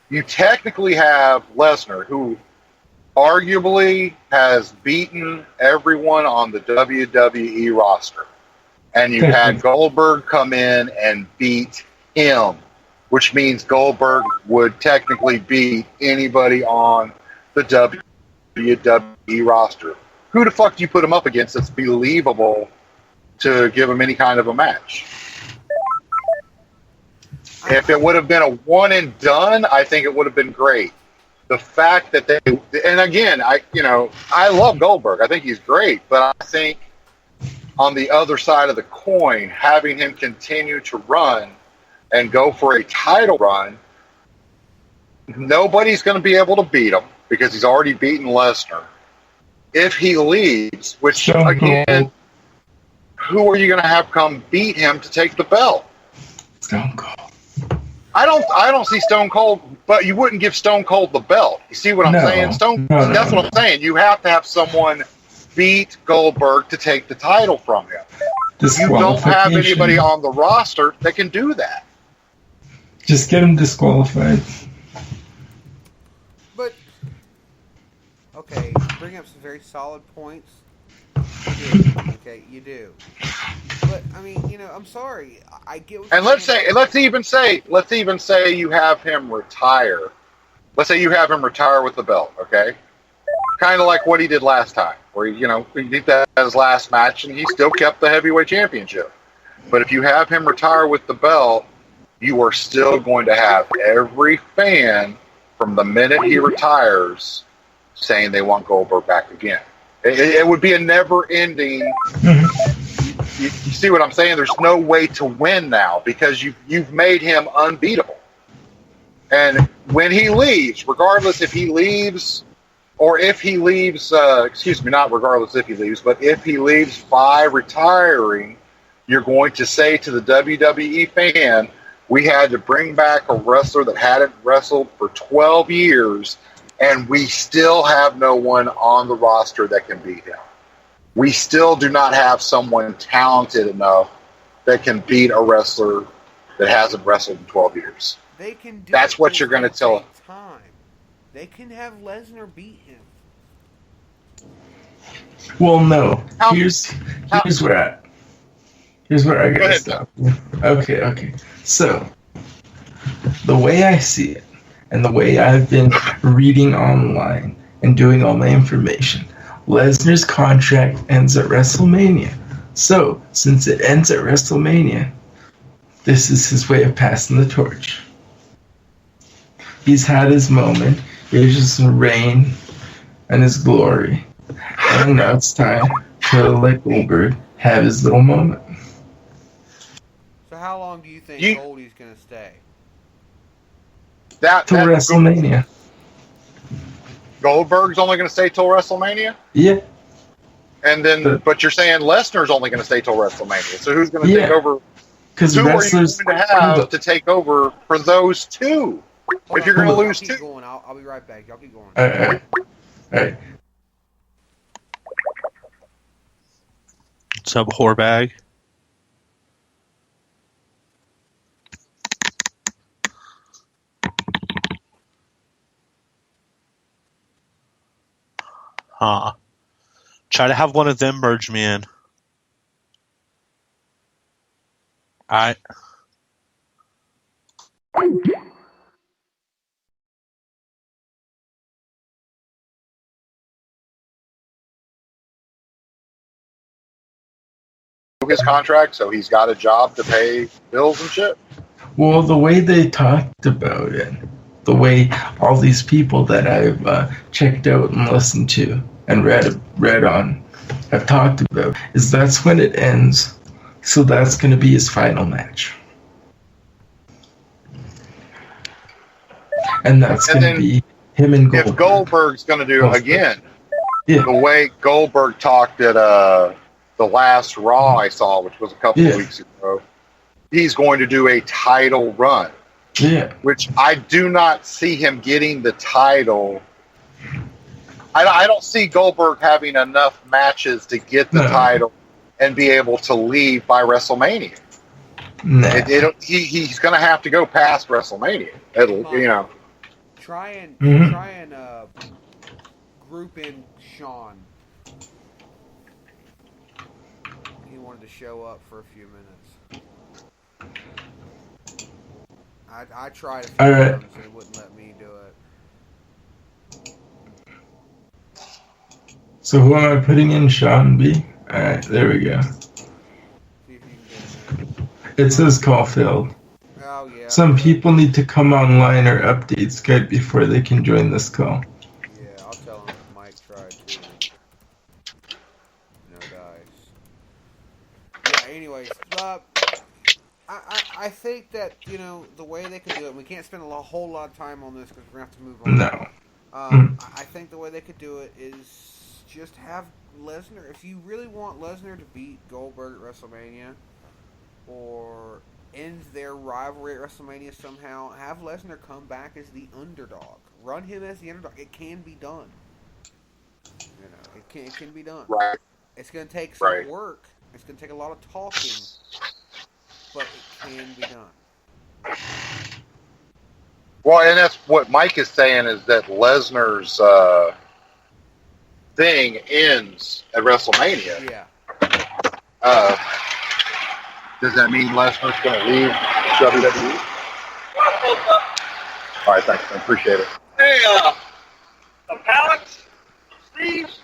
You technically have Lesnar, who arguably has beaten everyone on the WWE roster. And you had Goldberg come in and beat him, which means Goldberg would technically beat anybody on the WWE roster. Who the fuck do you put him up against that's believable to give him any kind of a match? If it would have been a one and done, I think it would have been great. The fact that they, and again, I love Goldberg. I think he's great, but I think on the other side of the coin, having him continue to run and go for a title run, nobody's going to be able to beat him because he's already beaten Lesnar. If he leaves, which again, who are you going to have come beat him to take the belt? Stone Cold. I don't see Stone Cold, but you wouldn't give Stone Cold the belt. You see what I'm saying? That's what I'm saying. You have to have someone beat Goldberg to take the title from him. You don't have anybody on the roster that can do that. Just get him disqualified. But okay, you bring up some very solid points. You do. Okay, you do. But I mean, I'm sorry. I get what. And let's even say you have him retire. Let's say you have him retire with the belt. Okay, kind of like what he did last time, where he did that as his last match, and he still kept the heavyweight championship. But if you have him retire with the belt, you are still going to have every fan from the minute he retires saying they want Goldberg back again. It would be a never-ending. You see what I'm saying? There's no way to win now because you've made him unbeatable. And when he leaves, regardless if he leaves or if he leaves, not regardless if he leaves, but if he leaves by retiring, you're going to say to the WWE fan, we had to bring back a wrestler that hadn't wrestled for 12 years, and we still have no one on the roster that can beat him. We still do not have someone talented enough that can beat a wrestler that hasn't wrestled in 12 years. They can do That's what you're going to tell them. They can have Lesnar beat him. Well, no. Here's where I gotta stop. Okay. So, the way I see it, and the way I've been reading online and doing all my information, Lesnar's contract ends at WrestleMania. So, since it ends at WrestleMania, this is his way of passing the torch. He's had his moment. He's just reign and his glory. And now it's time to let Goldberg have his little moment. So how long do you think Goldie's going to stay? Till WrestleMania. Goldberg's only going to stay till WrestleMania? Yeah. And then, but you're saying Lesnar's only going to stay till WrestleMania. So who's going to take over? Because wrestlers are you going to have to take over for those two? If you're going to lose two. I'll be right back. Y'all keep going. All right. What's up, whorebag? Try to have one of them merge me in. Alright. his contract, so he's got a job to pay bills and shit. Well, the way they talked about it, the way all these people that I've checked out and listened to and read on have talked about, is that's when it ends. So that's going to be his final match. And that's going to be him and Goldberg. If Goldberg's going to do it again, yeah. The way Goldberg talked at the last Raw I saw, which was a couple of weeks ago, he's going to do a title run. Yeah. Which I do not see him getting the title. I don't see Goldberg having enough matches to get the title and be able to leave by WrestleMania. Nah. He's going to have to go past WrestleMania. Try and group in Sean. He wanted to show up for a few minutes. I tried a few times and it wouldn't let me do it. So who am I putting in? Sean B? Alright, there we go. See if you can get it. It says call failed. Oh, yeah. Some people need to come online or update Skype before they can join this call. Yeah, I'll tell him if Mike tried too. No dice. Yeah, anyways, I think that, the way they could do it, and we can't spend a whole lot of time on this because we're going to have to move on. No. I think the way they could do it is just have Lesnar, if you really want Lesnar to beat Goldberg at WrestleMania, or end their rivalry at WrestleMania somehow, have Lesnar come back as the underdog. Run him as the underdog. It can be done. It can be done. Right. It's going to take some work. It's going to take a lot of talking, but it can be done. Well, and that's what Mike is saying, is that Lesnar's thing ends at WrestleMania. Yeah. Does that mean Lesnar's going to leave WWE? All right, thanks. I appreciate it. Hey, the pallets, sleeves,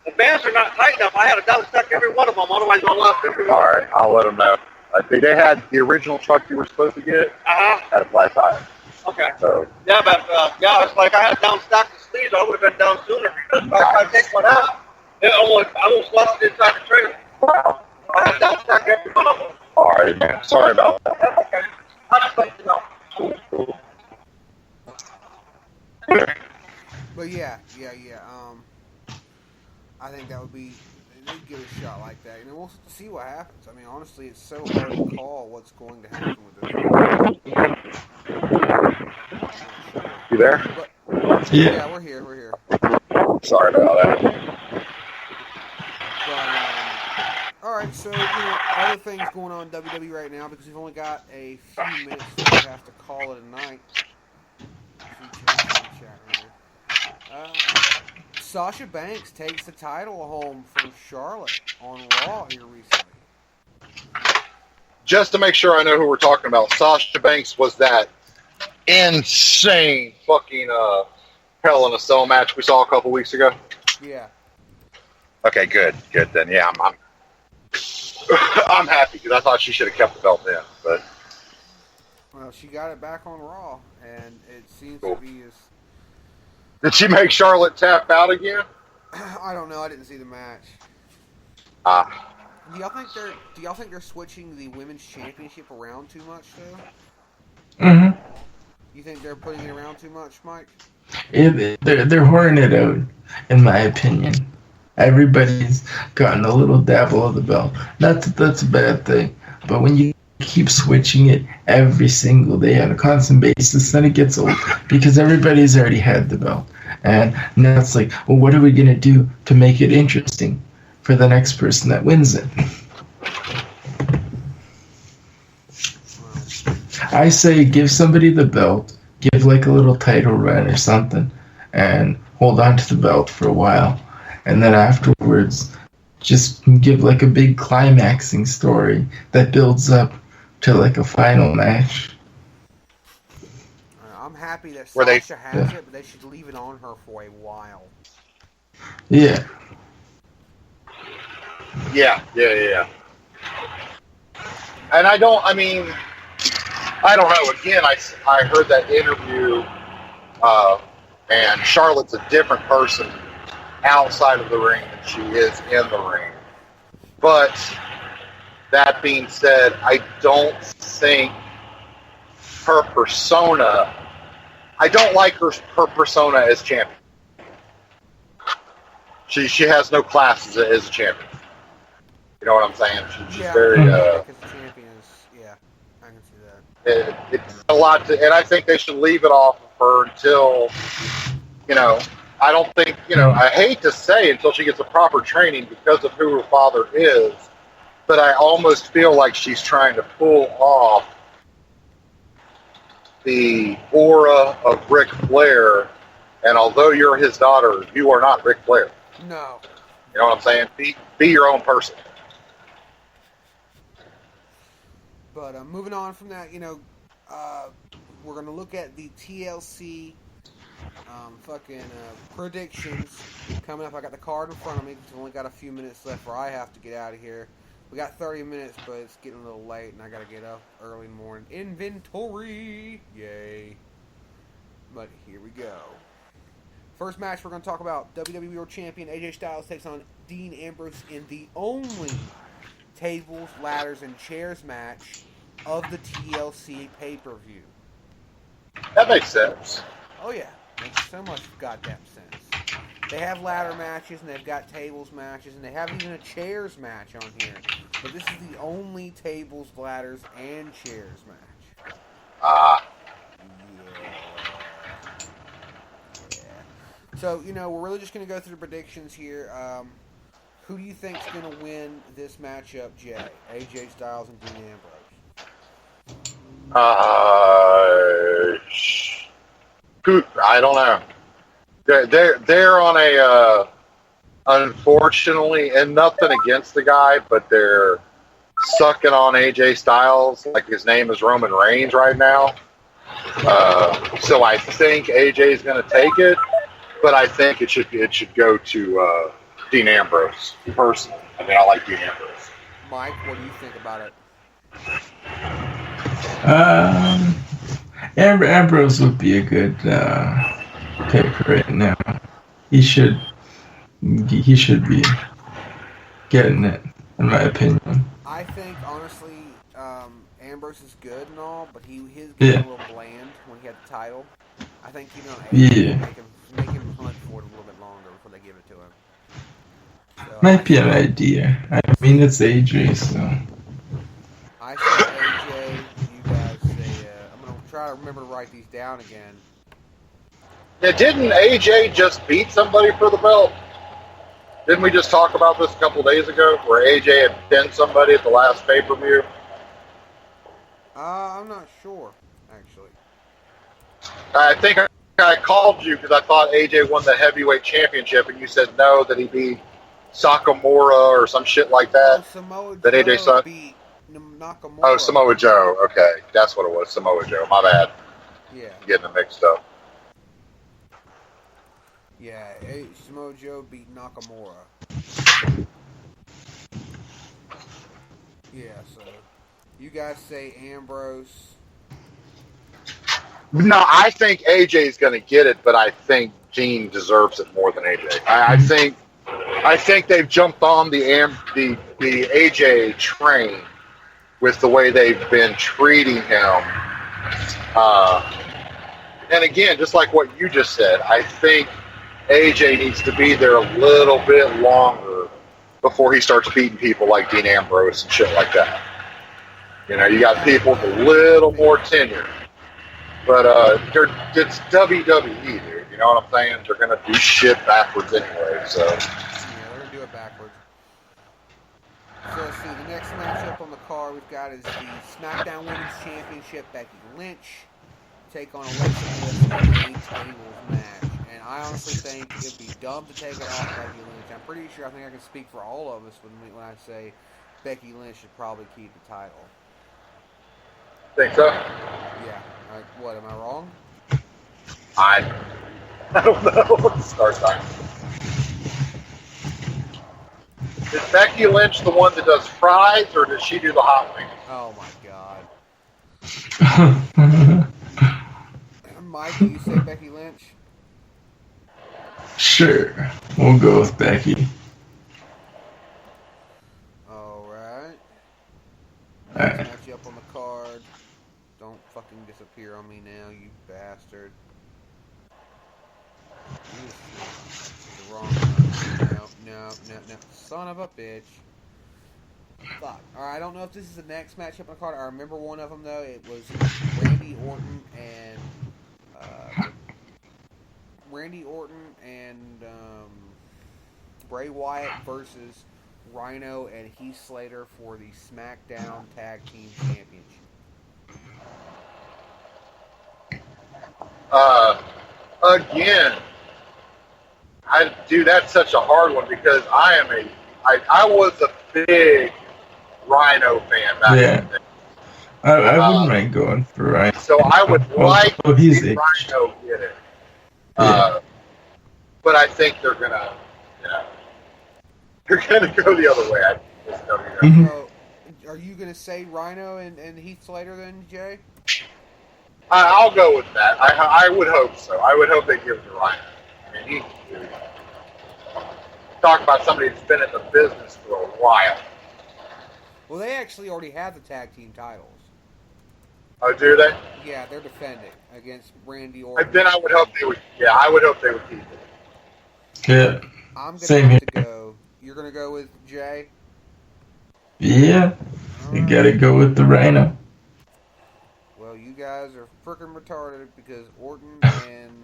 the bands are not tight enough. I had to double stuck every one of them, otherwise I'll lost every one. All right, I'll let them know. I think they had the original truck you were supposed to get at a flat tire. Okay. So. Yeah, but it's like I had to down stack the sleeves. I would have been down sooner. If I tried to take one out, I almost lost it inside the trailer. Wow. I had to down stack every one of them. All right, man. Sorry about that. Okay. I just like to know. Cool. But yeah. I think that would be. They'd give it a shot like that, and we'll see what happens. I mean, honestly, it's so hard to call what's going to happen with this. You there? But, yeah, we're here. Sorry about that. But, all right, so other things going on in WWE right now, because we've only got a few minutes before we have to call it a night. Sasha Banks takes the title home from Charlotte on Raw here recently. Just to make sure I know who we're talking about, Sasha Banks was that insane fucking Hell in a Cell match we saw a couple weeks ago. Yeah. Okay, good then. Yeah, I'm happy because I thought she should have kept the belt then, but. Well, she got it back on Raw, and it seems to be as. Did she make Charlotte tap out again? I don't know. I didn't see the match. Do y'all think they're switching the women's championship around too much, though? Mm-hmm. You think they're putting it around too much, Mike? They're whoring it out, in my opinion. Everybody's gotten a little dabble of the belt. Not that that's a bad thing, but when you keep switching it every single day on a constant basis, then it gets old because everybody's already had the belt. And now it's like, well, what are we going to do to make it interesting for the next person that wins it? I say give somebody the belt, give like a little title run or something, and hold on to the belt for a while. And then afterwards, just give like a big climaxing story that builds up to like a final match. I'm happy that Sasha has it, but they should leave it on her for a while. Yeah. Yeah. And I don't know. Again, I heard that interview, and Charlotte's a different person outside of the ring than she is in the ring. But that being said, I don't think her persona, I don't like her persona as champion. She has no class as a champion. You know what I'm saying? She's very... Because champions, yeah, I can see that. It's a lot to... And I think they should leave it off of her until, I don't think, I hate to say until she gets a proper training because of who her father is, but I almost feel like she's trying to pull off the aura of Ric Flair, and although you're his daughter, you are not Ric Flair. No. You know what I'm saying? Be your own person. But moving on from that, we're going to look at the TLC predictions coming up. I got the card in front of me. It's only got a few minutes left where I have to get out of here. We got 30 minutes, but it's getting a little late, and I got to get up early in the morning. Inventory! Yay. But here we go. First match we're going to talk about, WWE World Champion AJ Styles takes on Dean Ambrose in the only tables, ladders, and chairs match of the TLC pay-per-view. That makes sense. Oh yeah, makes so much goddamn sense. They have ladder matches, and they've got tables matches, and they have even a chairs match on here. But this is the only tables, ladders, and chairs match. So, we're really just going to go through the predictions here. Who do you think's going to win this matchup, Jay? AJ Styles and Dean Ambrose. I don't know. They're on a unfortunately, and nothing against the guy, but they're sucking on AJ Styles like his name is Roman Reigns right now. So I think AJ is going to take it, but I think it should go to Dean Ambrose personally. I mean, I like Dean Ambrose. Mike, what do you think about it? Ambrose would be a good pick right now. He should be getting it, in my opinion. I think honestly, Ambrose is good and all, but his game a little bland when he had the title. I think keeping on AJ make him hunt for it a little bit longer before they give it to him. So, Might be an idea. I mean, it's AJ, so. I say AJ. You guys say. I'm gonna try to remember to write these down again. Yeah, didn't AJ just beat somebody for the belt? Didn't we just talk about this a couple days ago, where AJ had pinned somebody at the last pay-per-view? I'm not sure, actually. I think I called you because I thought AJ won the heavyweight championship, and you said no, that he beat Sakamura or some shit like that. Samoa that Joe AJ sucked. beat Nakamura. Oh, Samoa Joe. Okay, that's what it was. Samoa Joe. My bad. Yeah. I'm getting it mixed up. Yeah, Samoa Joe beat Nakamura. Yeah, so you guys say Ambrose. No, I think AJ is going to get it, but I think Dean deserves it more than AJ. I think they've jumped on the AJ train with the way they've been treating him. And again, just like what you just said, I think AJ needs to be there a little bit longer before he starts beating people like Dean Ambrose and shit like that. You got people with a little more tenure. But it's WWE, dude. You know what I'm saying? They're going to do shit backwards anyway, so. Yeah, they're going to do it backwards. So let's see, the next matchup on the card we've got is the SmackDown Women's Championship. Becky Lynch take on Alexa Bliss in a tables match. And I honestly think it'd be dumb to take it off Becky Lynch. I'm pretty sure, I think I can speak for all of us when I say Becky Lynch should probably keep the title. Think so? Yeah. What, am I wrong? I don't know. Start time. Is Becky Lynch the one that does fries, or does she do the hot wings? Oh my god. Mike, do you say Becky Lynch? Sure. We'll go with Becky. Alright. Alright. Next match up on the card. Don't fucking disappear on me now, you bastard. The wrong one. No. Son of a bitch. Fuck. Alright, I don't know if this is the next matchup on the card. I remember one of them, though. It was Randy Orton and Bray Wyatt versus Rhino and Heath Slater for the SmackDown Tag Team Championship. Again, that's such a hard one because I was a big Rhino fan back in the day. I wouldn't mind going for Rhino. So I would like to he's see Rhino get it. But I think they're gonna go the other way. So, are you gonna say Rhino and Heath Slater then, Jay? I'll go with that. I would hope so. I would hope they give it to Rhino. I mean, talk about somebody that's been in the business for a while. Well, they actually already have the tag team titles. Oh, do they? Yeah, they're defending against Randy Orton. Then I would hope they would. Yeah, I would hope they would keep it. Yeah. I'm gonna Same have here. to go. You're gonna go with Jay? Yeah. You gotta go with the Rhino. Well, you guys are freaking retarded because Orton and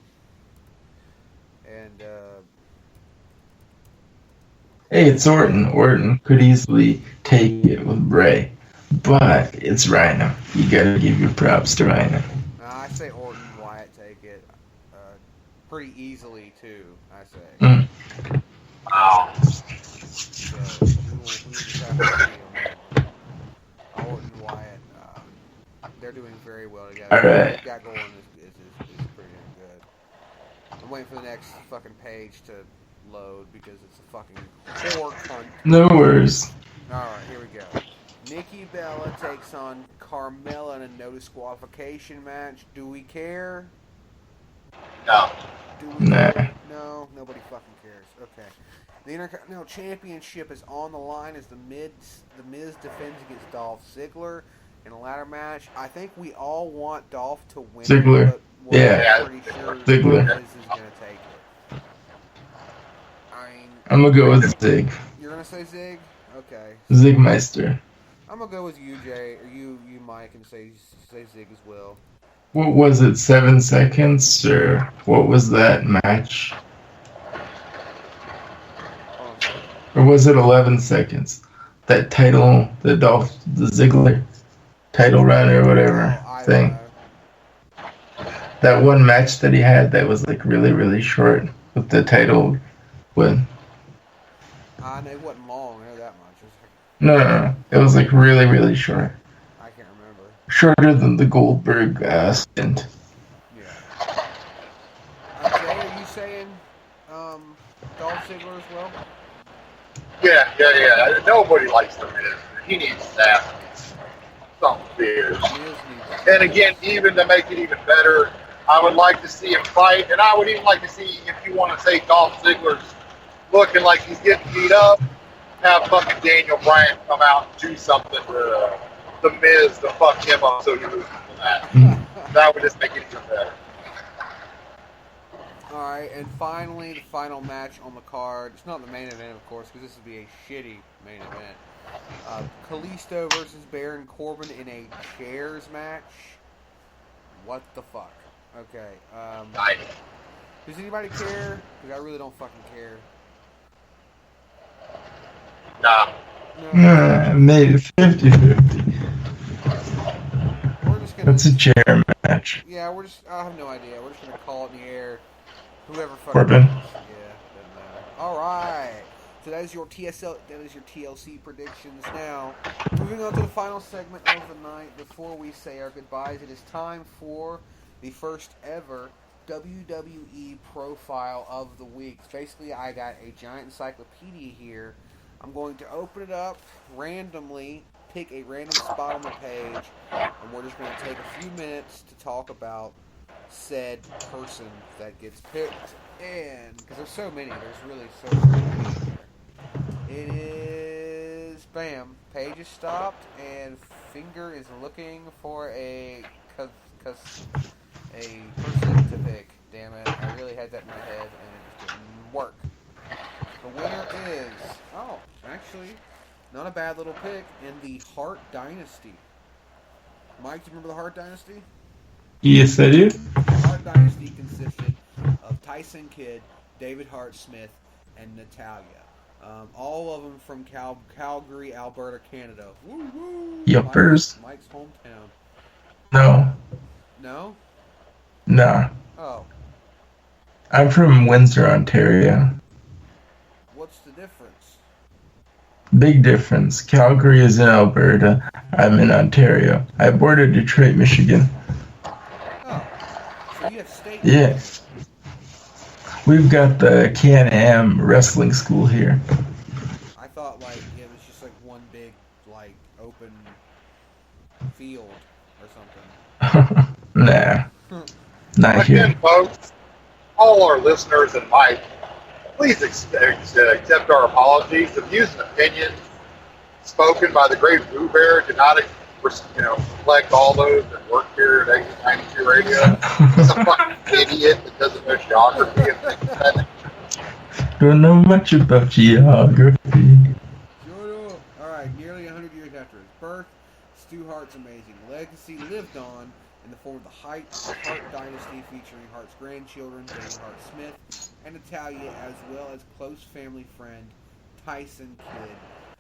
Hey, it's Orton. Orton could easily take it with Bray, but it's Rhino. You gotta give your props to Rhino. I say Orton and Wyatt take it pretty easily too. I say. Wow. So we just have to see Orton and Wyatt. They're doing very well together. All right. What they've got going is pretty damn good. I'm waiting for the next fucking page to load because it's a fucking whore cunt. No worries. Alright, here we go. Nikki Bella takes on Carmella in a no disqualification match. Do we care? No. Do we Nah. care? No, nobody fucking cares. Okay. The Intercontinental Championship is on the line as the Miz defends against Dolph Ziggler in a ladder match. I think we all want Dolph to win. Ziggler. But we're Yeah. pretty sure Ziggler. Miz is going to take it. I mean, I'm gonna go with Zig. you're going to say Zig? Okay. Zigmeister. I'm going to go with you, Jay, or you Mike, and say Zig as well. What was it, 7 seconds? Or what was that match? Or was it 11 seconds? That title, the Ziggler title run or whatever thing. That one match that he had that was like really, really short with the title win. I know it wasn't long. I know that much. It was No. It was like really, really short. I can't remember. Shorter than the Goldberg stint. Yeah. Jay, are you saying Dolph Ziggler as well? Yeah. Nobody likes the Miz. He needs that. Something fierce. And again, even to make it even better, I would like to see him fight, and I would even like to see, if you want to say Dolph Ziggler's looking like he's getting beat up, have fucking Daniel Bryan come out and do something to the Miz to fuck him up so he loses from that. That would just make it even better. Alright, and finally, the final match on the card. It's not the main event, of course, because this would be a shitty main event. Kalisto versus Baron Corbin in a chairs match. What the fuck? Okay. Nice. Does anybody care? Because I really don't fucking care. Nah. No. Maybe 50-50. We're just gonna. That's a chair match. Yeah, I have no idea. We're just gonna call it in the air. Whoever fucking Corbin. wins. Yeah, doesn't matter. Alright. So that is your TLC predictions. Now, moving on to the final segment of the night. Before we say our goodbyes, it is time for the first ever WWE profile of the week. Basically, I got a giant encyclopedia here I'm going to open it up randomly, pick a random spot on the page, and we're just going to take a few minutes to talk about said person that gets picked. And because there's so many, there's really so many here. It is bam. Page is stopped, and finger is looking for a person to pick. Damn it! I really had that in my head, and it just didn't work. The winner is actually not a bad little pick in the Hart Dynasty. Mike, do you remember the Hart Dynasty? Yes, I do. The Hart Dynasty consisted of Tyson Kidd, David Hart Smith, and Natalia. All of them from Calgary, Alberta, Canada. Woo-hoo! Yuppers. Mike's hometown. No. No? Nah. Oh. I'm from Windsor, Ontario. What's the difference? Big difference. Calgary is in Alberta. I'm in Ontario. I border Detroit, Michigan. Oh. So you have state. Yeah. We've got the Can-Am wrestling school here. I thought like it was just like one big like open field or something. Nah. Not Again, here. folks, all our listeners and Mike, please accept our apologies. The views and opinions spoken by the great Boo Bear do not, reflect all those that work here at Exit 92 Radio. He's a fucking idiot that doesn't know geography and things like that. Don't know much about geography. Alright, nearly 100 years after his birth, Stu Hart's amazing legacy lived on in the form of the Hart Dynasty, featuring Hart's grandchildren, David Hart Smith and Natalia, as well as close family friend Tyson Kidd.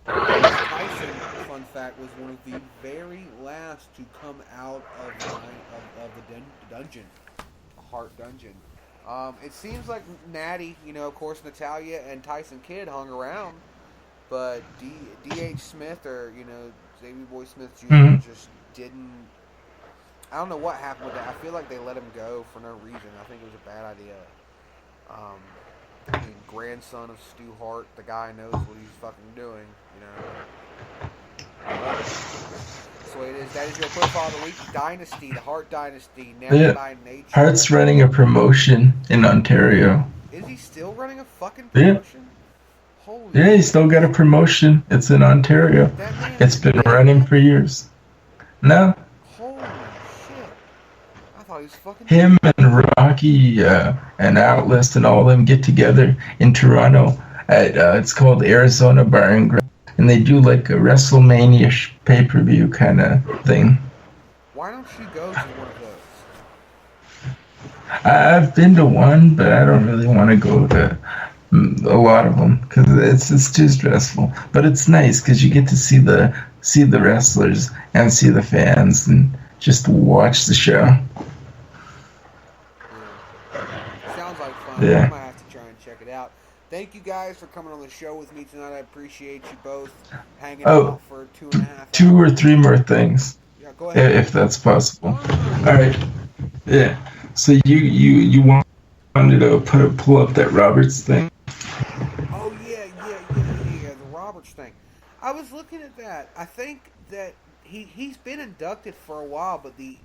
Tyson, fun fact, was one of the very last to come out of the dungeon, the Hart dungeon. It seems like Natty, of course, Natalia and Tyson Kidd hung around, but D.H. Smith or Davey Boy Smith Jr. Just didn't. I don't know what happened with that. I feel like they let him go for no reason. I think it was a bad idea. Grandson of Stu Hart, the guy knows what he's fucking doing, That's the way it is. That is your profile of the week. Dynasty, the Hart Dynasty, now by nature. Hart's running a promotion in Ontario. Is he still running a fucking promotion? Holy yeah, he's still got a promotion. It's in Ontario. It's been running for years. No. Holy shit. I thought he was fucking Him and Rocky and Outlast and all of them get together in Toronto at it's called Arizona Bar and Grill, and they do like a WrestleMania pay-per-view kind of thing. Why don't you go to one of those? I've been to one, but I don't really want to go to a lot of them because it's too stressful. But it's nice because you get to see the wrestlers and see the fans and just watch the show. Sounds like fun. Yeah. I might have to try and check it out. Thank you guys for coming on the show with me tonight. I appreciate you both hanging out for 2.5 hours. 2 or 3 more things. Yeah, go ahead. If that's possible. All right. Yeah. So you wanted to pull up that Roberts thing? Oh yeah, the Roberts thing. I was looking at that. I think that he's been inducted for a while, but the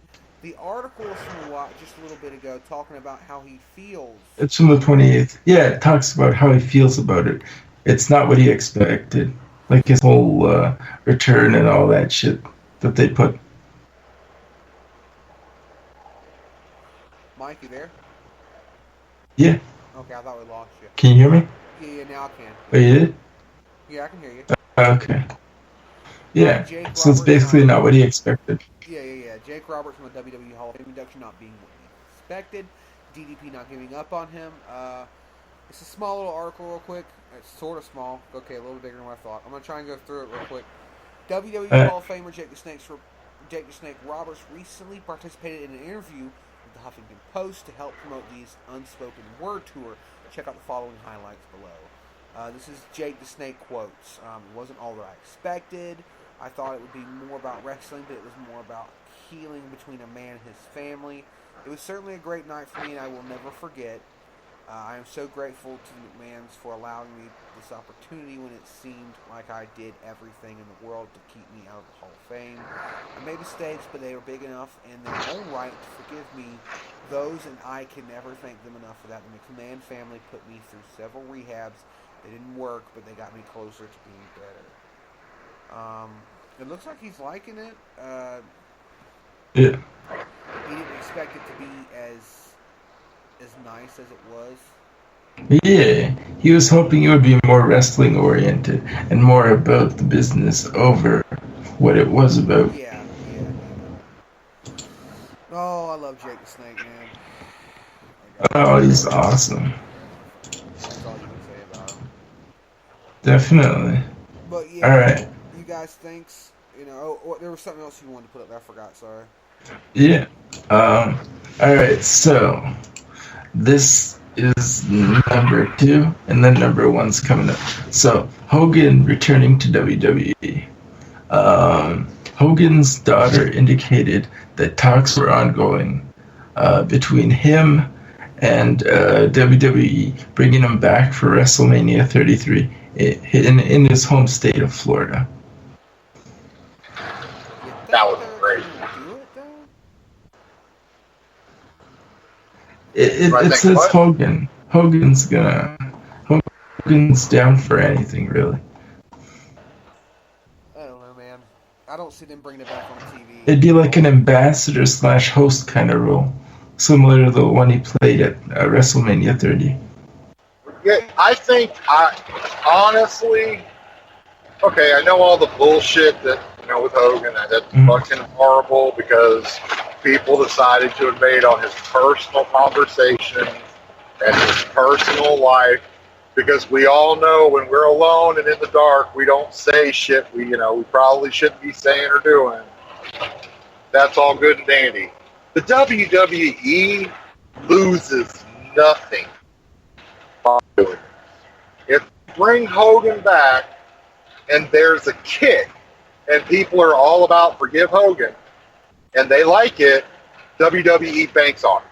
article is from just a little bit ago talking about how he feels. It's from the 28th. Yeah, it talks about how he feels about it. It's not what he expected. Like his whole return and all that shit that they put. Mike, you there? Yeah. Okay, I thought we lost you. Can you hear me? Yeah, now I can. Oh, you did? Yeah, I can hear you. Okay. Yeah. Jake So it's Roberts basically not what he expected. Yeah. Jake Roberts from the WWE Hall of Fame induction not being what he expected. DDP not giving up on him. It's a small little article real quick. It's sort of small. Okay, a little bigger than what I thought. I'm going to try and go through it real quick. WWE Hall of Famer Jake the Snake Roberts recently participated in an interview with the Huffington Post to help promote these Unspoken Word Tour. Check out the following highlights below. This is Jake the Snake quotes. It wasn't all that I expected. I thought it would be more about wrestling, but it was more about healing between a man and his family. It was certainly a great night for me, and I will never forget. I am so grateful to the McMahons for allowing me this opportunity when it seemed like I did everything in the world to keep me out of the Hall of Fame. I made mistakes, but they were big enough in their own right to forgive me. Those, and I can never thank them enough for that. The McMahon family put me through several rehabs. They didn't work, but they got me closer to being better. It looks like he's liking it. Yeah. He didn't expect it to be as nice as it was. Yeah, he was hoping it would be more wrestling oriented and more about the business over what it was about. Yeah. Oh, I love Jake the Snake, man. Oh, he's awesome. That's all you can say about him. Definitely. But yeah, Alright. you guys thinks, there was something else you wanted to put up there, I forgot, sorry. Yeah. Alright, so this is number 2, and then number 1's coming up. So, Hogan returning to WWE. Hogan's daughter indicated that talks were ongoing between him and WWE, bringing him back for WrestleMania 33 in his home state of Florida. That was great. It says what? Hogan. Hogan's down for anything, really. I don't know, man. I don't see them bringing it back on TV. It'd be like an ambassador / host kind of role, similar to the one he played at WrestleMania 30. Yeah, I think honestly, okay, I know all the bullshit that with Hogan, that's fucking horrible because people decided to invade on his personal conversation and his personal life, because we all know when we're alone and in the dark, we don't say shit we probably shouldn't be saying or doing. That's all good and dandy. The WWE loses nothing by doing it. If you bring Hogan back and there's a kick and people are all about forgive Hogan and they like it, WWE banks on it.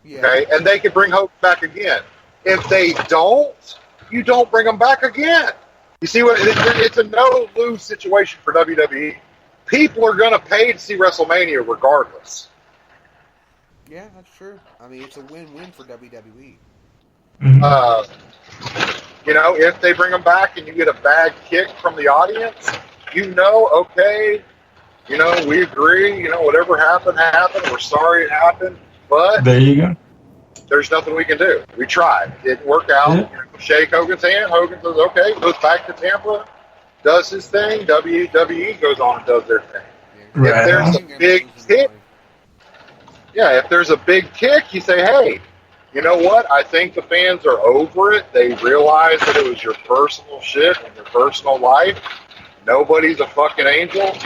Yeah. Okay? And they can bring Hogan back again. If they don't, you don't bring them back again. You see what? It's a no-lose situation for WWE. People are going to pay to see WrestleMania regardless. Yeah, that's true. I mean, it's a win-win for WWE. If they bring them back and you get a bad kick from the audience, okay, we agree, whatever happened. We're sorry it happened, but there you go. There's nothing we can do. We tried. It didn't work out. Yeah. Shake Hogan's hand. Hogan says, okay, goes back to Tampa, does his thing. WWE goes on and does their thing. Right. If there's a big kick, if there's a big kick, you say, hey, you know what? I think the fans are over it. They realize that it was your personal shit and your personal life. Nobody's a fucking angel.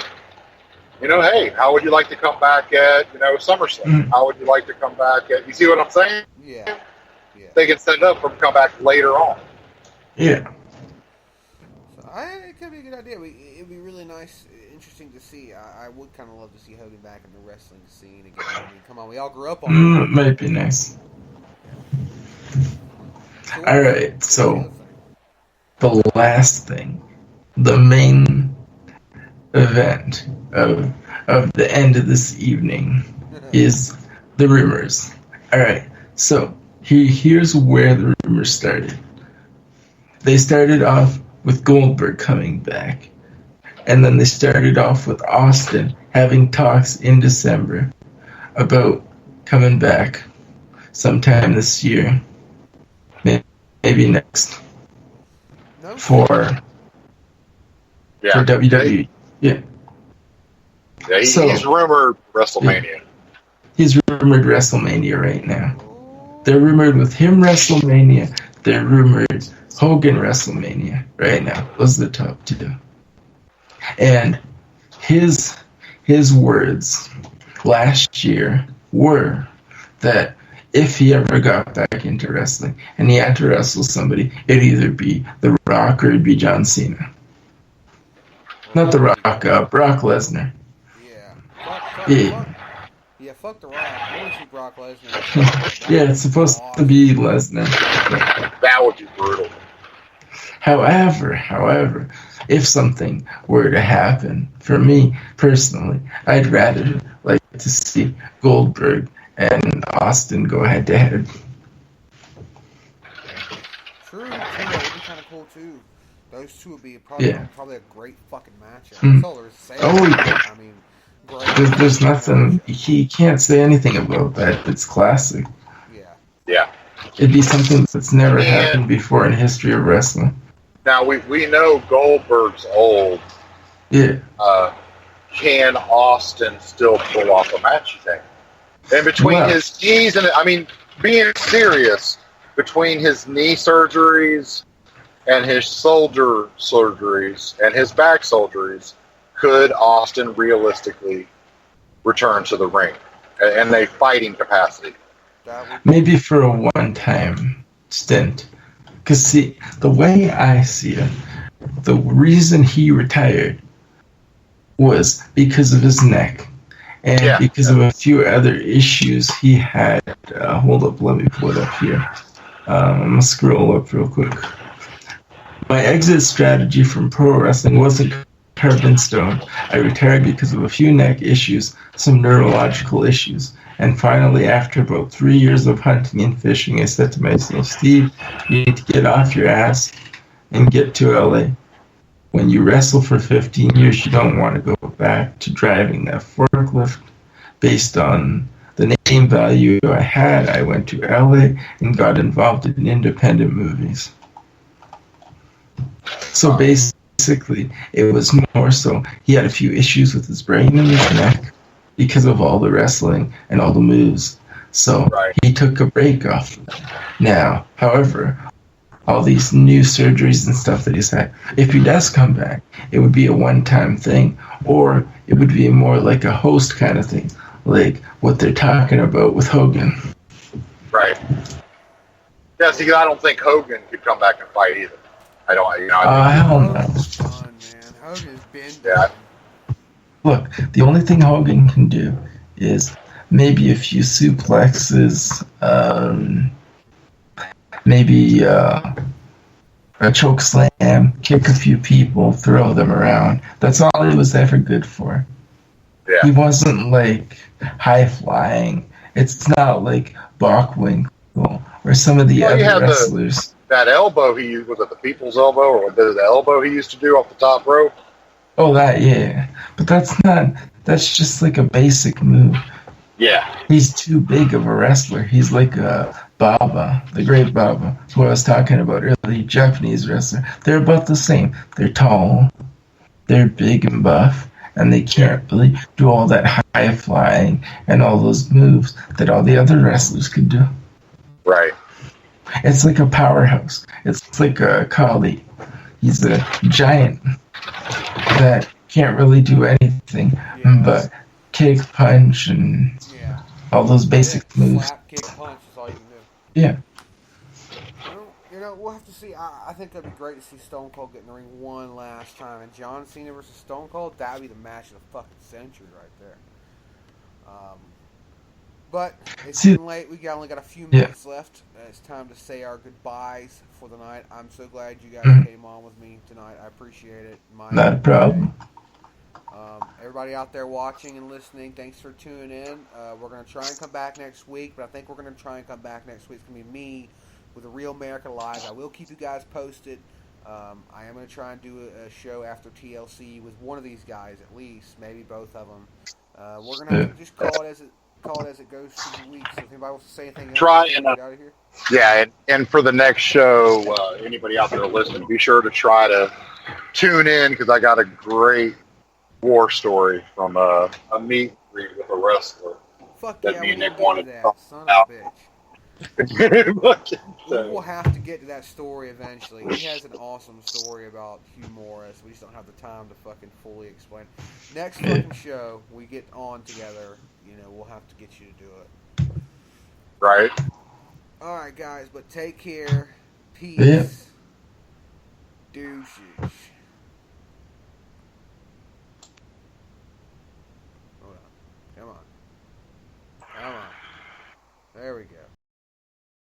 Hey, how would you like to come back at, SummerSlam? How would you like to come back at, you see what I'm saying? Yeah. They can set it up for come back later on. Yeah. So it could be a good idea. It'd be really nice, interesting to see. I would kind of love to see Hogan back in the wrestling scene again. I mean, come on, we all grew up on it. It might be nice. So all right, so the last thing, the main event of the end of this evening is the rumors. All right, so here's where the rumors started. They started off with Goldberg coming back, and then they started off with Austin having talks in December about coming back sometime this year, maybe next, for WWE. Yeah. Yeah, he's rumored WrestleMania. Yeah. He's rumored WrestleMania right now. They're rumored with him WrestleMania. They're rumored Hogan WrestleMania right now. Those are the top two. And his words last year were that if he ever got back into wrestling and he had to wrestle somebody, it'd either be The Rock or it'd be John Cena. Not The Rock, Brock Lesnar. Yeah. Yeah, fuck The Rock. I want to see Brock Lesnar. Yeah, it's supposed to be Lesnar. That would be brutal. However, if something were to happen, for me personally, I'd rather like to see Goldberg and Austin go head to head. True, that would be kind of cool too. Those two would be probably a great fucking matchup. Mm. That's all there's to say. Oh, yeah. I mean, great. There's nothing. He can't say anything about that. It's classic. Yeah. It'd be something that's never happened before in history of wrestling. Now we know Goldberg's old. Yeah. Can Austin still pull off a match, you think? And between his knees and, I mean, being serious, between his knee surgeries and his shoulder surgeries and his back surgeries, could Austin realistically return to the ring in a fighting capacity? Maybe for a one-time stint. Because, see, the way I see it, the reason he retired was because of his neck. And because of a few other issues he had. Hold up, let me pull it up here. I'm going to scroll up real quick. My exit strategy from pro wrestling wasn't carved in stone. I retired because of a few neck issues, some neurological issues. And finally, after about 3 years of hunting and fishing, I said to myself, Steve, you need to get off your ass and get to LA. When you wrestle for 15 years, you don't want to go back to driving that forklift. Based on the name value I had, I went to LA and got involved in independent movies. So basically, it was more so he had a few issues with his brain and his neck because of all the wrestling and all the moves. So he took a break off of it. Now, however, all these new surgeries and stuff that he's had, if he does come back, it would be a one-time thing, or it would be more like a host kind of thing, like what they're talking about with Hogan. Right. Yeah, see, I don't think Hogan could come back and fight either. I don't, hell no. Hogan's been Look, the only thing Hogan can do is maybe a few suplexes, maybe a choke slam, kick a few people, throw them around. That's all he was ever good for. Yeah. He wasn't like high flying. It's not like Bockwinkel or some of the other wrestlers. That elbow he used, was it the people's elbow or the elbow he used to do off the top rope? Oh, that, yeah. But that's just like a basic move. Yeah. He's too big of a wrestler. He's like a Baba, the great Baba, who I was talking about earlier, Japanese wrestler. They're about the same. They're tall, they're big and buff, and they can't really do all that high flying and all those moves that all the other wrestlers could do. Right. It's like a powerhouse. It's like a Kali. He's a giant that can't really do anything but kick, punch, and all those basic moves. Slap, kick, punch is all you can do. Yeah. Well, we'll have to see. I think that'd be great to see Stone Cold get in the ring one last time. And John Cena versus Stone Cold, that'd be the match of the fucking century right there. But it's getting late. We only got a few minutes left. It's time to say our goodbyes for the night. I'm so glad you guys came on with me tonight. I appreciate it. Not a problem. Everybody out there watching and listening, thanks for tuning in. We're going to try and come back next week, but I think we're going to try and come back next week. It's going to be me with a Real America Live. I will keep you guys posted. I am going to try and do a show after TLC with one of these guys at least, maybe both of them. We're going to have to just call it as it goes through the week. So if anybody wants to say anything else, try and get out of here. Yeah, and for the next show, anybody out there listening, be sure to try to tune in because I got a great war story from a meet and greet with a wrestler. Fuck that yeah, me and we'll Nick get wanted to that, talk son about. of a bitch. We will have to get to that story eventually. He has an awesome story about Hugh Morris. We just don't have the time to fucking fully explain. Next fucking show we get on together, we'll have to get you to do it. Right. Alright, guys, but take care. Peace. Yeah. Deuces. Hold on. Come on.